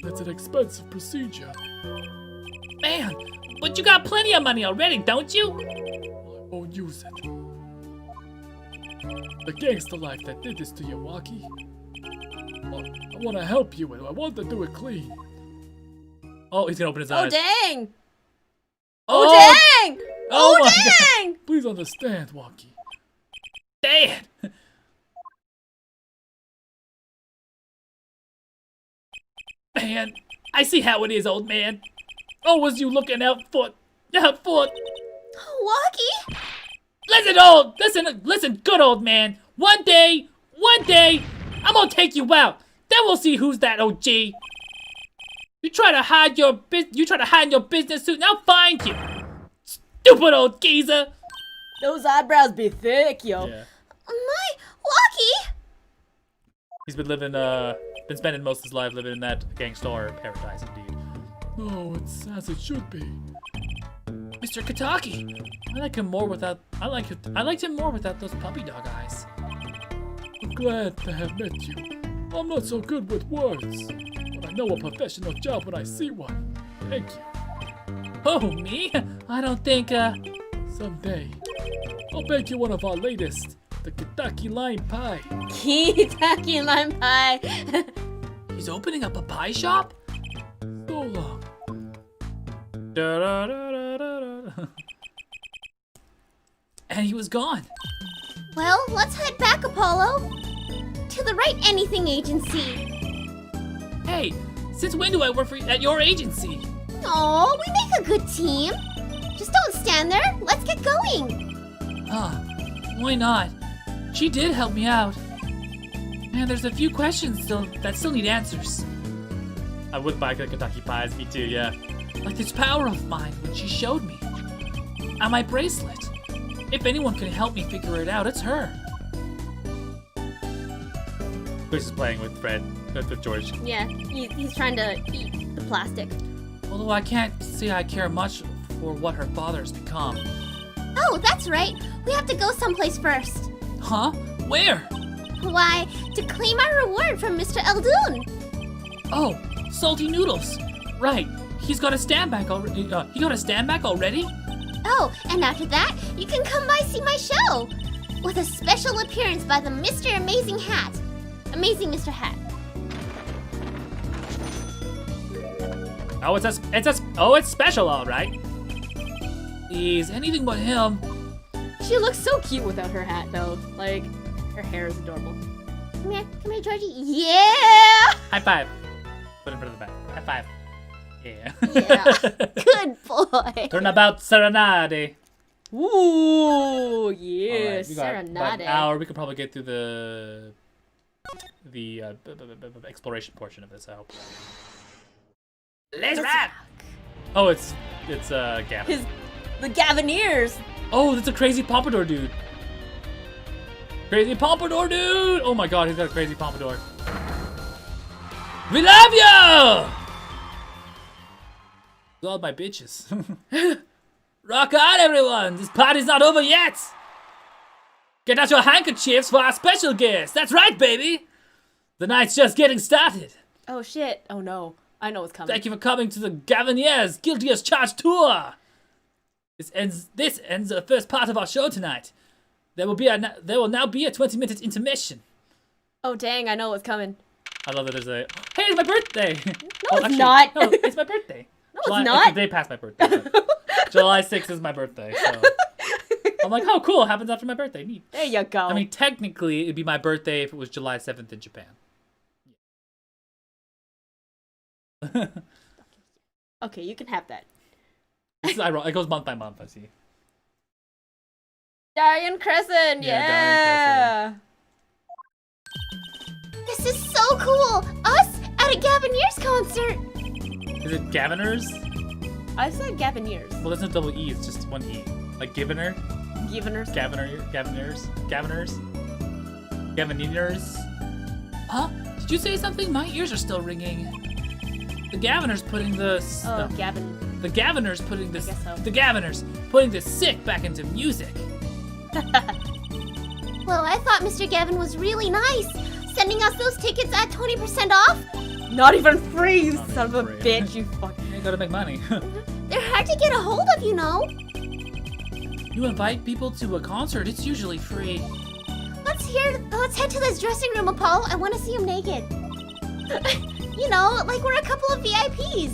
That's an expensive procedure. Man, but you got plenty of money already, don't you? I won't use it. The gangster life that did this to you, Wocky. I want to help you, and I want to do it clean. Oh, he's gonna open his Oh eyes. dang! Oh, Dang! Oh my Dang! Please understand, Wocky. Dad! Man, I see how it is, old man. Always you looking out for... Wocky? Listen, good old man. One day, I'm gonna take you out. Then we'll see who's that OG. You try to hide your business suit, and I'll find you. Stupid old geezer. Those eyebrows be thick, yo. Yeah. My Wocky? He's been living, been spending most of his life living in that gangster paradise, indeed. No, it's as it should be. Mr. Kitaki. I like him more without. I liked him more without those puppy dog eyes. I'm glad to have met you. I'm not so good with words, but I know a professional job when I see one. Thank you. Oh, me? I don't think, Someday, I'll bake you one of our latest, the Kitaki lime pie. Kitaki lime pie. He's opening up a pie shop? So long. Da-da-da-da-da-da. And he was gone. Well, let's head back, Apollo. To the Right Anything Agency. Hey, since when do I work at your agency? Oh, we make a good team. Just don't stand there. Let's get going. Huh, why not? She did help me out. And there's a few questions that still need answers. I would buy the Kentucky pies, me too, yeah. Like this power of mine when she showed me. And my bracelet. If anyone can help me figure it out, it's her. Chris is playing with Fred, with George. Yeah, he's trying to eat the plastic. Although I can't say I care much for what her father has become. Oh, that's right. We have to go someplace first. Huh? Where? Why, to claim our reward from Mr. Eldoon. Oh, salty noodles. Right. He's got a stand back already. He got a stand back already? Oh, and after that, you can come by see my show. With a special appearance by the Mr. Amazing Hat. Amazing Mr. Hat. Oh, it's special, all right. He's anything but him. She looks so cute without her hat, though. Like, her hair is adorable. Come here, Georgie. Yeah! High five. Put it in front of the back. High five. Yeah. Yeah. Good boy. Turnabout Serenade. Ooh, yeah, Alright, we got about serenade. an hour. We could probably get through the exploration portion of this. I hope. Let's rap. Oh, it's Gavin. The Gavineers. Oh, that's a crazy pompadour dude. Crazy pompadour dude. Oh my God, he's got a crazy pompadour. We love you! All my bitches. Rock on, everyone! This party's not over yet! Get out your handkerchiefs for our special guest. That's right, baby. The night's just getting started. Oh shit. Oh no. I know what's coming. Thank you for coming to the Gaviniers Guilty as Charged tour. This ends the first part of our show tonight. There will now be a 20-minute intermission. Oh dang, I know what's coming. I love that there's a, hey, it's my birthday. No, it's not. No, it's my birthday. No, July, it's not. It's the day past my birthday. July 6th is my birthday, so. I'm like, oh, cool, it happens after my birthday. Neat. There you go. I mean, technically, it'd be my birthday if it was July 7th in Japan. Okay, you can have that. This is ironic. It goes month by month, I see. Darien Crescent, Yeah, yeah. This is so cool! Us at a Gaviniers concert! Is it Gaviners? I said Gaviniers. Well, there's no double E, it's just one E. Like Giviner? Gaviniers. Gaviners? Huh? Did you say something? My ears are still ringing. The Gaviner's putting the... Oh, Gavin. The Gaviner's putting this... guess so. The Gaviner's putting this sick back into music. Well, I thought Mr. Gavin was really nice, sending us those tickets at 20% off. Not even free, you Not son of a even free. bitch, you fucking... You gotta make money. They're hard to get a hold of, you know. You invite people to a concert, it's usually free. Let's head to this dressing room, Apollo. I want to see him naked. You know, like we're a couple of VIPs.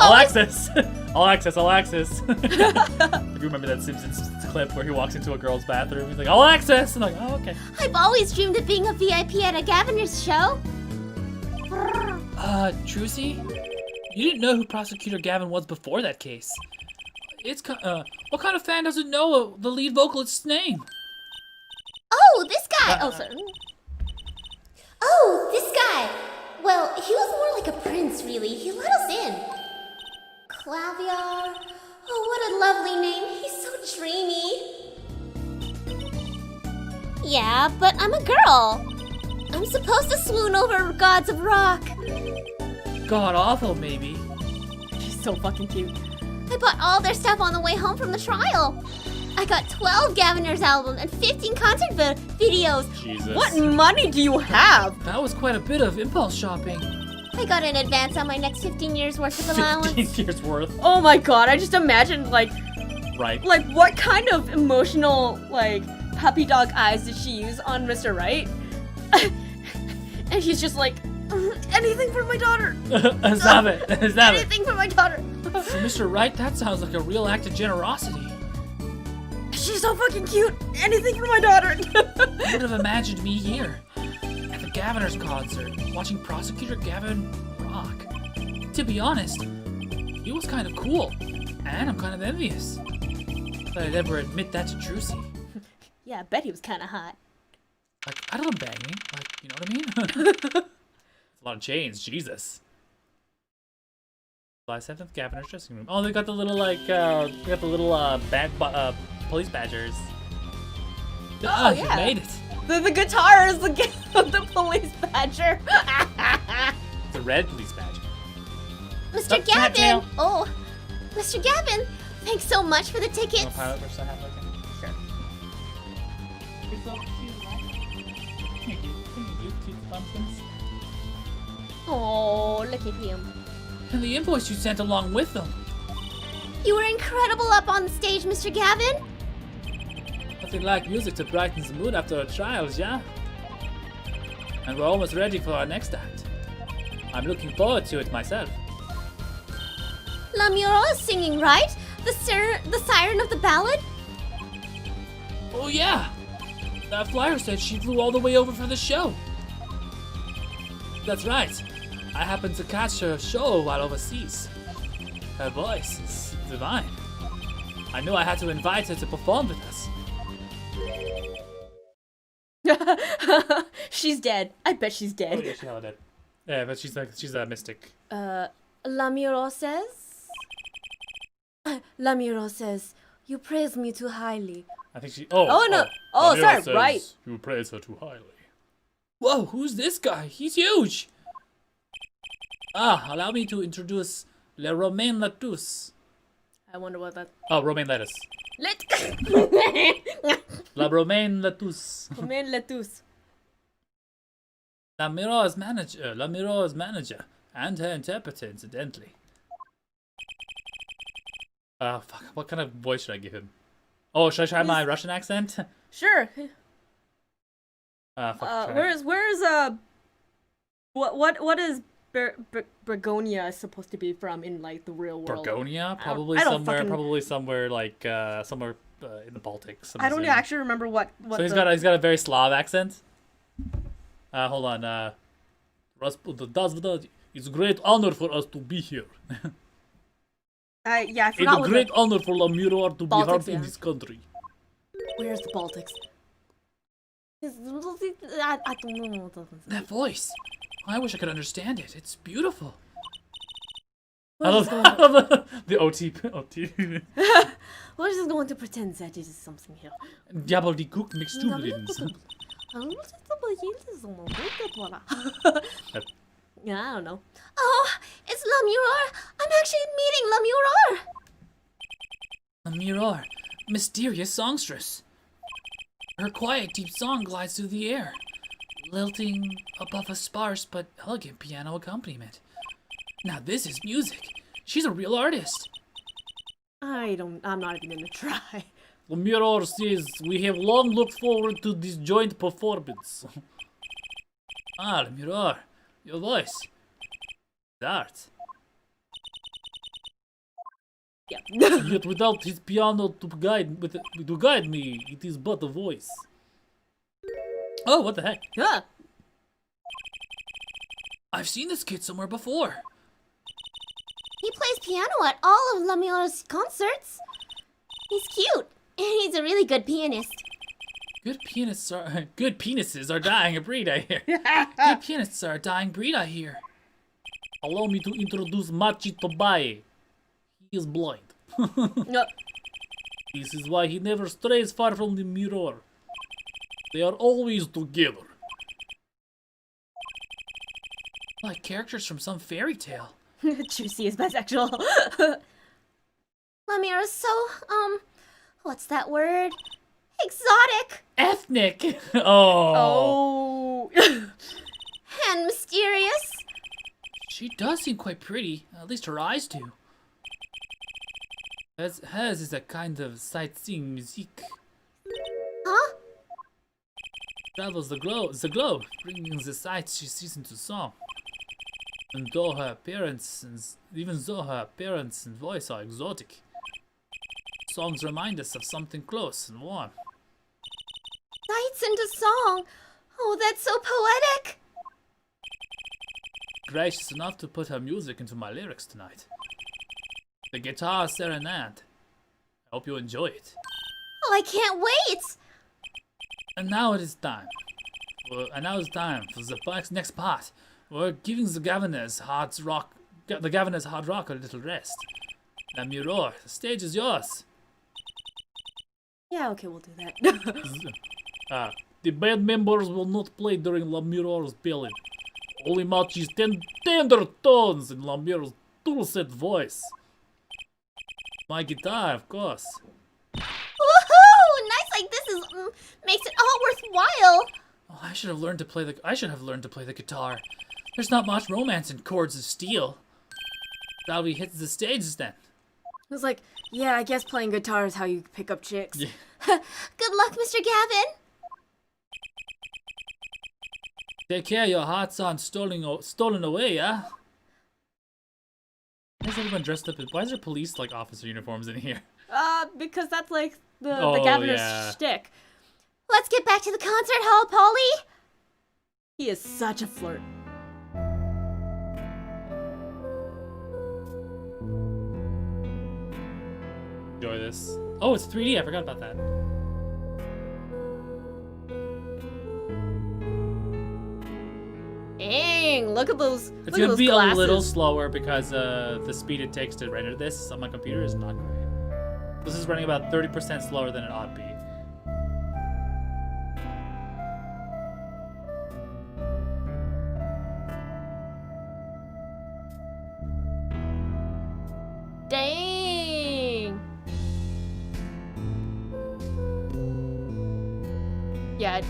All access. All access, all access. If you remember that Simpsons clip where he walks into a girl's bathroom, he's like, all access! And I'm like, oh, okay. I've always dreamed of being a VIP at a Gaviner's show. Trucy? You didn't know who Prosecutor Gavin was before that case. What kind of fan doesn't know the lead vocalist's name? Oh, this guy. Oh, sorry. Oh, this guy. Well, he was more like a prince, really. He let us in. Claviar. Oh, what a lovely name. He's so dreamy. Yeah, but I'm a girl. I'm supposed to swoon over gods of rock. God awful, maybe. She's so fucking cute. I bought all their stuff on the way home from the trial. I got 12 Gaviner's albums and 15 concert videos. Jesus. What money do you have? That was quite a bit of impulse shopping. I got an advance on my next 15 years worth of allowance. 15 years worth. Oh my god, I just imagined, like, Right. what kind of emotional, like, puppy dog eyes did she use on Mr. Right? And she's just like, anything for my daughter. Stop it. Stop it. Anything for my daughter. For Mr. Wright, that sounds like a real act of generosity. She's so fucking cute. Anything for my daughter. I would have imagined me here, at the Gaviner's concert, watching Prosecutor Gavin rock. To be honest, he was kind of cool, and I'm kind of envious. But I'd ever admit that to Trucy. Yeah, I bet he was kind of hot. Like, I don't bang me, like, you know what I mean? It's a lot of chains. Jesus. July 7th, Gaviner's dressing room. Oh, they got the little, like, police badgers. Oh, You yeah. made it. The guitar is the police badger. It's a red police badge. Mr. Stop, snap, Gavin! tail. Oh, Mr. Gavin, thanks so much for the No tickets. pilot versus I have like sure. Thank you. Cute pumpkins. Oh, look at him. And the invoice you sent along with them. You were incredible up on the stage, Mr. Gavin. Nothing like music to brighten the mood after a trial, yeah? And we're almost ready for our next act. I'm looking forward to it myself. La Muro is singing, right? The siren of the ballad? Oh yeah! That flyer said she flew all the way over for the show. That's right. I happened to catch her show while overseas. Her voice is divine. I knew I had to invite her to perform with us. She's dead. I bet she's Oh dead. yeah, she's hella dead. Yeah, but she's a mystic. La Muro says? La Muro says, you praise me too highly. I think she. Oh, no. Oh, Ramiro sorry, right. You praise her too highly. Whoa, who's this guy? He's huge! Allow me to introduce Le Romain Latus. I wonder what that. Oh, romaine lettuce. Let. La romaine lettuce. Romaine lettuce. La Miro's manager, and her interpreter, incidentally. Fuck. What kind of voice should I give him? Oh, should I try my Russian accent? Sure. Fuck. What is Bergonia supposed to be from in like the real world? Bergonia? Probably I don't somewhere. fucking- Probably somewhere like somewhere in the Baltics. I don't actually remember what. So he's got a very Slav accent. Hold on. It's a great honor for us to be here. I It's forgot a what great honor for La Mirror to be Baltics, heard in yeah. this country. Where's the Baltics? I don't know. That voice. I wish I could understand it. It's beautiful. I love the OT. We're just going to pretend that it is something here. Gobbledygook mixed two blends. Yeah, I don't know. Oh, it's La Mirror. I'm actually meeting La Mirror. The Mirror, mysterious songstress. Her quiet, deep song glides through the air, lilting above a sparse but elegant piano accompaniment. Now this is music. She's a real artist. I'm not even gonna try. La Mirror says, we have long looked forward to this joint performance. Ah, the Mirror, your voice. It's art. Yeah. Yet without his piano to guide me, it is but a voice. Oh, what the heck? Yeah. I've seen this kid somewhere before. He plays piano at all of La Mirror's concerts. He's cute, and he's a really good pianist. Good penises are dying a breed, I hear. Good pianists are a dying breed, I hear. Allow me to introduce Machi Tobae. He is blind. No. This is why he never strays far from the mirror. They are always together. Like characters from some fairy tale. Juicy is bisexual. La Mirror's so, what's that word? Exotic Ethnic. Oh. Oh. and mysterious. She does seem quite pretty, at least her eyes do. Hers is a kind of sightseeing music. Huh? Travels the globe, bringing the sights she sees into song. And though her appearance and voice are exotic, songs remind us of something close and warm. Nights into song. Oh, that's so poetic. Gracious enough to put her music into my lyrics tonight. The guitar serenade. I hope you enjoy it. Oh, I can't wait. And now it is time. For the next part. We're giving the governor's hard rock a little rest. La Mirror, the stage is yours. Yeah, okay, we'll do that. The band members will not play during La Mirror's billing. Only Machi's tender tones and La Mirror's dulcet voice. My guitar, of course. Woohoo! Nights like this makes it all worthwhile. Oh, I should have learned to play the guitar. There's not much romance in chords of steel. Shall we hit the stage then? It was like, yeah, I guess playing guitar is how you pick up chicks. Yeah. Good luck, Mr. Gavin. Take care, your heart's on stolen away, yeah? Why is everyone dressed up? Why is there police like officer uniforms in here? Because that's like the Oh, governor's yeah. shtick. Let's get back to the concert hall, Polly. He is such a flirt. Enjoy this. Oh, it's 3D. I forgot about that. Dang, look at those. It's look at gonna those be glasses. a little slower because the speed it takes to render this on my computer is not great. This is running about 30% slower than it ought to be. Dang. Yeah,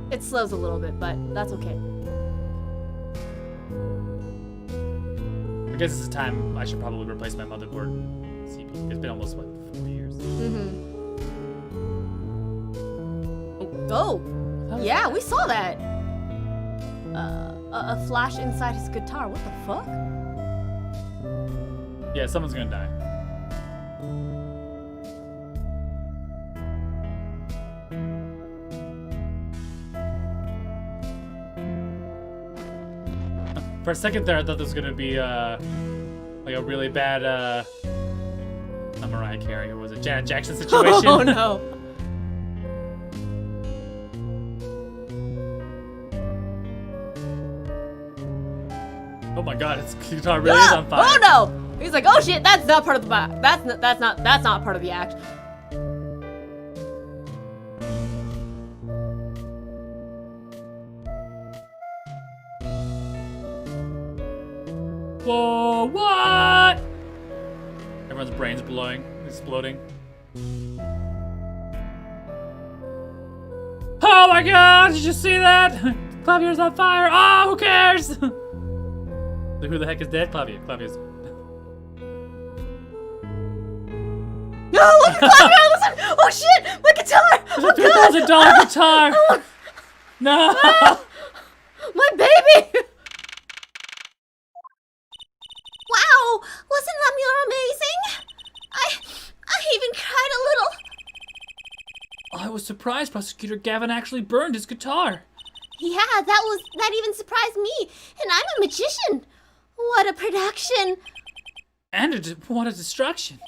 it slows a little bit, but that's okay. I guess it's a time I should probably replace my motherboard CPU. It's been almost, what, 4 years? Oh, yeah, we saw that. A flash inside his guitar. What the fuck? Yeah, someone's gonna die. For a second there, I thought this was gonna be like a really bad not Mariah Carey, or was it Janet Jackson situation? Oh no. Oh my god, his guitar really is on fire. Oh no! He's like, oh shit, that's not part of the that's not part of the act. Whoa, what? Everyone's brains blowing, exploding. Oh my god, did you see that? Clavier's on fire. Oh, who cares? Who the heck is dead? Clavier's. No, look at Clavier! Listen! Oh shit! My guitar! Oh god! $2,000 guitar! No! My baby! Wow, wasn't Lemuel amazing? I even cried a little. I was surprised Prosecutor Gavin actually burned his guitar. Yeah, that even surprised me. And I'm a magician. What a production. And what a destruction.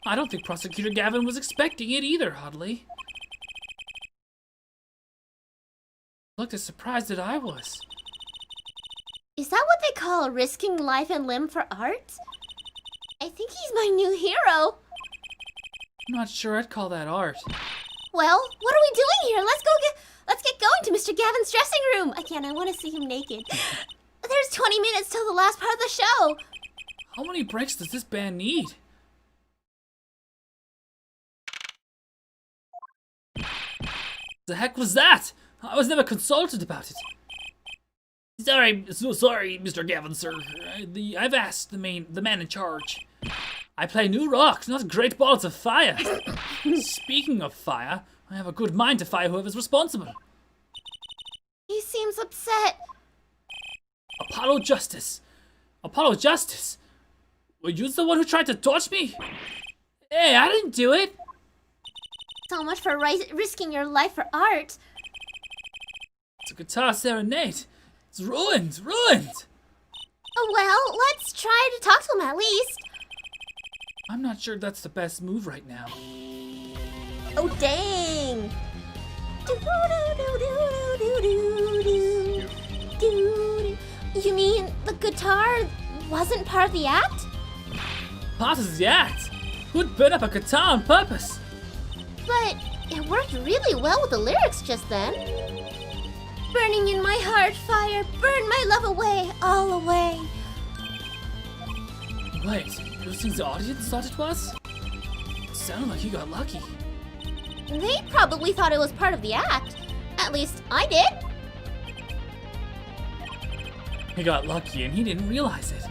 I don't think Prosecutor Gavin was expecting it either, oddly. Looked as surprised as I was. Is that what they call risking life and limb for art? I think he's my new hero. I'm not sure I'd call that art. Well, what are we doing here? Let's get going to Mr. Gavin's dressing room. Again, I want to see him naked. There's 20 minutes till the last part of the show. How many breaks does this band need? The heck was that? I was never consulted about it. Sorry, Mr. Gavin, sir. I've asked the man in charge. I play new rock, not great balls of fire. Speaking of fire, I have a good mind to fire whoever's responsible. He seems upset. Apollo Justice. Were you the one who tried to torch me? Hey, I didn't do it. So much for risking your life for art. It's a guitar serenade. It's ruined. Oh, well, let's try to talk to him at least. I'm not sure that's the best move right now. Oh, dang. You mean the guitar wasn't part of the act? Part of the act? Who'd burn up a guitar on purpose? But it worked really well with the lyrics just then. Burning in my heart, fire, burn my love away, all away. Wait, you think the audience thought it was? It sounded like you got lucky. They probably thought it was part of the act. At least I did. He got lucky and he didn't realize it.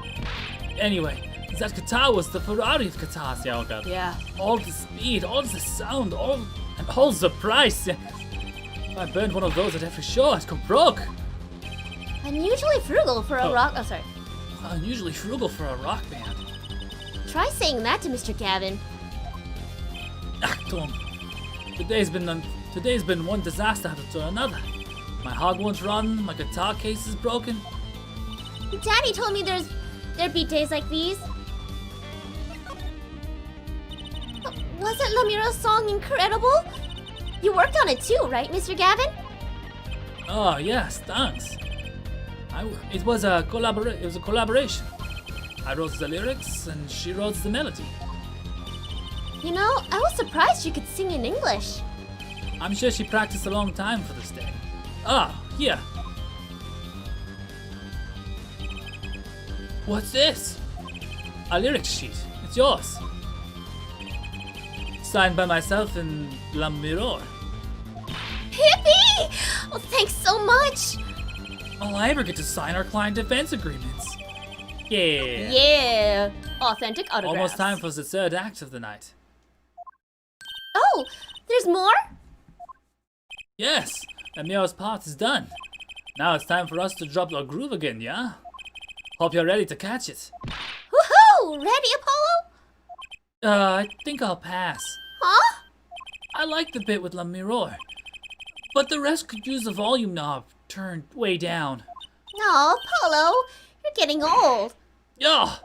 Anyway, that guitar was the Ferrari of guitars, yeah, oh god. Yeah. All the speed, all the sound, all the price. If I burned one of those at every show, I'd go broke. Unusually frugal for a rock. Oh, sorry. Unusually frugal for a rock band. Try saying that to Mr. Gavin. Achtung. Today's been one disaster after another. My hog won't run, my guitar case is broken. Daddy told me there'd be days like these. Wasn't Lemura's song incredible? You worked on it too, right, Mr. Gavin? Oh yes, thanks. It was a collaboration. I wrote the lyrics and she wrote the melody. You know, I was surprised you could sing in English. I'm sure she practiced a long time for this day. Ah, here. What's this? A lyrics sheet. It's yours. Signed by myself and La Mirror. Hippie! Oh, thanks so much. All I ever get to sign are client defense agreements. Yeah. Yeah. Authentic autographs. Almost time for the third act of the night. Oh, there's more? Yes, Amir's part is done. Now it's time for us to drop our groove again, yeah? Hope you're ready to catch it. Woohoo! Ready, Apollo? I think I'll pass. Huh? I like the bit with La Mirror, but the rest could use the volume knob turned way down. No, Apollo, you're getting old. Ugh!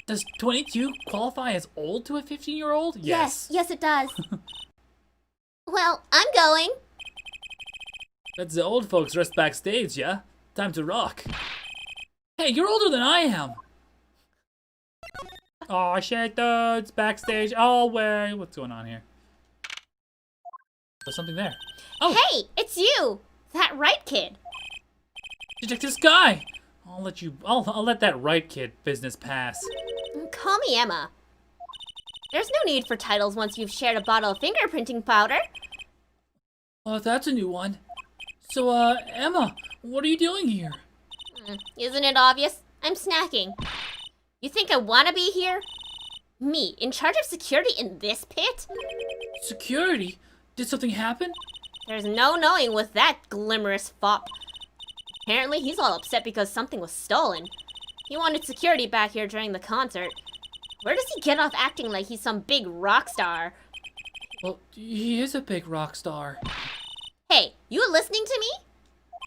Does 22 qualify as old to a 15-year-old? Yes, it does. Well, I'm going. Let the old folks rest backstage, yeah? Time to rock. Hey, you're older than I am. Oh shit, dudes, backstage. Oh, wait, what's going on here? There's something there. Oh, Hey, it's you. That right kid. Detective Sky! I'll let that right kid business pass. Call me Emma. There's no need for titles once you've shared a bottle of fingerprinting powder. Oh, that's a new one. So, Emma, what are you doing here? Isn't it obvious? I'm snacking. You think I want to be here? Me, in charge of security in this pit? Security? Did something happen? There's no knowing with that glimmerous fop. Apparently, he's all upset because something was stolen. He wanted security back here during the concert. Where does he get off acting like he's some big rock star? Well, he is a big rock star. Hey, you listening to me?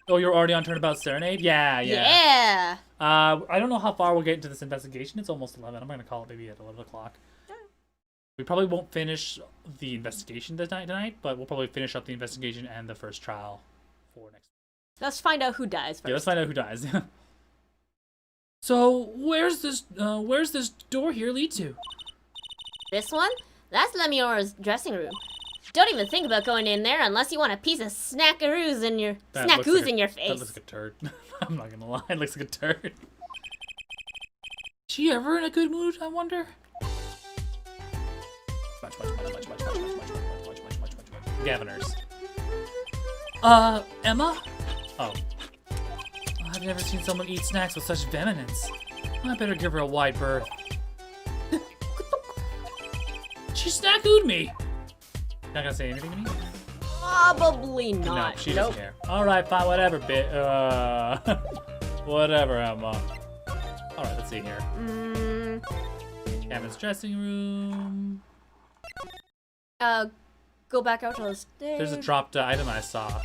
Oh, you're already on Turnabout Serenade? Yeah. Yeah. I don't know how far we'll get into this investigation. It's almost 11. I'm gonna call it maybe at 11 o'clock. We probably won't finish the investigation tonight, but we'll probably finish up the investigation and the first trial for next. Let's find out who dies first. Yeah, let's find out who dies. So, where's this door here lead to? This one? That's Lemiora's dressing room. Don't even think about going in there unless you want a piece of snackaroos in your That looks like in your That face. looks like a turd. I'm not gonna lie, it looks like a turd. She ever in a good mood, I wonder? Much. Gaviners. Emma? Oh. I've never seen someone eat snacks with such vehemence. I better give her a wide berth. She snackooed me! Not gonna say anything to me? Probably No, not. she doesn't care. Alright, fine, whatever, whatever, Emma. Alright, let's see here. Gavin's dressing room. Go back out to the stairs. There's a dropped item I saw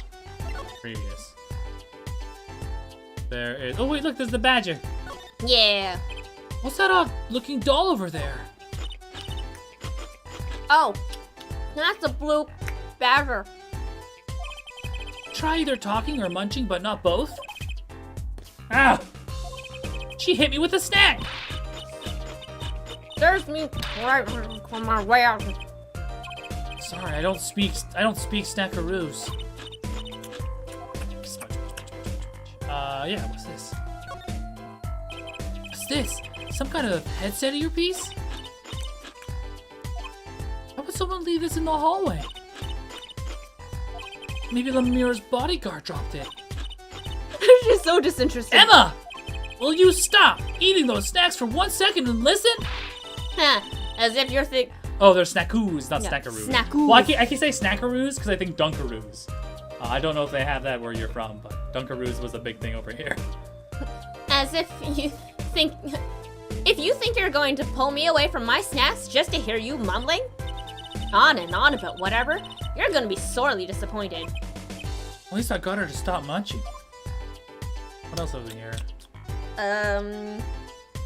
previous. There is. Oh wait, look, there's the badger. Yeah. What's that odd looking doll over there? Oh, that's a blue badger. Try either talking or munching, but not both? Ow! She hit me with a snack! There's me right on my way out. Sorry, I don't speak snackaroos. Yeah, what's this? What's this? Some kind of headset earpiece? How would someone leave this in the hallway? Maybe Lemira's bodyguard dropped it. She's so disinterested. Emma! Will you stop eating those snacks for 1 second and listen? Huh. As if you're Oh, they're snackoos, not Yeah, snackaroos. snackoos. Well, I can say snackaroos because I think dunkaroos. I don't know if they have that where you're from, but dunkaroos was a big thing over here. as if you think if you think you're going to pull me away from my snacks just to hear you mumbling on and on about whatever, you're gonna be sorely disappointed. At least I got her to stop munching. What else was in here?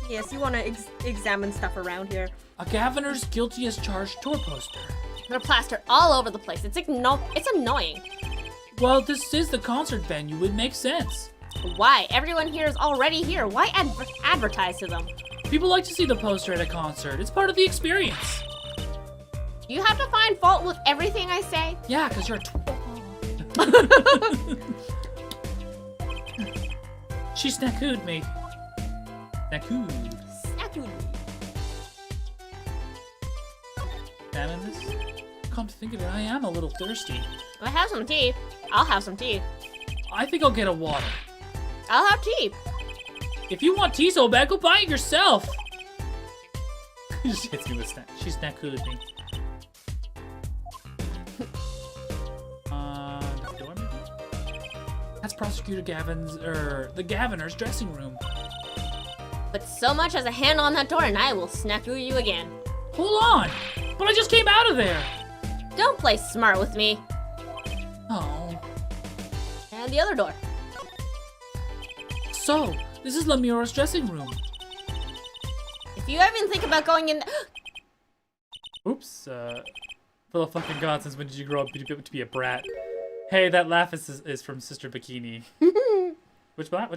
Yes, you want to examine stuff around here. A Gaviner's guilty as charged tour poster. They're plastered all over the place. It's annoying. Well, this is the concert venue. It makes sense. Why? Everyone here is already here. Why advertise to them? People like to see the poster at a concert. It's part of the experience. You have to find fault with everything I say? Yeah, because you're a She snackooed me. Snackoo. Snackood. Salmon this? Come to think of it, I am a little thirsty. I have some tea. I'll have some tea. I think I'll get a water. I'll have tea. If you want tea so bad, go buy it yourself. She just hits me with snack. She snackoos me. Door maybe? That's Prosecutor the Governor's dressing room. But so much as a hand on that door and I will snafu you again. Hold on! But I just came out of there! Don't play smart with me. Oh. And the other door. So, this is Lemura's dressing room. If you even think about going in... Oops. For the fucking god, since when did you grow up to be a brat? Hey, that laugh is from Sister Bikini. Which laugh?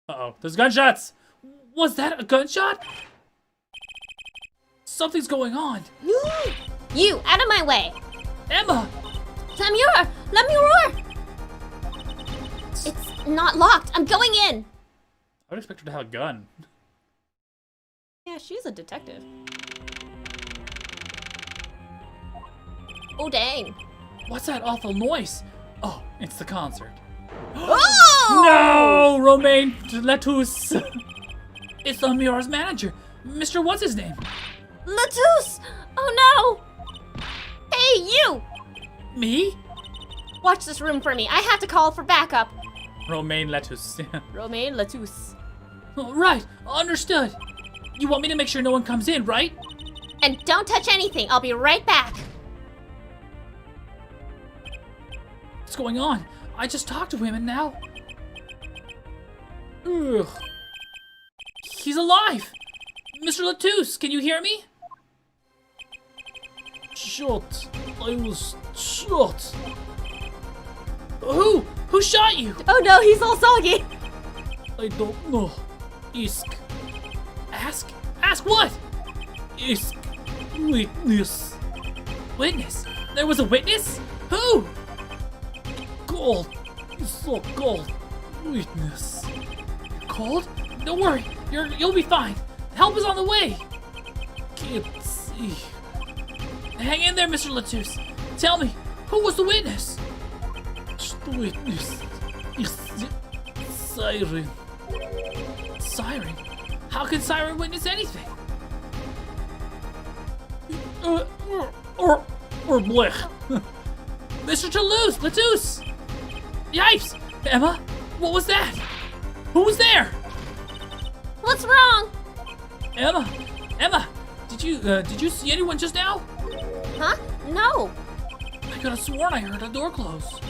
Uh-oh. There's gunshots! Was that a gunshot? Something's going on. You, out of my way. Emma! Lemura! Lemura! It's not locked. I'm going in. I would expect her to have a gun. Yeah, she's a detective. Oh, dang. What's that awful noise? Oh, it's the concert. Oh! No! Romaine Lettuce! It's Lemura's manager, Mr. What's his name? Lettuce! Oh no! Hey, you! Me? Watch this room for me. I have to call for backup. Romaine Lettuce. Romaine Lettuce. Oh, right, understood. You want me to make sure no one comes in, right? And don't touch anything. I'll be right back. What's going on? I just talked to him and now... Ugh. He's alive! Mr. Lettuce, can you hear me? Shot. I was shot. Who? Who shot you? Oh no, he's all soggy. I don't know. Isk. Ask? Ask what? Isk. Witness. Witness? There was a witness? Who? Cold. So cold. Witness. Cold? Don't worry, you'll be fine. Help is on the way. Can't see. Hang in there, Mr. Lettuce. Tell me, who was the witness? The witness is the siren. Siren? How can Siren witness anything? Or blech. Mr. Lettuce! Yipes! Emma, what was that? Who was there? What's wrong? Emma, did you see anyone just now? Huh? No. I could have sworn I heard a door close.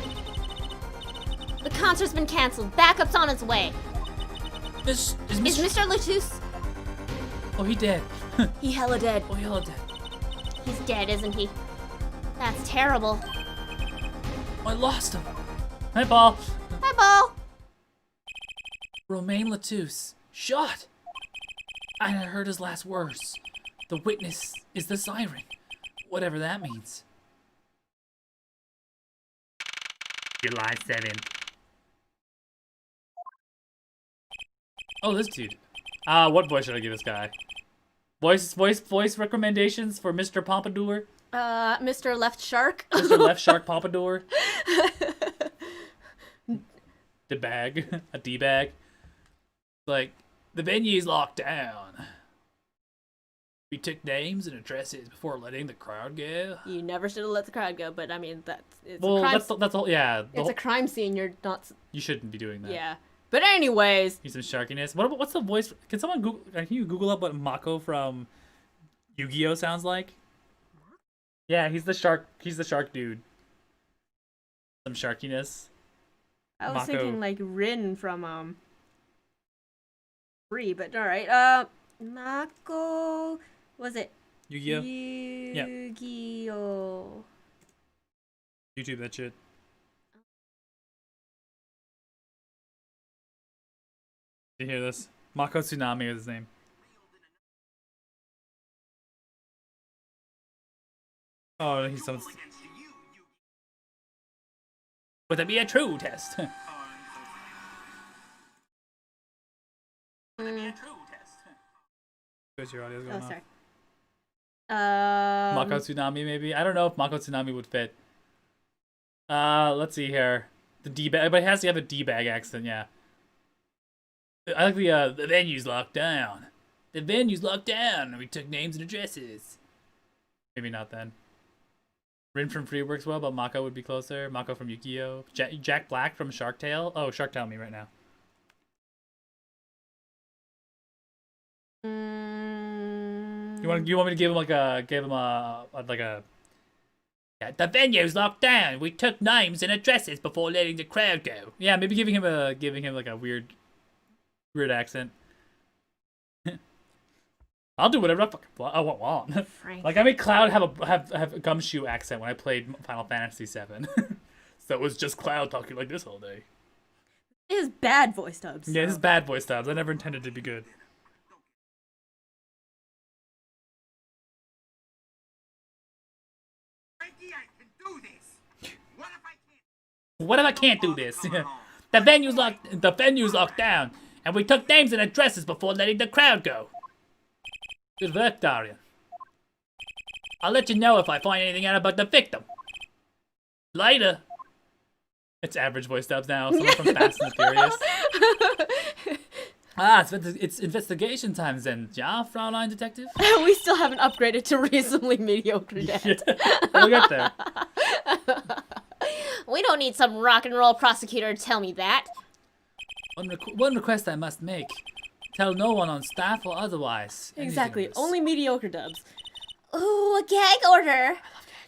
The concert's been canceled. Backup's on its way. Is Is Mr. Lettuce? Oh, he dead. He hella dead. Oh, hella dead. He's dead, isn't he? That's terrible. I lost him. Hi, Paul. Hi, Ball. Romaine Lettuce, shot. And I heard his last words. The witness is the siren. Whatever that means. July 7th. Oh, this dude. What voice should I give this guy? Voice recommendations for Mr. Pompadour? Mr. Left Shark. Mr. Left Shark Pompadour? The bag. A D-bag. Like, the venue's locked down. We took names and addresses before letting the crowd go. You never should have let the crowd go, but I mean, it's Well, a crime. that's all. Yeah, It's a crime scene. You're not. you shouldn't be doing that. Yeah. But anyways, Use some sharkiness. What's the voice? Can someone Google? Can you Google up what Mako from Yu-Gi-Oh sounds like? Yeah, he's the shark. He's the shark dude. Some sharkiness. I was Mako. thinking like Rin from Free, but all right. Mako, was it? Yu-Gi-Oh. Yu-Gi-Oh. YouTube that shit. You hear this? Mako Tsunami is his name. Oh, he's some. Would that be a true test? Where's your audio going Oh, off? sorry. Mako Tsunami, maybe? I don't know if Mako Tsunami would fit. Let's see here. The D-bag, but it has to have a D-bag accent, yeah. I like the venue's locked down. The venue's locked down. We took names and addresses. Maybe not then. Rin from Free works well, but Mako would be closer. Mako from Yu-Gi-Oh! Jack Black from Shark Tale. Oh, Shark Tale me right now. You want me to give him like a yeah, the venue's locked down. We took names and addresses before letting the crowd go. Yeah, maybe giving him like a weird accent. I'll do whatever I want. Like I made Cloud have a gumshoe accent when I played Final Fantasy VII. So it was just Cloud talking like this all day. It is bad voice dubs. Yeah, this is bad voice dubs. I never intended to be good. What if I can't do this? The venue's locked down, and we took names and addresses before letting the crowd go. Good work, Darian. I'll let you know if I find anything out about the victim. Later. It's average voice dubs now. Someone from Fast and the Furious. It's investigation time then, ja, Fraulein Detective? We still haven't upgraded to reasonably mediocre yet. We'll get there. We don't need some rock and roll prosecutor to tell me that. One request I must make. Tell no one on staff or otherwise. Exactly. Only mediocre dubs. Ooh, a gag order.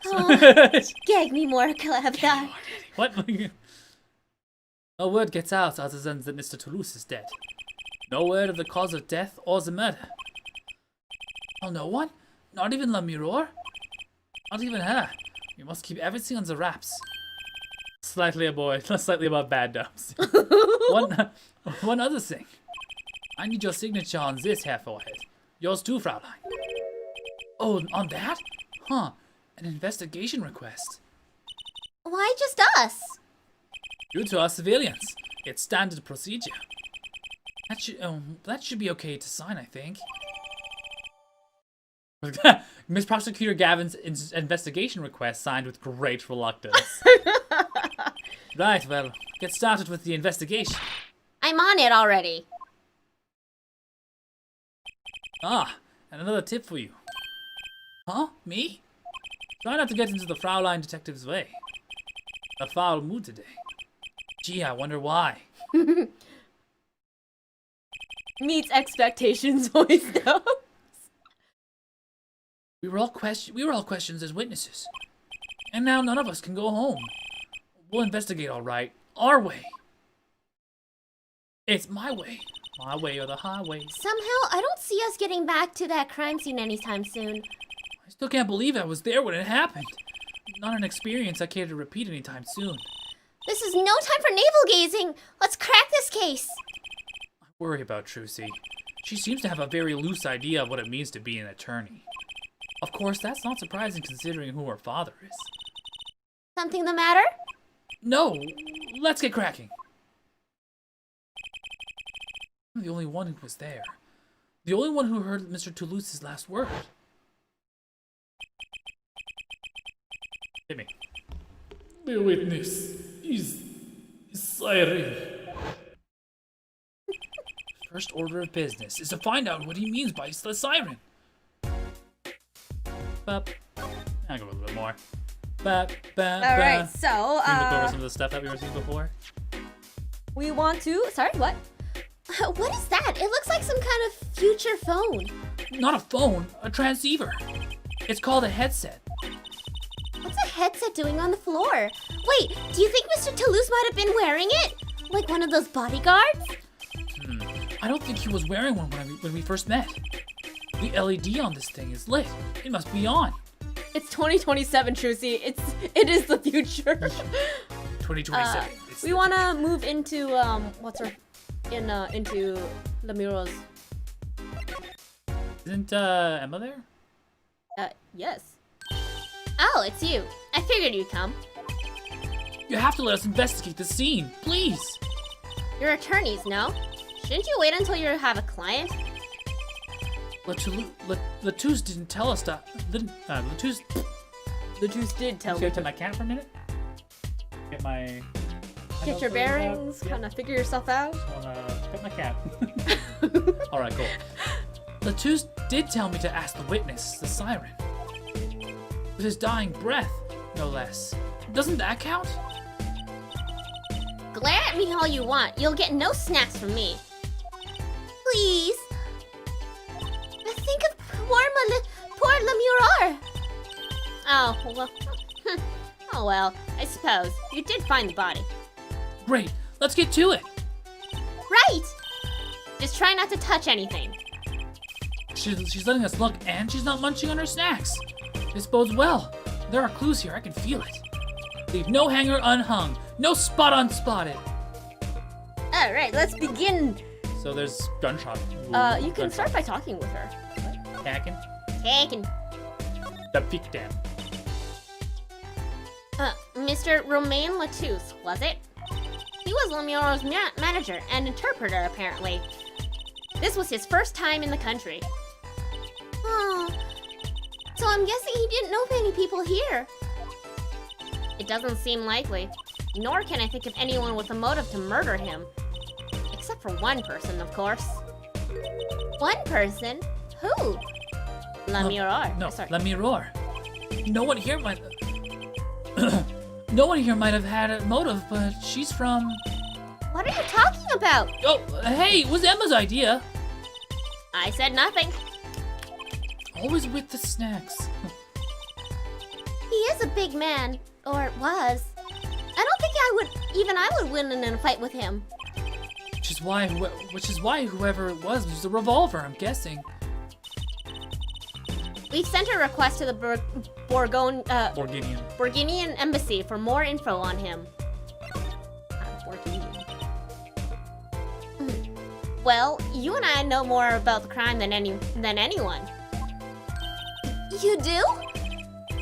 Oh, gag me more, Clevda. What? No word gets out other than that Mr. Toulouse is dead. No word of the cause of death or the murder. Oh, no one? Not even La Mirror? Not even her. We must keep everything on the wraps. Slightly above bad dubs. One other thing. I need your signature on this hair forehead. Yours too, Fraulein. Oh, on that? Huh. An investigation request. Why just us? Due to us civilians. It's standard procedure. That should be okay to sign, I think. Miss Prosecutor Gavin's investigation request signed with great reluctance. Right, well, get started with the investigation. I'm on it already. Ah, and another tip for you. Huh? Me? Try not to get into the Fraulein Detective's way. A foul mood today. Gee, I wonder why. Meets expectations voice dubs. We were all questioned as witnesses. And now none of us can go home. We'll investigate all right. Our way. It's my way. My way or the highway. Somehow, I don't see us getting back to that crime scene anytime soon. I still can't believe I was there when it happened. Not an experience I care to repeat anytime soon. This is no time for navel gazing. Let's crack this case. I worry about Trucy. She seems to have a very loose idea of what it means to be an attorney. Of course, that's not surprising considering who her father is. Something the matter? No, let's get cracking. I'm the only one who was there. The only one who heard Mr. Toulouse's last word. Hit me. The witness is siren. First order of business is to find out what he means by the siren. Bup. I'll go a little bit more. Alright, so, Can you look over some of the stuff that we were seeing before? we want to... Sorry, what? What is that? It looks like some kind of future phone. Not a phone, a transceiver. It's called a headset. What's a headset doing on the floor? Wait, do you think Mr. Toulouse might have been wearing it? Like one of those bodyguards? I don't think he was wearing one when we first met. The LED on this thing is lit. It must be on. It's 2027, Trucy. It is the future. 2027. We want to move into into Lamiro's. Isn't Emma there? Yes. Oh, it's you. I figured you'd come. You have to let us investigate the scene, please. You're attorneys, no? Shouldn't you wait until you have a client? Latouche didn't tell us that. Latouche The juice did tell Can you me. to my cat for a minute? Get my. Get your bearings, kind of figure yourself out. Just wanna pet my cat. All right, cool. Latouche did tell me to ask the witness, the siren. With his dying breath, no less. Doesn't that count? Glare at me all you want. You'll get no snacks from me. Please. Think of poor Lemurar. Oh, well. Oh, well. I suppose. You did find the body. Great, let's get to it. Right! Just try not to touch anything. She's letting us look, and she's not munching on her snacks. This bodes well. There are clues here, I can feel it. Leave no hanger unhung, no spot unspotted. Alright, let's begin. So there's gunshot. You can start by talking with her. Hacking. Taken. The peak dam. Mr. Romain Latouche, was it? He was Lemurar's manager and interpreter, apparently. This was his first time in the country. Oh, so I'm guessing he didn't know many people here. It doesn't seem likely, nor can I think of anyone with a motive to murder him. Except for one person, of course. One person? Who? Lemurar. No, Sorry. Lemurar. No one here might... No one here might have had a motive, but she's from... What are you talking about? Oh, hey, it was Emma's idea. I said nothing. Always with the snacks. He is a big man, or was. I don't think I would win in a fight with him. Which is why whoever it was used a revolver, I'm guessing. We've sent a request to the Borginian. Borginian embassy for more info on him. Well, you and I know more about the crime than anyone. You do?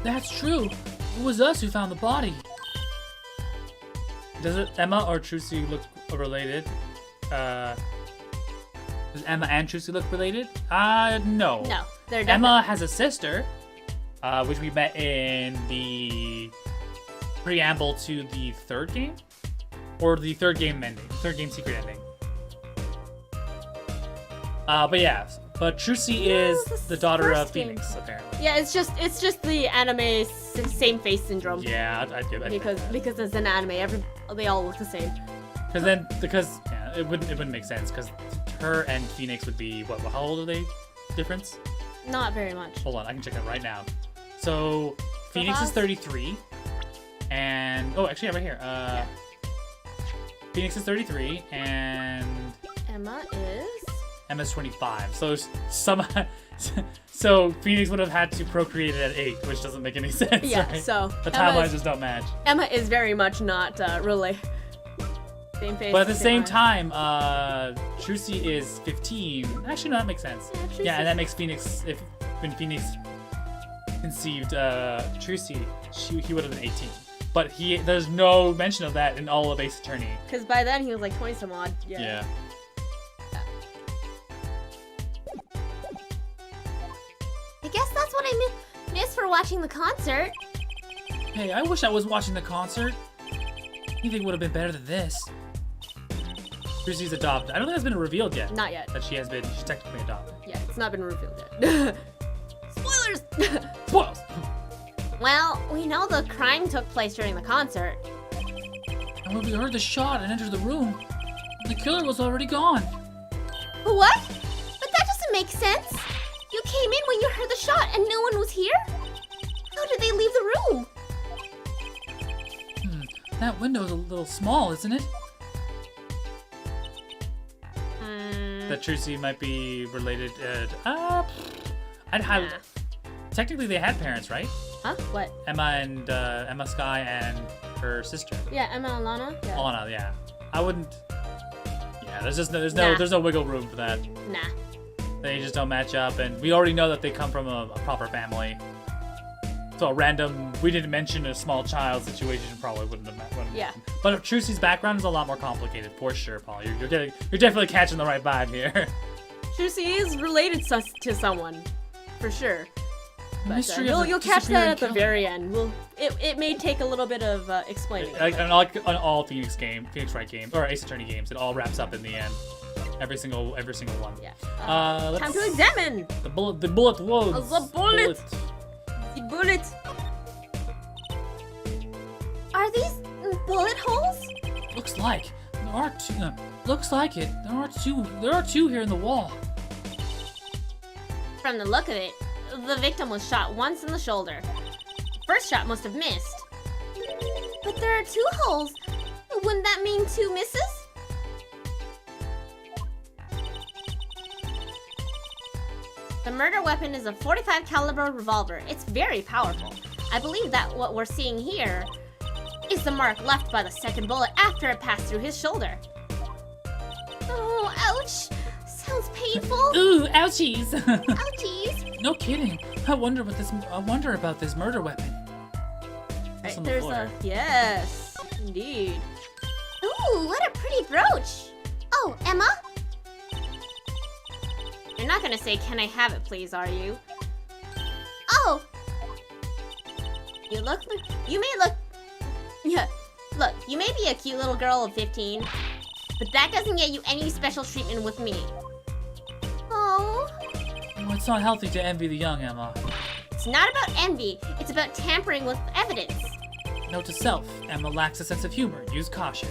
That's true. It was us who found the body. Does it Emma or Trucy look related? Does Emma and Trucy look related? No. No, they're Emma has a sister, which we met in the preamble to the third game, or the third game ending, third game secret ending. But yeah, but Trucy is the daughter of Phoenix, apparently. Yeah, it's just the anime same face syndrome. Yeah, I do. Because it's an anime, they all look the same. Because it wouldn't make sense because her and Phoenix would be what? How old are they? Difference? Not very much. Hold on, I can check that right now. So Phoenix is 33, and actually right here. Phoenix is 33, and Emma's 25. So Phoenix would have had to procreate it at 8, which doesn't make any sense. Yeah, right? so the timelines just don't match. Emma is very much not really same face. But at the same time, Trucy is 15. Actually, no, that makes sense. Yeah, and that makes Phoenix. When Phoenix conceived Trucy, he would have been 18. But there's no mention of that in all of Ace Attorney. Because by then he was like 20 some odd. Yeah. I guess that's what I missed for watching the concert. Hey, I wish I was watching the concert. Anything would have been better than this. Trucy's adopted. I don't think that's been revealed yet. Not yet. That she's technically adopted. Yeah, it's not been revealed yet. Spoilers! Spoilers! Well, we know the crime took place during the concert. And when we heard the shot and entered the room, the killer was already gone. What? But that doesn't make sense. You came in when you heard the shot and no one was here? How did they leave the room? That window's a little small, isn't it? That Trucy might be related. I'd highly. Technically, they had parents, right? Huh? What? Emma Sky and her sister. Yeah, Emma and Lana. Yeah. Alana, yeah. I wouldn't. Yeah, there's Nah. no wiggle room for that. Nah. They just don't match up, and we already know that they come from a proper family. So a random, we didn't mention a small child situation probably wouldn't have mattered. Yeah. But Trucy's background is a lot more complicated, for sure, Paul. You're definitely catching the right vibe here. Trucy is related to someone, for sure. But mystery of you'll the catch that at the disappearing very end. It may take a little bit of explaining. On all Phoenix Wright games, or Ace Attorney games, it all wraps up in the end. Every single one. Yeah. Let's, Time to examine. the bullet wounds. The bullet. The bullet. Are these bullet holes? Looks like there are two. Looks like it. There are two here in the wall. From the look of it, the victim was shot once in the shoulder. First shot must have missed. But there are 2 holes. Wouldn't that mean 2 misses? The murder weapon is a .45 caliber revolver. It's very powerful. I believe that what we're seeing here is the mark left by the second bullet after it passed through his shoulder. Oh, ouch. Sounds painful. Ooh, ouchies! Ouchies. No kidding. I wonder about this murder weapon. Right, on the there's floor. yes, indeed. Ooh, what a pretty brooch. Oh, Emma? You're not gonna say, "Can I have it, please?" Are you? Oh, You may look. Yeah, look. You may be a cute little girl of 15, but that doesn't get you any special treatment with me. oh. Oh, it's not healthy to envy the young, Emma. It's not about envy. It's about tampering with evidence. Note to self: Emma lacks a sense of humor. Use caution.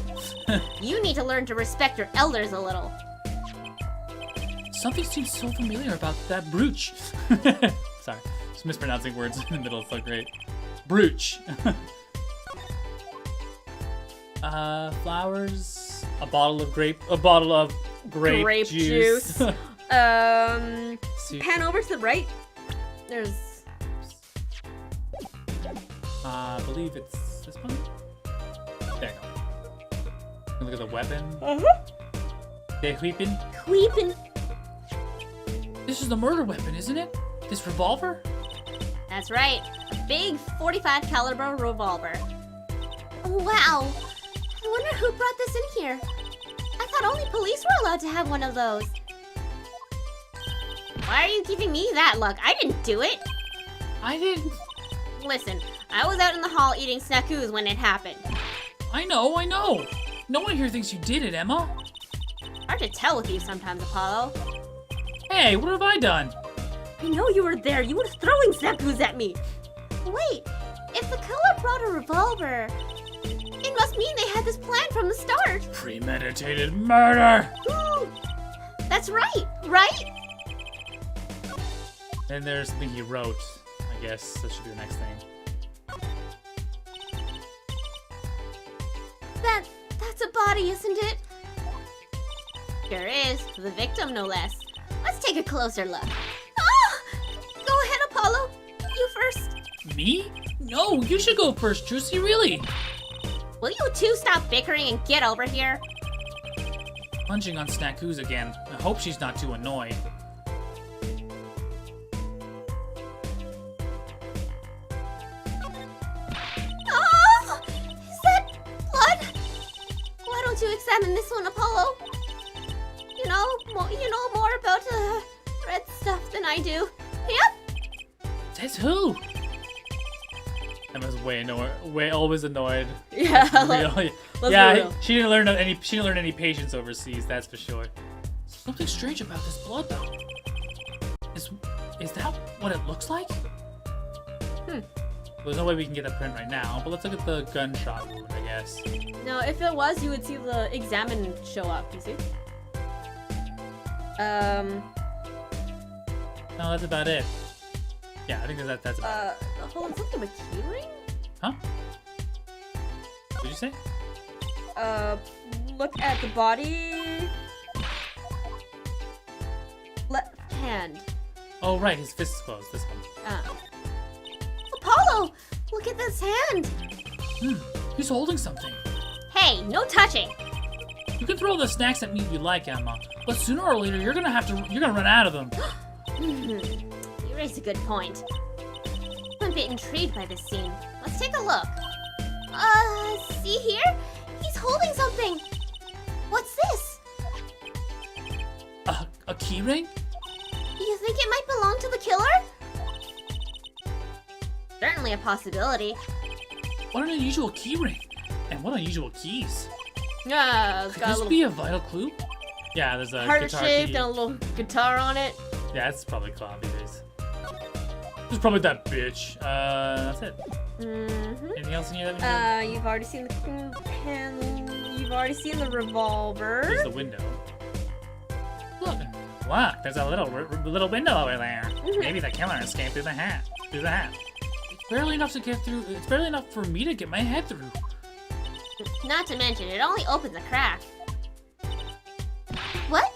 You need to learn to respect your elders a little. Something seems so familiar about that brooch. Sorry, just mispronouncing words in the middle. It's so great. Brooch. Flowers. A bottle of grape juice. juice. See- Pan over to the right. There's. I believe it's this one. There you go. Look at the weapon. The weapon. Creeping. This is the murder weapon, isn't it? This revolver? That's right. A big .45 caliber revolver. Wow. I wonder who brought this in here. I thought only police were allowed to have one of those. Why are you giving me that look? I didn't do it. I didn't. Listen, I was out in the hall eating snackoos when it happened. I know. No one here thinks you did it, Emma. Hard to tell with you sometimes, Apollo. Hey, what have I done? I know you were there. You were throwing snackoos at me. Wait, if the killer brought a revolver, it must mean they had this plan from the start. Premeditated murder. Ooh, that's right, right? Then there's something he wrote. I guess that should be the next thing. That's a body, isn't it? Sure is. The victim, no less. Let's take a closer look. Ah! Go ahead, Apollo. You first. Me? No, you should go first, Juicy, really. Will you two stop bickering and get over here? Punching on snackoos again. I hope she's not too annoyed. Oh! Is that blood? Why don't you examine this one, Apollo? You know more about red stuff than I do. Yep. Says who? Emma's always annoyed. Yeah. Really. Let's Yeah, be real. she didn't learn any patience overseas. That's for sure. Something strange about this blood, though. Is that what it looks like? There's no way we can get that print right now, but let's look at the gunshot wound, I guess. No, if it was, you would see the examine show up. You see? No, that's about it. Yeah, I think that's about it. Hold on, something of a keyring? Huh? What did you say? Look at the body. Left hand. Oh, right, his fist is closed. This one. Apollo, look at this hand. He's holding something. Hey, no touching. You can throw the snacks at me if you like, Emma, but sooner or later you're gonna run out of them. You raised a good point. I'm a bit intrigued by this scene. Let's take a look. See here? He's holding something. What's this? A key ring? You think it might belong to the killer? Certainly a possibility. What an unusual key ring. And what unusual keys. Yeah, it's Could got a this little be a vital clue? Yeah, there's a heart guitar shaped key. and a little guitar on it. Yeah, it's probably copies. This is probably that bitch. That's it. Mm-hmm. Anything else in here that we know? You've already seen the pen. You've already seen the revolver. There's the window. Look, there's a little window over there. Maybe the killer escaped through the hat. Through the hat. It's barely enough to get through. It's barely enough for me to get my head through. Not to mention, it only opens a crack. What?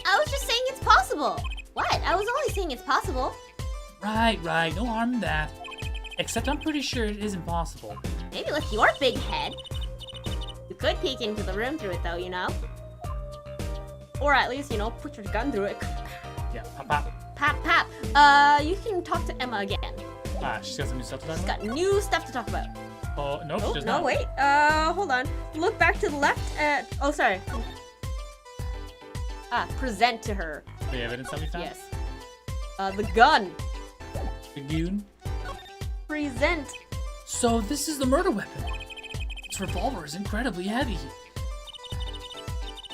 I was just saying it's possible. What? I was only saying it's possible. Right. No harm in that. Except I'm pretty sure it is impossible. Maybe with your big head. You could peek into the room through it though, you know? Or at least, you know, put your gun through it. Yeah, pop, pop. Pap, pap. You can talk to Emma again. Ah, she's got some new stuff to talk She's about? got new stuff to talk about. Oh, nope, she Oh, does no, not. wait. Hold on. Look back to the left at... Oh, sorry. Present to her. The evidence that we found? Yes. The gun. The goon? Present. So this is the murder weapon. Its revolver is incredibly heavy.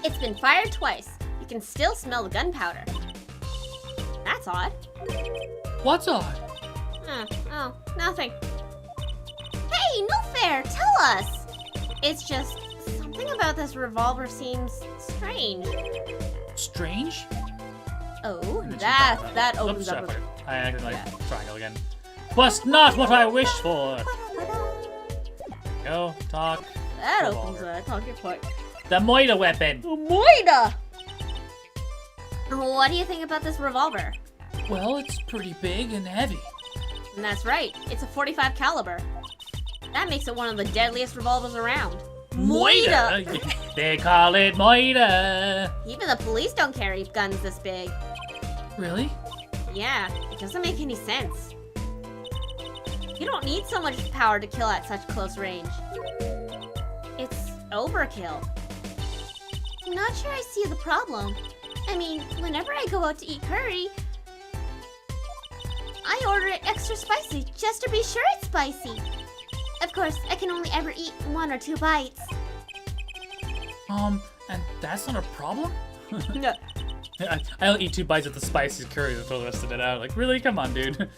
It's been fired twice. You can still smell the gunpowder. That's odd. What's odd? Oh, nothing. Hey, no fair, tell us! It's just, something about this revolver seems strange. Strange? Oh, And then she That talked about- that Oops, opens shot up. fired. I acted like triangle again. Was not what I wished for. Go, talk. That Revolver. opens a talking point. The Moida weapon. Moida! What do you think about this revolver? Well, it's pretty big and heavy. And that's right, it's a 45 caliber. That makes it one of the deadliest revolvers around. Moida. They call it Moida. Even the police don't carry guns this big. Really? Yeah, it doesn't make any sense. You don't need so much power to kill at such close range. It's overkill. I'm not sure I see the problem. I mean, whenever I go out to eat curry, I order it extra spicy just to be sure it's spicy. Of course, I can only ever eat 1 or 2 bites. And that's not a problem? No. I'll eat 2 bites of the spicy curry and throw the rest of it out. Like, really? Come on, dude.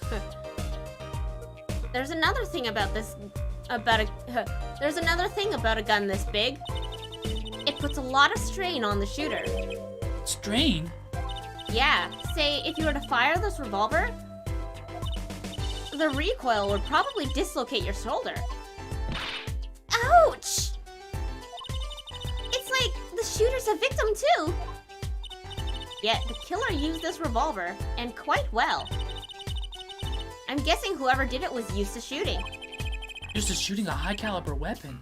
There's another thing about this, there's another thing about a gun this big. It puts a lot of strain on the shooter. Strain? Yeah, say if you were to fire this revolver, the recoil would probably dislocate your shoulder. Ouch! It's like the shooter's a victim too. Yet the killer used this revolver, and quite well. I'm guessing whoever did it was used to shooting. Used to shooting a high caliber weapon.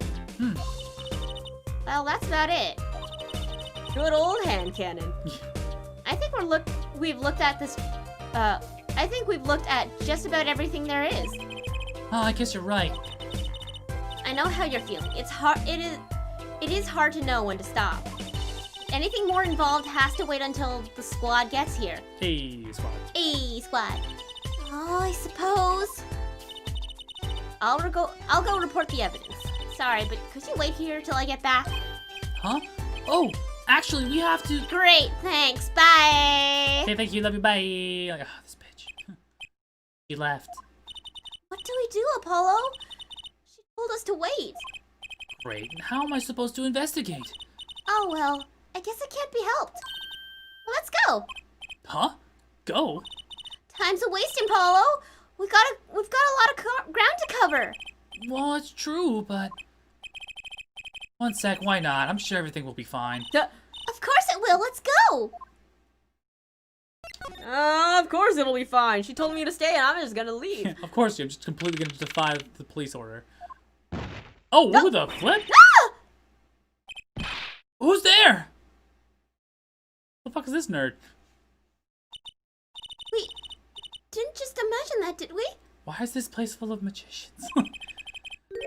Well, that's about it. Good old hand cannon. I think we've looked at this. I think we've looked at just about everything there is. Oh, I guess you're right. I know how you're feeling. It's hard. It is hard to know when to stop. Anything more involved has to wait until the squad gets here. Hey, squad. Hey, squad. Oh, I suppose. I'll go report the evidence. Sorry, but could you wait here till I get back? Huh? Oh, actually, we have to. Great, thanks. Bye. Okay, thank you. Love you. Bye. Like, ah, this bitch. He left. What do we do, Apollo? She told us to wait. Great. How am I supposed to investigate? Oh well, I guess it can't be helped. Let's go. Huh? Go? Time's a wasting, Apollo. We've got a lot of ground to cover. Well, it's true, but. One sec. Why not? I'm sure everything will be fine. Of course it will. Let's go. Of course it'll be fine. She told me to stay and I'm just gonna leave. Of course, I'm just completely gonna defy the police order. Oh, who the flip? Who's there? The fuck is this nerd? We didn't just imagine that, did we? Why is this place full of magicians?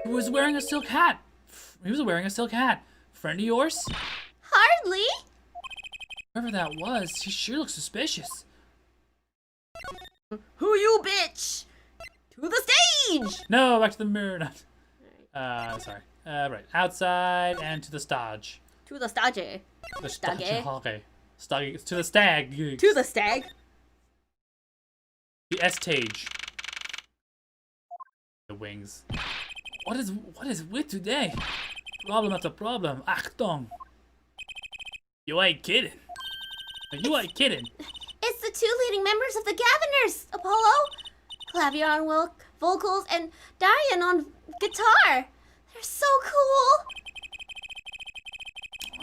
He was wearing a silk hat. He was wearing a silk hat. Friend of yours? Hardly. Whoever that was, he sure looks suspicious. Who you bitch? To the stage! No, back to the mirror. Not. Sorry. Right. Outside and to the stage. To the stage. The Stage. Okay. To the stag. To the stag. The stage. The wings. What is with today? Problem after problem. Achtung. You ain't kidding. You ain't kidding. It's the two leading members of the Governors, Apollo. Clavier on vocals and Darian on guitar. They're so cool.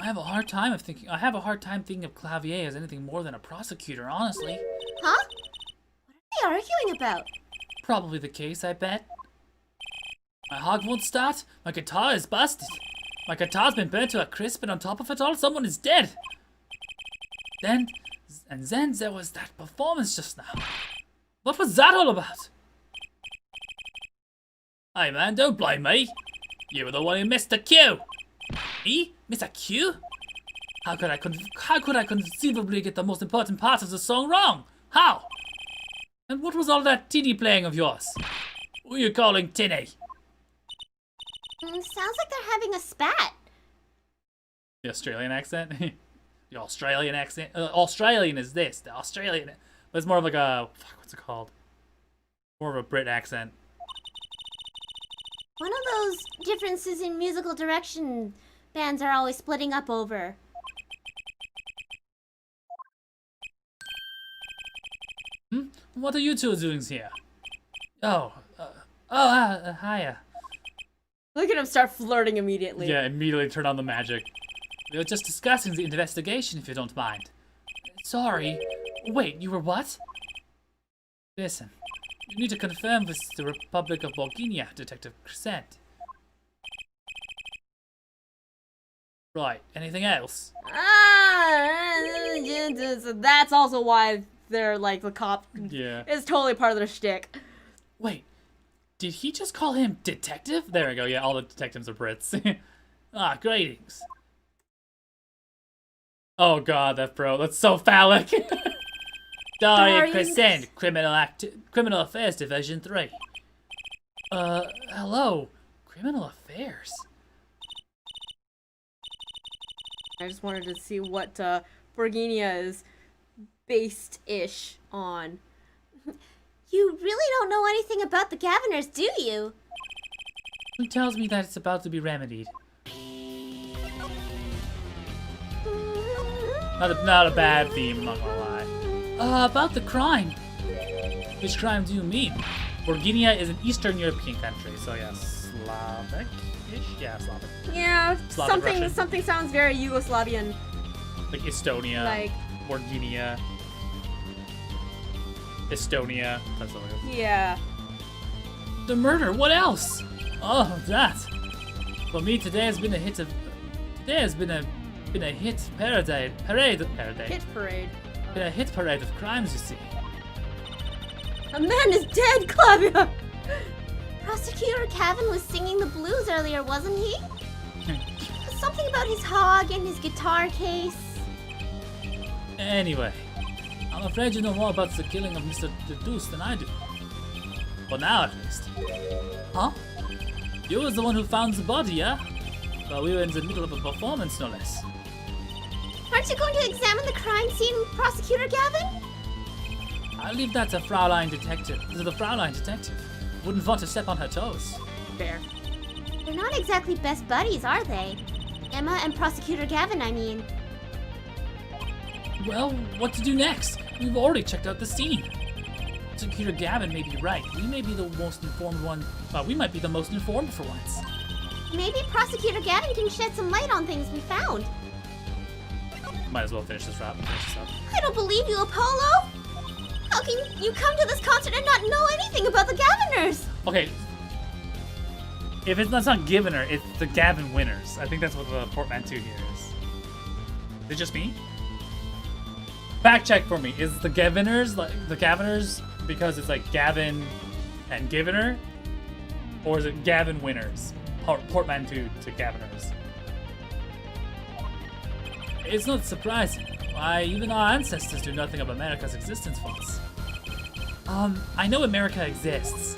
I have a hard time thinking of Clavier as anything more than a prosecutor, honestly. Huh? What are they arguing about? Probably the case, I bet. My hog won't start. My guitar is busted. My guitar's been burnt to a crisp, and on top of it all, someone is dead. Then there was that performance just now. What was that all about? Hey man, don't blame me. You were the one who missed the cue. Me? Miss a cue? How could I conceivably get the most important part of the song wrong? How? And what was all that tinny playing of yours? Who are you calling tinny? Sounds like they're having a spat. The Australian accent? The Australian accent? Australian is this. The Australian. But it's more of like a. Fuck, what's it called? More of a Brit accent. One of those differences in musical direction bands are always splitting up over. What are you two doing here? Hiya. Look at him start flirting immediately. Yeah, immediately turn on the magic. We were just discussing the investigation, if you don't mind. Sorry. Wait, you were what? Listen, you need to confirm with the Republic of Bulgaria, Detective Crescent. Right, anything else? That's also why they're like the cop. Yeah. It's totally part of their shtick. Wait, did he just call him detective? There we go, yeah, all the detectives are Brits. Greetings. Oh god, that's so phallic. Darian Crescent, Criminal Affairs Division 3. Hello. Criminal Affairs? I just wanted to see what Borginia is based-ish on. You really don't know anything about the Governors, do you? Who tells me that it's about to be remedied? Not a bad theme, I'm not gonna lie. About the crime. Which crime do you mean? Bulgaria is an Eastern European country, so yeah, Slavic-ish? Yeah, Slavic. Yeah, Slavic Russian. something sounds very Yugoslavian. Like Estonia, Like, Bulgaria, Estonia, that's what it is. yeah. The murder, what else? Oh, that. For me, today has been a hit parade. Hit parade. Been a hit parade of crimes, you see. A man is dead, Clavia! Prosecutor Cavan was singing the blues earlier, wasn't he? Something about his hog and his guitar case. Anyway, I'm afraid you know more about the killing of Mr. Deuce than I do. For now, at least. Huh? You was the one who found the body, yeah? Well, we were in the middle of a performance, no less. Aren't you going to examine the crime scene, Prosecutor Gavin? I'll leave that to the Fraulein Detective. Wouldn't want to step on her toes. Fair. They're not exactly best buddies, are they? Emma and Prosecutor Gavin, I mean. Well, what to do next? We've already checked out the scene. Prosecutor Gavin may be right. We may be the most informed one. Well, we might be the most informed for once. Maybe Prosecutor Gavin can shed some light on things we found. Might as well finish this up. I don't believe you, Apollo! How can you come to this concert and not know anything about the Governors? Okay. If it's not Governor, it's the Gavin Winners. I think that's what the portmanteau here is. Is it just me? Fact check for me. Is the Governors like the Governors because it's like Gavin and Governor? Or is it Gavin Winners? Portmanteau to Governors. It's not surprising. Why, even our ancestors knew nothing of America's existence once. I know America exists.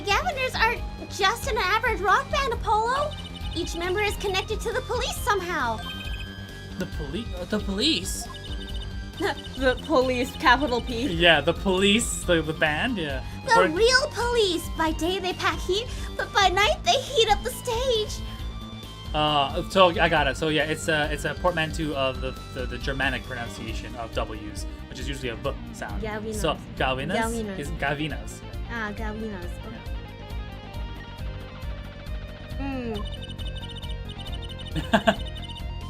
Gaviners aren't just an average rock band, Apollo. Each member is connected to the police somehow. The police? The police? The police, capital P. Yeah, the police, the band, yeah. The real police. By day they pack heat, but by night they heat up the stage. So I got it. So yeah, it's a portmanteau of the Germanic pronunciation of W's, which is usually a V sound. Gavinas. So Gavinas Gavinas. is Gavinas. Ah, Gavinas.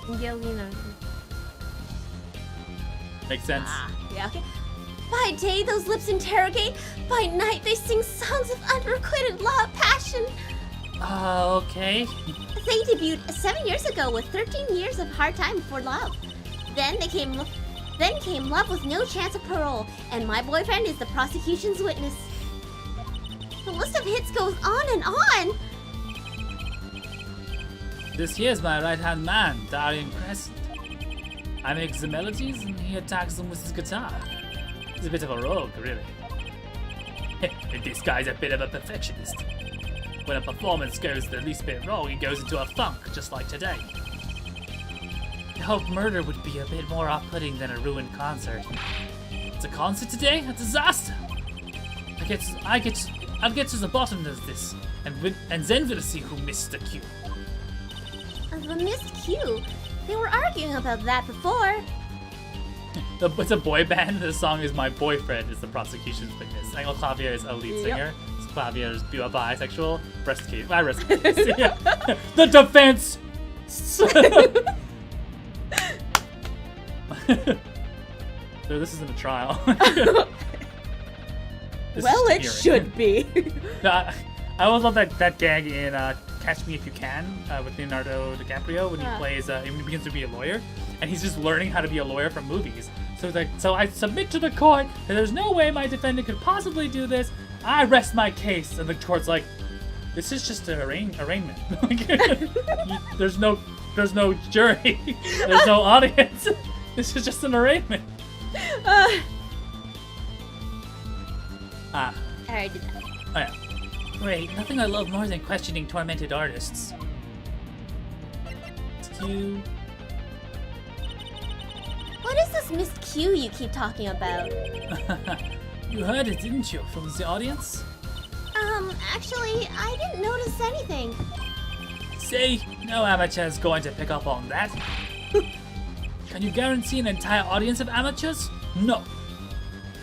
Gavinas. Makes sense. Yeah, okay. By day, those lips interrogate. By night, they sing songs of unrequited love, passion. Okay. They debuted 7 years ago with 13 years of hard time for love. Then came love with no chance of parole, and my boyfriend is the prosecution's witness. The list of hits goes on and on. This here's my right-hand man, Darian Crescent. I make the melodies and he attacks them with his guitar. He's a bit of a rogue, really. This guy's a bit of a perfectionist. When a performance goes the least bit wrong, he goes into a funk, just like today. I hope murder would be a bit more off-putting than a ruined concert. It's a concert today? A disaster! I'll get to the bottom of this, and then we'll see who missed the cue. The missed cue. They were arguing about that before. It's a boy band. The song is "My Boyfriend" is the prosecution's witness. Angel Clavier is a lead singer. So Clavier is bisexual. Rest case. I rest case. Yeah. The defense. So this isn't a trial. Well, it should be. No, I always love that gag in Catch Me If You Can with Leonardo DiCaprio when he plays, when he begins to be a lawyer, and he's just learning how to be a lawyer from movies. So he's like, so I submit to the court that there's no way my defendant could possibly do this. I rest my case. And the court's like, this is just an arraignment. There's no jury. There's no audience. This is just an arraignment. I already did that. Oh yeah. Great, nothing I love more than questioning tormented artists. Cue. What is this missed cue you keep talking about? You heard it, didn't you, from the audience? Actually, I didn't notice anything. See, no amateur's going to pick up on that. Can you guarantee an entire audience of amateurs? No.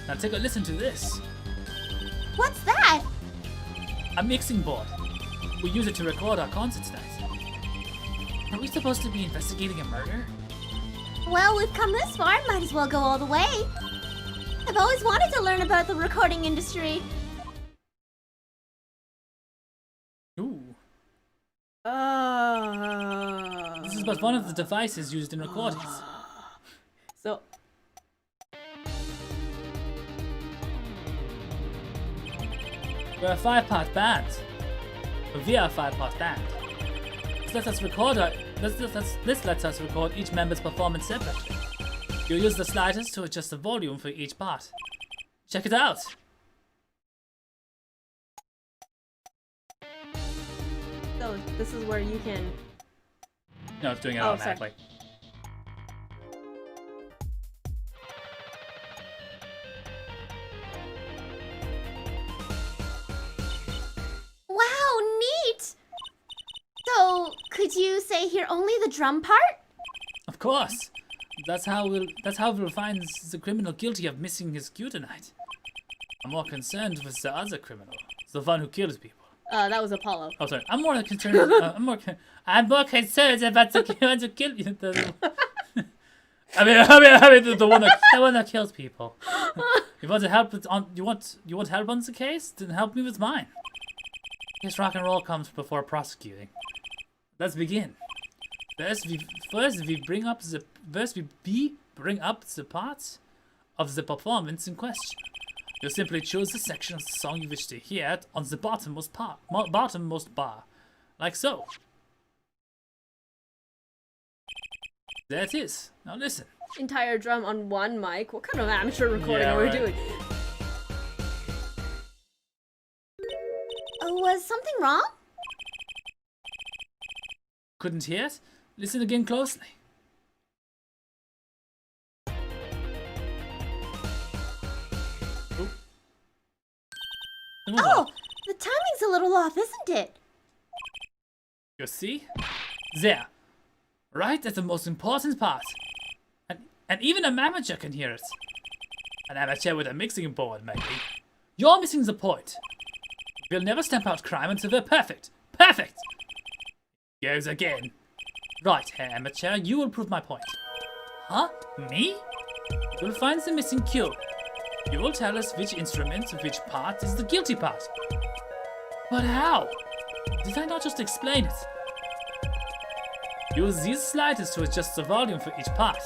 Now take a listen to this. What's that? A mixing board. We use it to record our concerts tonight. Are we supposed to be investigating a murder? Well, we've come this far, might as well go all the way. I've always wanted to learn about the recording industry. Ooh. This is but one of the devices used in recordings. So, We're a 5-part band. We are a 5-part band. This lets us record each member's performance separately. You use the sliders to adjust the volume for each part. Check it out. so this is where you can. No, it's doing it Oh, automatically. Wow, neat! So, could you say here only the drum part? Of course. That's how we'll find the criminal guilty of missing his cue tonight. I'm more concerned with the other criminal, the one who kills people. That was Apollo. Oh, sorry. I'm more concerned. I'm more concerned about the one who killed you. I mean, the one that kills people. You want to help with you want help on the case? Then help me with mine. Yes, rock and roll comes before prosecuting. Let's begin. First we bring up the parts of the performance in question. You simply choose the section of the song you wish to hear on the bottommost bar, like so. There it is. Now listen. Entire drum on one mic. What kind of amateur recording Yeah, are we right. doing? Was something wrong? Couldn't hear it? Listen again closely. Oh, the timing's a little off, isn't it? You see? There. Right at the most important part. And even an amateur can hear it. An amateur with a mixing board, maybe. You're missing the point. We'll never stamp out crime until we're perfect. Perfect! Goes again. Right, Herr Amateur, you will prove my point. Huh? Me? You'll find the missing cue. You will tell us which instrument, which part is the guilty part. But how? Did I not just explain it? Use these sliders to adjust the volume for each part.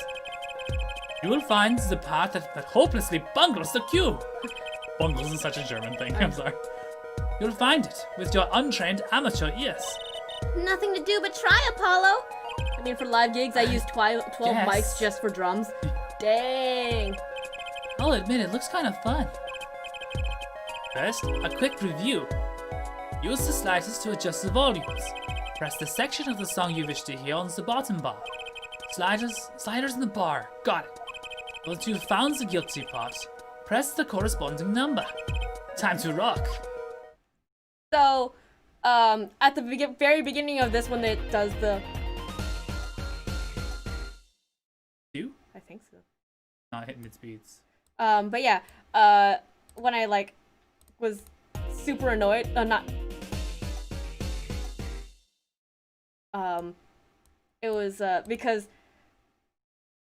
You will find the part that hopelessly bungles the cue. Bungles is such a German thing, I'm sorry. You'll find it with your untrained amateur ears. Nothing to do but try, Apollo. I mean, for live gigs, I use 12 Yes. mics just for drums. Dang. I'll admit it looks kind of fun. First, a quick review. Use the sliders to adjust the volumes. Press the section of the song you wish to hear on the bottom bar. Sliders in the bar. Got it. Once you've found the guilty part, press the corresponding number. Time to rock. So, at the very beginning of this, when it does the... You? I think so. Not hitting its beats. But yeah, when I, like, was super annoyed, it was, because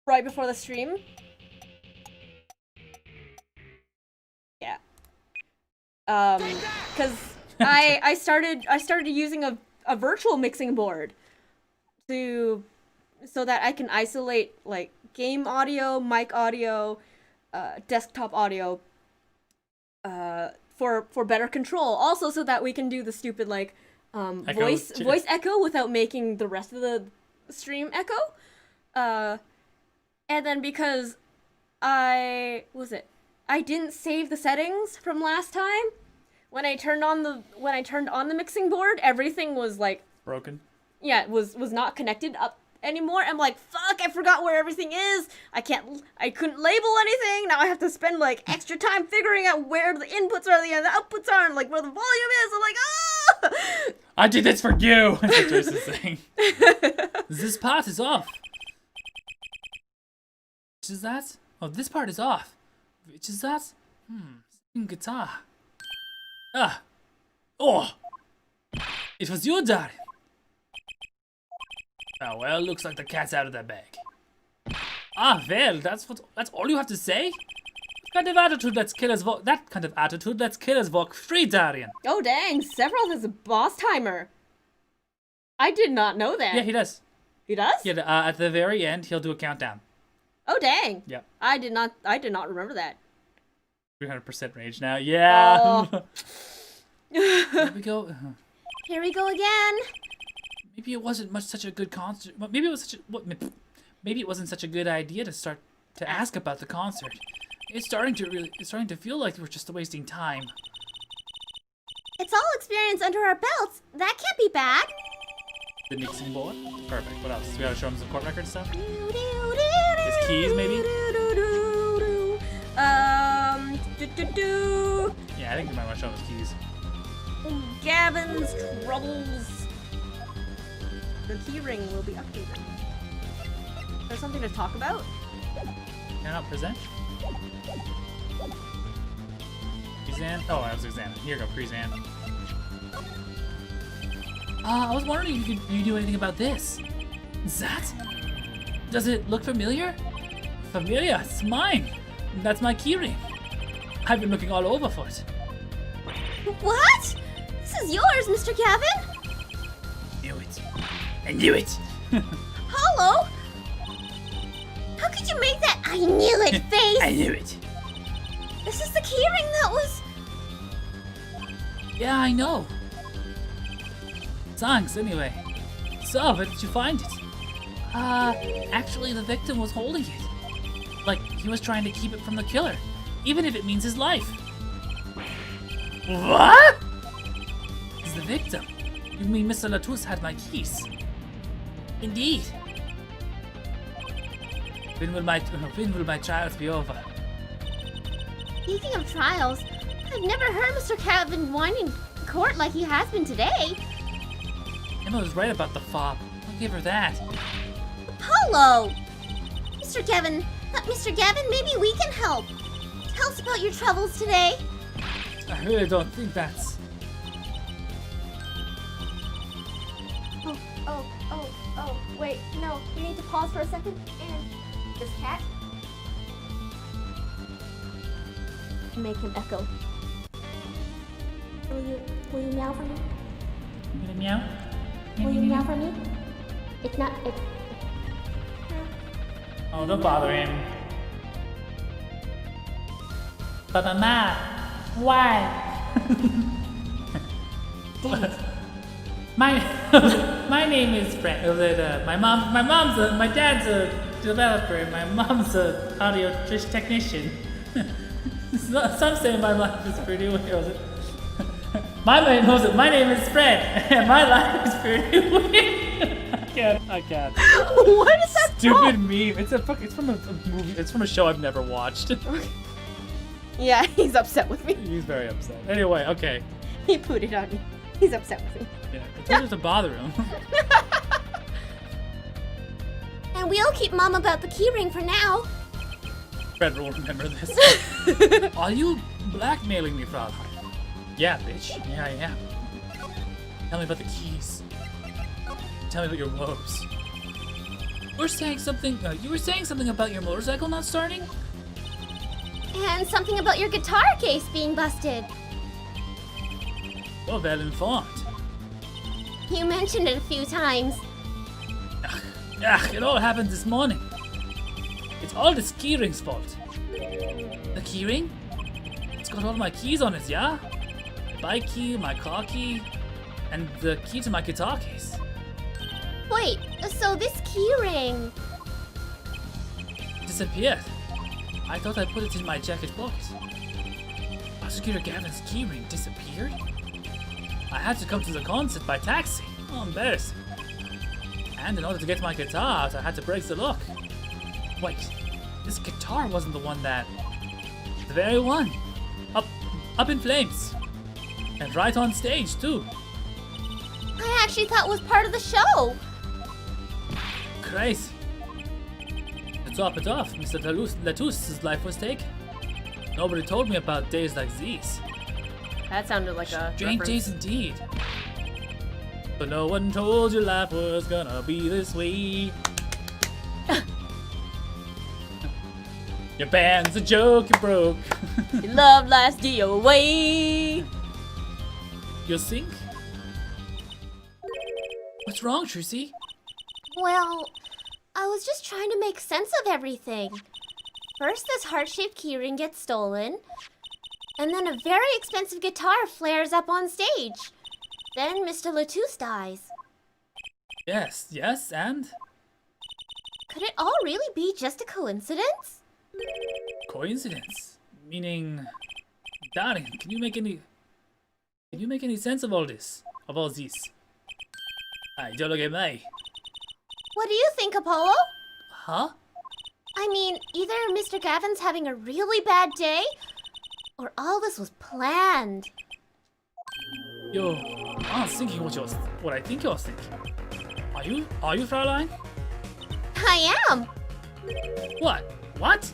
right before the stream, yeah, because I started using a virtual mixing board so that I can isolate, like, game audio, mic audio, desktop audio, for better control. Also, so that we can do the stupid, like, voice echo without making the rest of the stream echo. And then because I didn't save the settings from last time. When I turned on the mixing board, everything was like Broken. yeah, it was not connected up anymore. I'm like, fuck, I forgot where everything is. I couldn't label anything. Now I have to spend like extra time figuring out where the inputs are and the outputs are and like where the volume is. I'm like, ah! I did this for you. That's what Joyce is saying. This part is off. Which is that? Oh, this part is off. Which is that? Guitar. Ah. Oh. It was you, Darren. Oh, well, looks like the cat's out of the bag. Ah, well, that's all you have to say? That kind of attitude lets killers walk free, Darian. Oh dang, Sephiroth is a boss timer. I did not know that. Yeah, he does. He does? Yeah, at the very end, he'll do a countdown. Oh dang. Yep. I did not remember that. 300% rage now. Yeah. Oh. Here we go. Here we go again. Maybe it wasn't such a good concert. Maybe it wasn't such a good idea to start to ask about the concert. It's starting to feel like we're just wasting time. It's all experience under our belts. That can't be bad. The mixing board. Perfect. What else? We gotta show him some court record stuff. His keys, maybe? Do-do-do. Yeah, I think we might want to show him his keys. Gavin's troubles. The key ring will be updated. There's something to talk about? Can I not present? Present. Oh, that was examine. Here you go, present. I was wondering if you knew anything about this. That? Does it look familiar? Familiar, it's mine. That's my keyring. I've been looking all over for it. What? This is yours, Mr. Gavin. Knew it. I knew it. Hollow? How could you make that I knew it face? I knew it. This is the keyring that was... Yeah, I know. Thanks, anyway. So, where did you find it? Actually, the victim was holding it. Like, he was trying to keep it from the killer, even if it means his life. What? is the victim. You mean Mr. Latouche had my keys? Indeed. When will my trials be over? Speaking of trials, I've never heard Mr. Kevin whine in court like he has been today. Emma was right about the fob. I'll give her that. Apollo! Mr. Gavin, maybe we can help. Tell us about your troubles today. I really don't think that's... Oh, wait, no, we need to pause for a second, and this cat, make him echo. Will you meow for me? You gonna meow? Will you meow for me? It's not, Oh, don't bother him. But Mama, why? My name is Brent. My dad's a developer, and my mom's a audio technician. Some say my life is pretty weird. My name is Fred, and my life is pretty weird. I can't. What is that Stupid from? meme. It's from a movie. It's from a show I've never watched. Yeah, he's upset with me. He's very upset. Anyway, okay. He pooted on me. He's upset with me. Yeah, continue to bother him. and we'll keep Mom about the keyring for now. Fred will remember this. Are you blackmailing me, Fraulein? Yeah, bitch. Yeah, I am. Tell me about the keys. Tell me about your woes. You were saying something about your motorcycle not starting? And something about your guitar case being busted. Well informed. You mentioned it a few times. It all happened this morning. It's all this keyring's fault. The keyring? It's got all my keys on it, yeah? My bike key, my car key, and the key to my guitar case. Wait, so this keyring... Disappeared. I thought I put it in my jacket pocket. Prosecutor Gavin's keyring disappeared? I had to come to the concert by taxi. Oh, embarrassing. And in order to get my guitar out, I had to break the lock. Wait, this guitar wasn't the one that... The very one. Up in flames. And right on stage, too. I actually thought was part of the show. Crazy. To top it off, Mr. Latouche's life was taken. Nobody told me about days like these. That sounded like a Strange reference. days indeed. But no one told you life was gonna be this way. Your band's a joke, you broke. Your love life's DOA. You'll sink? What's wrong, Trucy? Well, I was just trying to make sense of everything. First, this heart-shaped keyring gets stolen, and then a very expensive guitar flares up on stage. Then Mr. Latouche dies. Yes, and? Could it all really be just a coincidence? Coincidence? Meaning... Darling, can you make any sense of all this? Of all this? Hey, don't look at me. What do you think, Apollo? Huh? I mean, either Mr. Gavin's having a really bad day, or all this was planned. Yo, I was thinking what I think you're thinking. Are you, Fraulein? I am. What?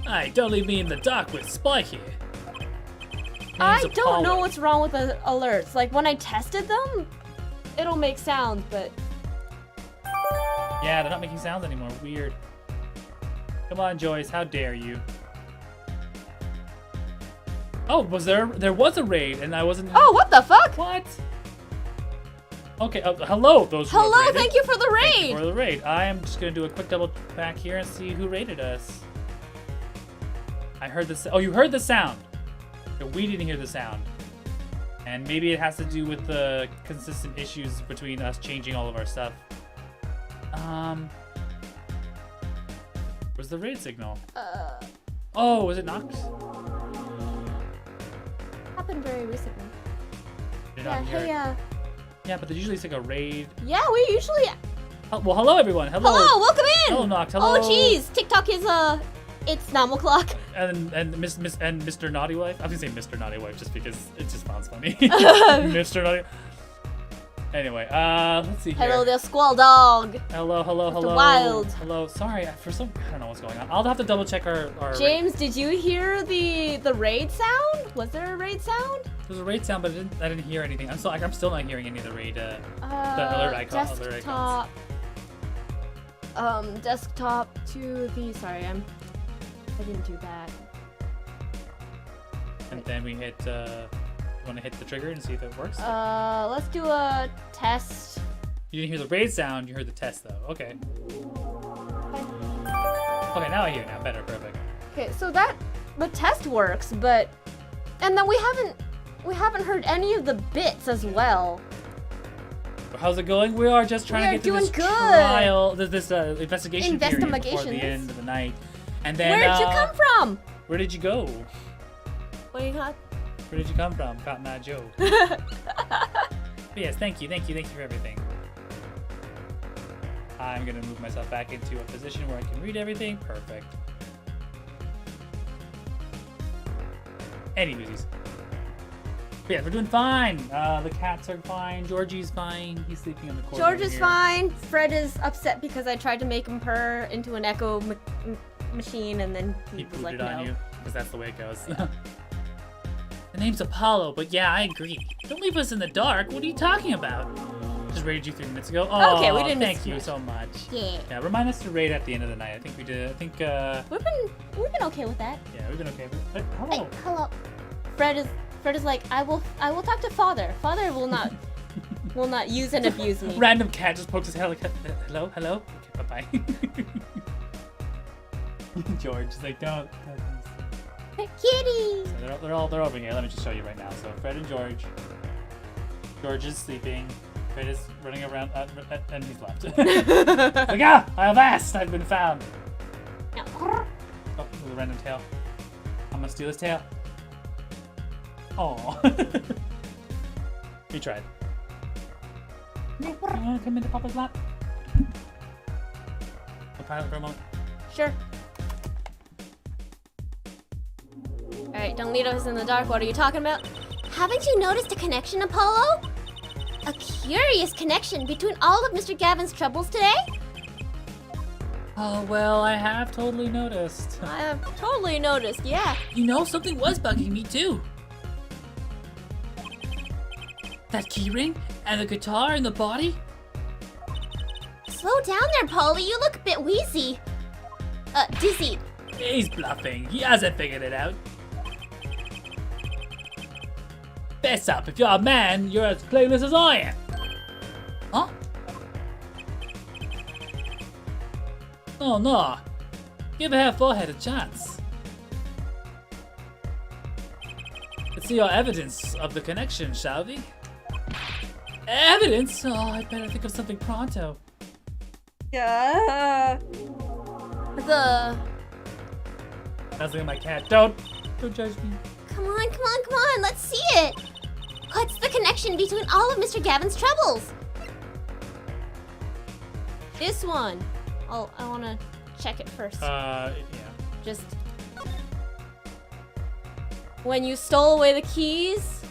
Hey, don't leave me in the dark with Spike here. I Name's don't know Apollo. what's wrong with the alerts. Like, when I tested them, it'll make sounds, but... Yeah, they're not making sounds anymore. Weird. Come on, Joyce. How dare you? Oh, there was a raid and I wasn't... Oh, what the fuck? What? Okay, hello, those who have Hello, raided. thank you for the Thank you raid! for the raid. I am just gonna do a quick double back here and see who raided us. I heard the... Oh, you heard the sound. Okay, we didn't hear the sound. And maybe it has to do with the consistent issues between us changing all of our stuff. Where's the raid signal? Oh, was it Nox? Happened very recently. Yeah. not here. Hey, Yeah, but there's usually like a raid. yeah, we usually. Oh, well, hello everyone. Hello. Hello, welcome in. Hello, Noct. Hello. Oh, jeez, TikTok is it's 9 o'clock. And Mr. Naughty Wife. I was gonna say Mr. Naughty Wife just because it just sounds funny. Mr. Naughty. Anyway, let's see here. Hello there, Squall Dog. Hello. Mr. Wild. Hello. Sorry, I don't know what's going on. I'll have to double check our. James, did you hear the raid sound? Was there a raid sound? There's a raid sound, but I didn't hear anything. I'm still not hearing any of the raid. The alert icon. Alert icons. Desktop to the. Sorry, I didn't do that. And then we hit. Want to hit the trigger and see if it works? Let's do a test. You didn't hear the raid sound. You heard the test though. Okay. Okay, now I hear it now. Better. Perfect. Okay, so the test works, but and then we haven't heard any of the bits as well. How's it going? We are just trying to get through this trial, this investigation period before the end of the night. And then where did you come from? Where did you go? What do you got? Where did you come from, Cotton Eye Joe? But yes, thank you for everything. I'm gonna move myself back into a position where I can read everything. Perfect. Anyways. But yeah, we're doing fine. The cats are fine. Georgie's fine. He's sleeping on the corner. George is fine. Fred is upset because I tried to make him purr into an echo machine, and then he was like, it on no. you, because that's the way it goes. The name's Apollo, but yeah, I agree. Don't leave us in the dark. What are you talking about? Just raided you 3 minutes ago. Oh, okay, we didn't. Thank you so much. Yeah. Yeah, remind us to raid at the end of the night. I think we did. I think. We've been okay with that. Yeah, we've been okay. But hello. Hey, hello. Fred is like, I will talk to Father. Father will not use and abuse me. Random cat just pokes his head like, hello. Okay, bye bye. George is like, don't. Kitty. So they're all over here. Let me just show you right now. So Fred and George. George is sleeping. Fred is running around, and he's left. Like, I have asked. I've been found. Oh, there's a random tail. I'm gonna steal his tail. Oh. He tried. Come into Papa's lap. I'll pilot for a moment. Sure. Alright, don't leave us in the dark. What are you talking about? Haven't you noticed a connection, Apollo? A curious connection between all of Mr. Gavin's troubles today? Oh, well, I have totally noticed. I have totally noticed, yeah. You know, something was bugging me too. That keyring and the guitar and the body. Slow down there, Polly. You look a bit wheezy. Dizzy. He's bluffing. He hasn't figured it out. Fess up. If you're a man, you're as clueless as I am. Huh? Oh, no. Give her forehead a chance. Let's see your evidence of the connection, shall we? Evidence? Oh, I better think of something pronto. Yeah. That's like my cat. Don't judge me. Come on. Let's see it. What's the connection between all of Mr. Gavin's troubles? This one. I want to check it first. Yeah. Just when you stole away the keys,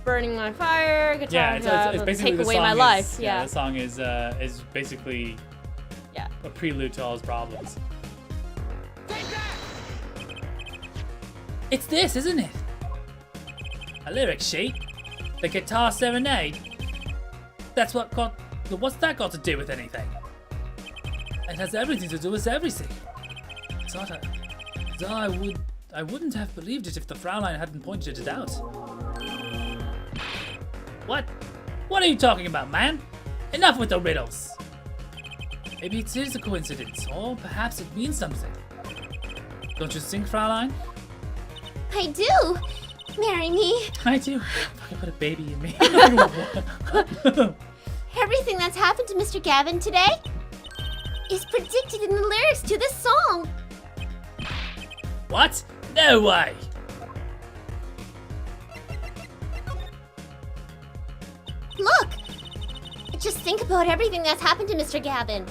burning my fire, guitar, Yeah, it's basically take the away song my is, life. Yeah, the song is basically Yeah. a prelude to all his problems. It's this, isn't it? A lyric sheet? The guitar serenade? What's that got to do with anything? It has everything to do with everything. I wouldn't have believed it if the Fraulein hadn't pointed it out. What? What are you talking about, man? Enough with the riddles. Maybe it is a coincidence, or perhaps it means something. Don't you think, Fraulein? I do. Marry me. I do. Fucking put a baby in me. Everything that's happened to Mr. Gavin today is predicted in the lyrics to this song. What? No way! Just think about everything that's happened to Mr. Gavin.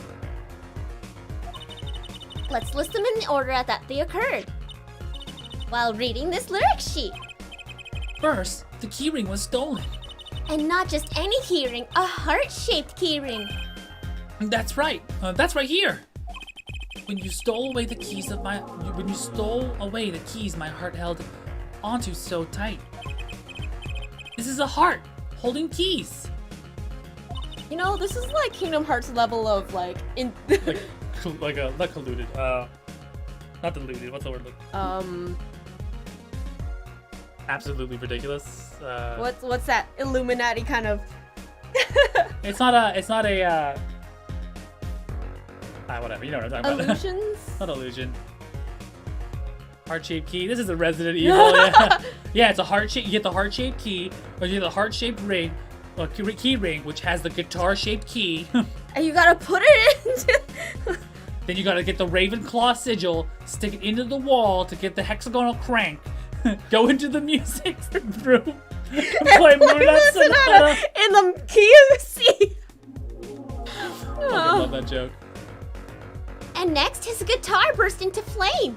Let's list them in the order that they occurred. While reading this lyric sheet. First, the keyring was stolen. And not just any keyring, a heart-shaped keyring. That's right. That's right here. When you stole away the keys my heart held onto so tight. This is a heart holding keys. You know, this is like Kingdom Hearts level of like in. Not colluded. Not deluded. What's the word? Absolutely ridiculous. What's that Illuminati kind of? It's not a. Whatever. You know what I'm talking about. Illusions? Not illusion. Heart-shaped key. This is a Resident Evil. Yeah. Yeah, it's a heart shape. You get the heart-shaped key, or you get the heart-shaped ring, or key ring, which has the guitar-shaped key. And you gotta put it into. Then you gotta get the Ravenclaw sigil, stick it into the wall to get the hexagonal crank, go into the music room, play Moonlight Sonata in the key of C. I love that joke. And next, his guitar burst into flame.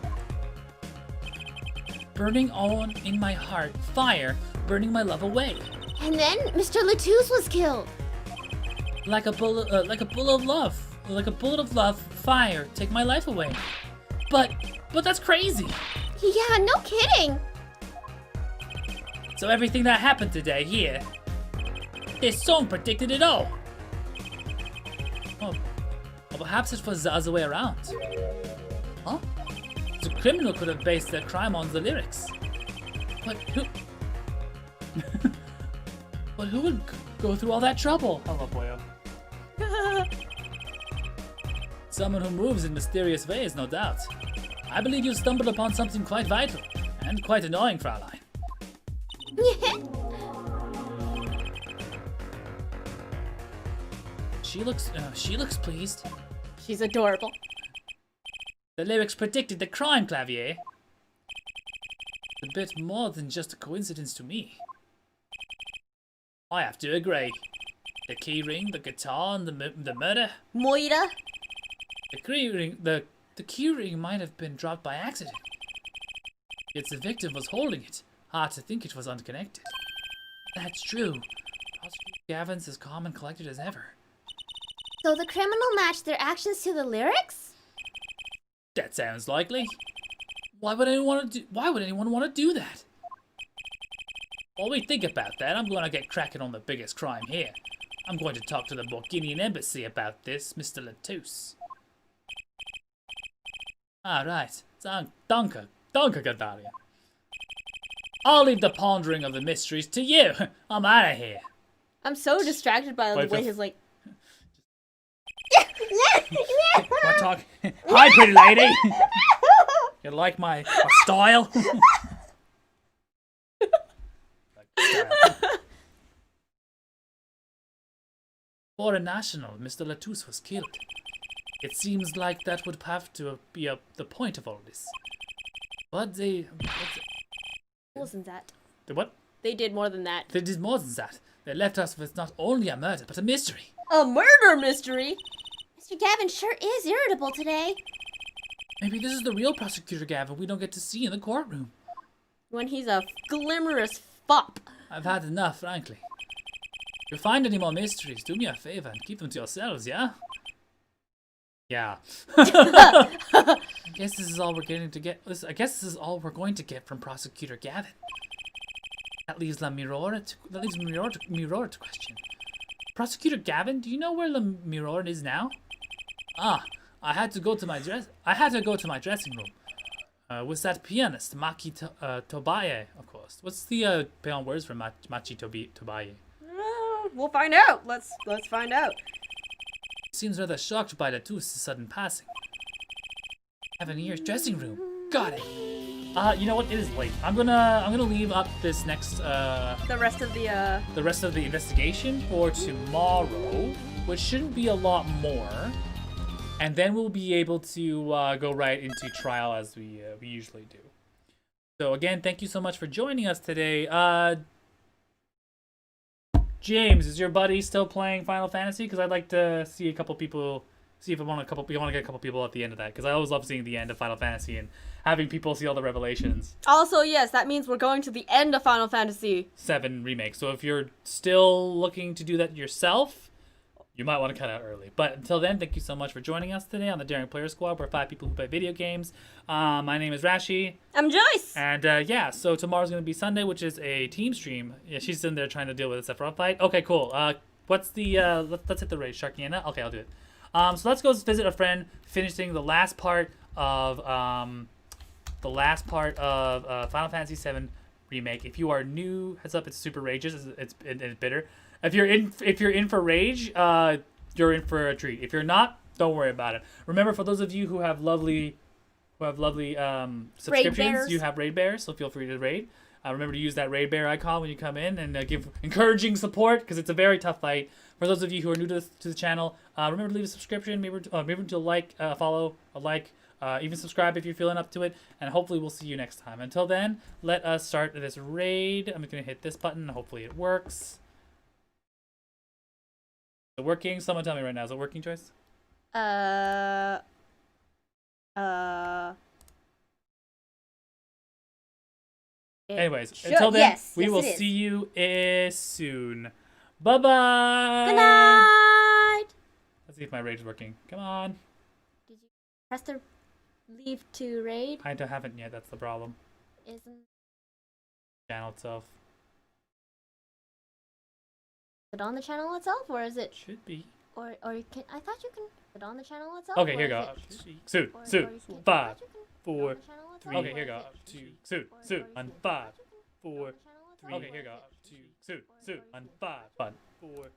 Burning on in my heart, fire, burning my love away. And then Mr. Latouche was killed. Like a bullet of love, fire, take my life away. But that's crazy. Yeah, no kidding. So everything that happened today here, this song predicted it all. Oh, or perhaps it was the other way around. Huh? The criminal could have based their crime on the lyrics. But who? But who would go through all that trouble? Hello, boyo. Someone who moves in mysterious ways, no doubt. I believe you stumbled upon something quite vital and quite annoying, Fraulein. She looks pleased. She's adorable. The lyrics predicted the crime, Clavier. A bit more than just a coincidence to me. I have to agree. The keyring, the guitar, and the murder. Moira. The keyring might have been dropped by accident. Yet the victim was holding it. Hard to think it was unconnected. That's true. Prosecutor Gavin's as calm and collected as ever. So the criminal matched their actions to the lyrics? That sounds likely. Why would anyone want to do that? While we think about that, I'm going to get cracking on the biggest crime here. I'm going to talk to the Burgundian embassy about this, Mr. Latouche. Alright, danke, Gadalia. I'll leave the pondering of the mysteries to you. I'm out of here. I'm so distracted by the Wait, way the- his like. Want to talk? Hi, pretty lady. You like my style? For a national, Mr. Latouche was killed. It seems like that would have to be the point of all this. But Wasn't that? What? They did more than that. they did more than that. They left us with not only a murder, but a mystery. A murder mystery. Mr. Gavin sure is irritable today. Maybe this is the real prosecutor Gavin we don't get to see in the courtroom. When he's a glamorous fop. I've had enough, frankly. If you find any more mysteries, do me a favor and keep them to yourselves, yeah? Yeah. I guess this is all we're going to get from Prosecutor Gavin. That leaves Mirora to question. Prosecutor Gavin, do you know where Mirora is now? Ah, I had to go to my dressing room. With that pianist, Maki Tobaye, of course. What's the play on words for Machi Tobaye? We'll find out. Let's find out. Seems rather shocked by Latouche's sudden passing. Gavin here's dressing room. Got it. You know what? It is late. I'm gonna leave up this next The rest of the investigation for tomorrow, which shouldn't be a lot more, and then we'll be able to go right into trial as we usually do. So again, thank you so much for joining us today. James, is your buddy still playing Final Fantasy? Because I'd like to see a couple people. See if I want to get a couple people at the end of that. Because I always love seeing the end of Final Fantasy and having people see all the revelations. Also, yes, that means we're going to the end of Final Fantasy 7 Remake. So if you're still looking to do that yourself, you might want to cut out early. But until then, thank you so much for joining us today on the Daring Player Squad. We're 5 people who play video games. My name is Rashi. I'm Joyce. And yeah, so tomorrow's going to be Sunday, which is a team stream. Yeah, she's in there trying to deal with a Sephiroth fight. Okay, cool. What's the, let's hit the raid. Sharkiana? Okay, I'll do it. So let's go visit a friend, finishing the last part of Final Fantasy VII Remake. If you are new, heads up, it's super rageous. It's bitter. If you're in for rage, you're in for a treat. If you're not, don't worry about it. Remember, for those of you who have lovely subscriptions, you have raid bears, so feel free to raid. Remember to use that raid bear icon when you come in and give encouraging support, because it's a very tough fight. For those of you who are new to the channel, remember to leave a subscription, maybe to like, follow, even subscribe if you're feeling up to it, and hopefully we'll see you next time. Until then, let us start this raid. I'm just going to hit this button. Hopefully it works. Is it working? Someone tell me right now. Is it working, Joyce? Anyways, until then, we will see you soon. Bye-bye. Good night. Let's see if my raid is working. Come on. Did you press the leave to raid? I haven't yet. That's the problem. Isn't Channel itself. it on the channel itself, or is it? Should be. Or you can? I thought you can put it on the channel itself. Okay, or here you is go. it- Soon, or soon. you can- 5, I thought you can put it on 4, the channel itself, 3. or Okay, here you is go. it- 2, or- soon, or soon. you can On put it 5, on the channel 4, itself, 3. or Okay, here you go. is it- 2, soon, soon. On 5, 4.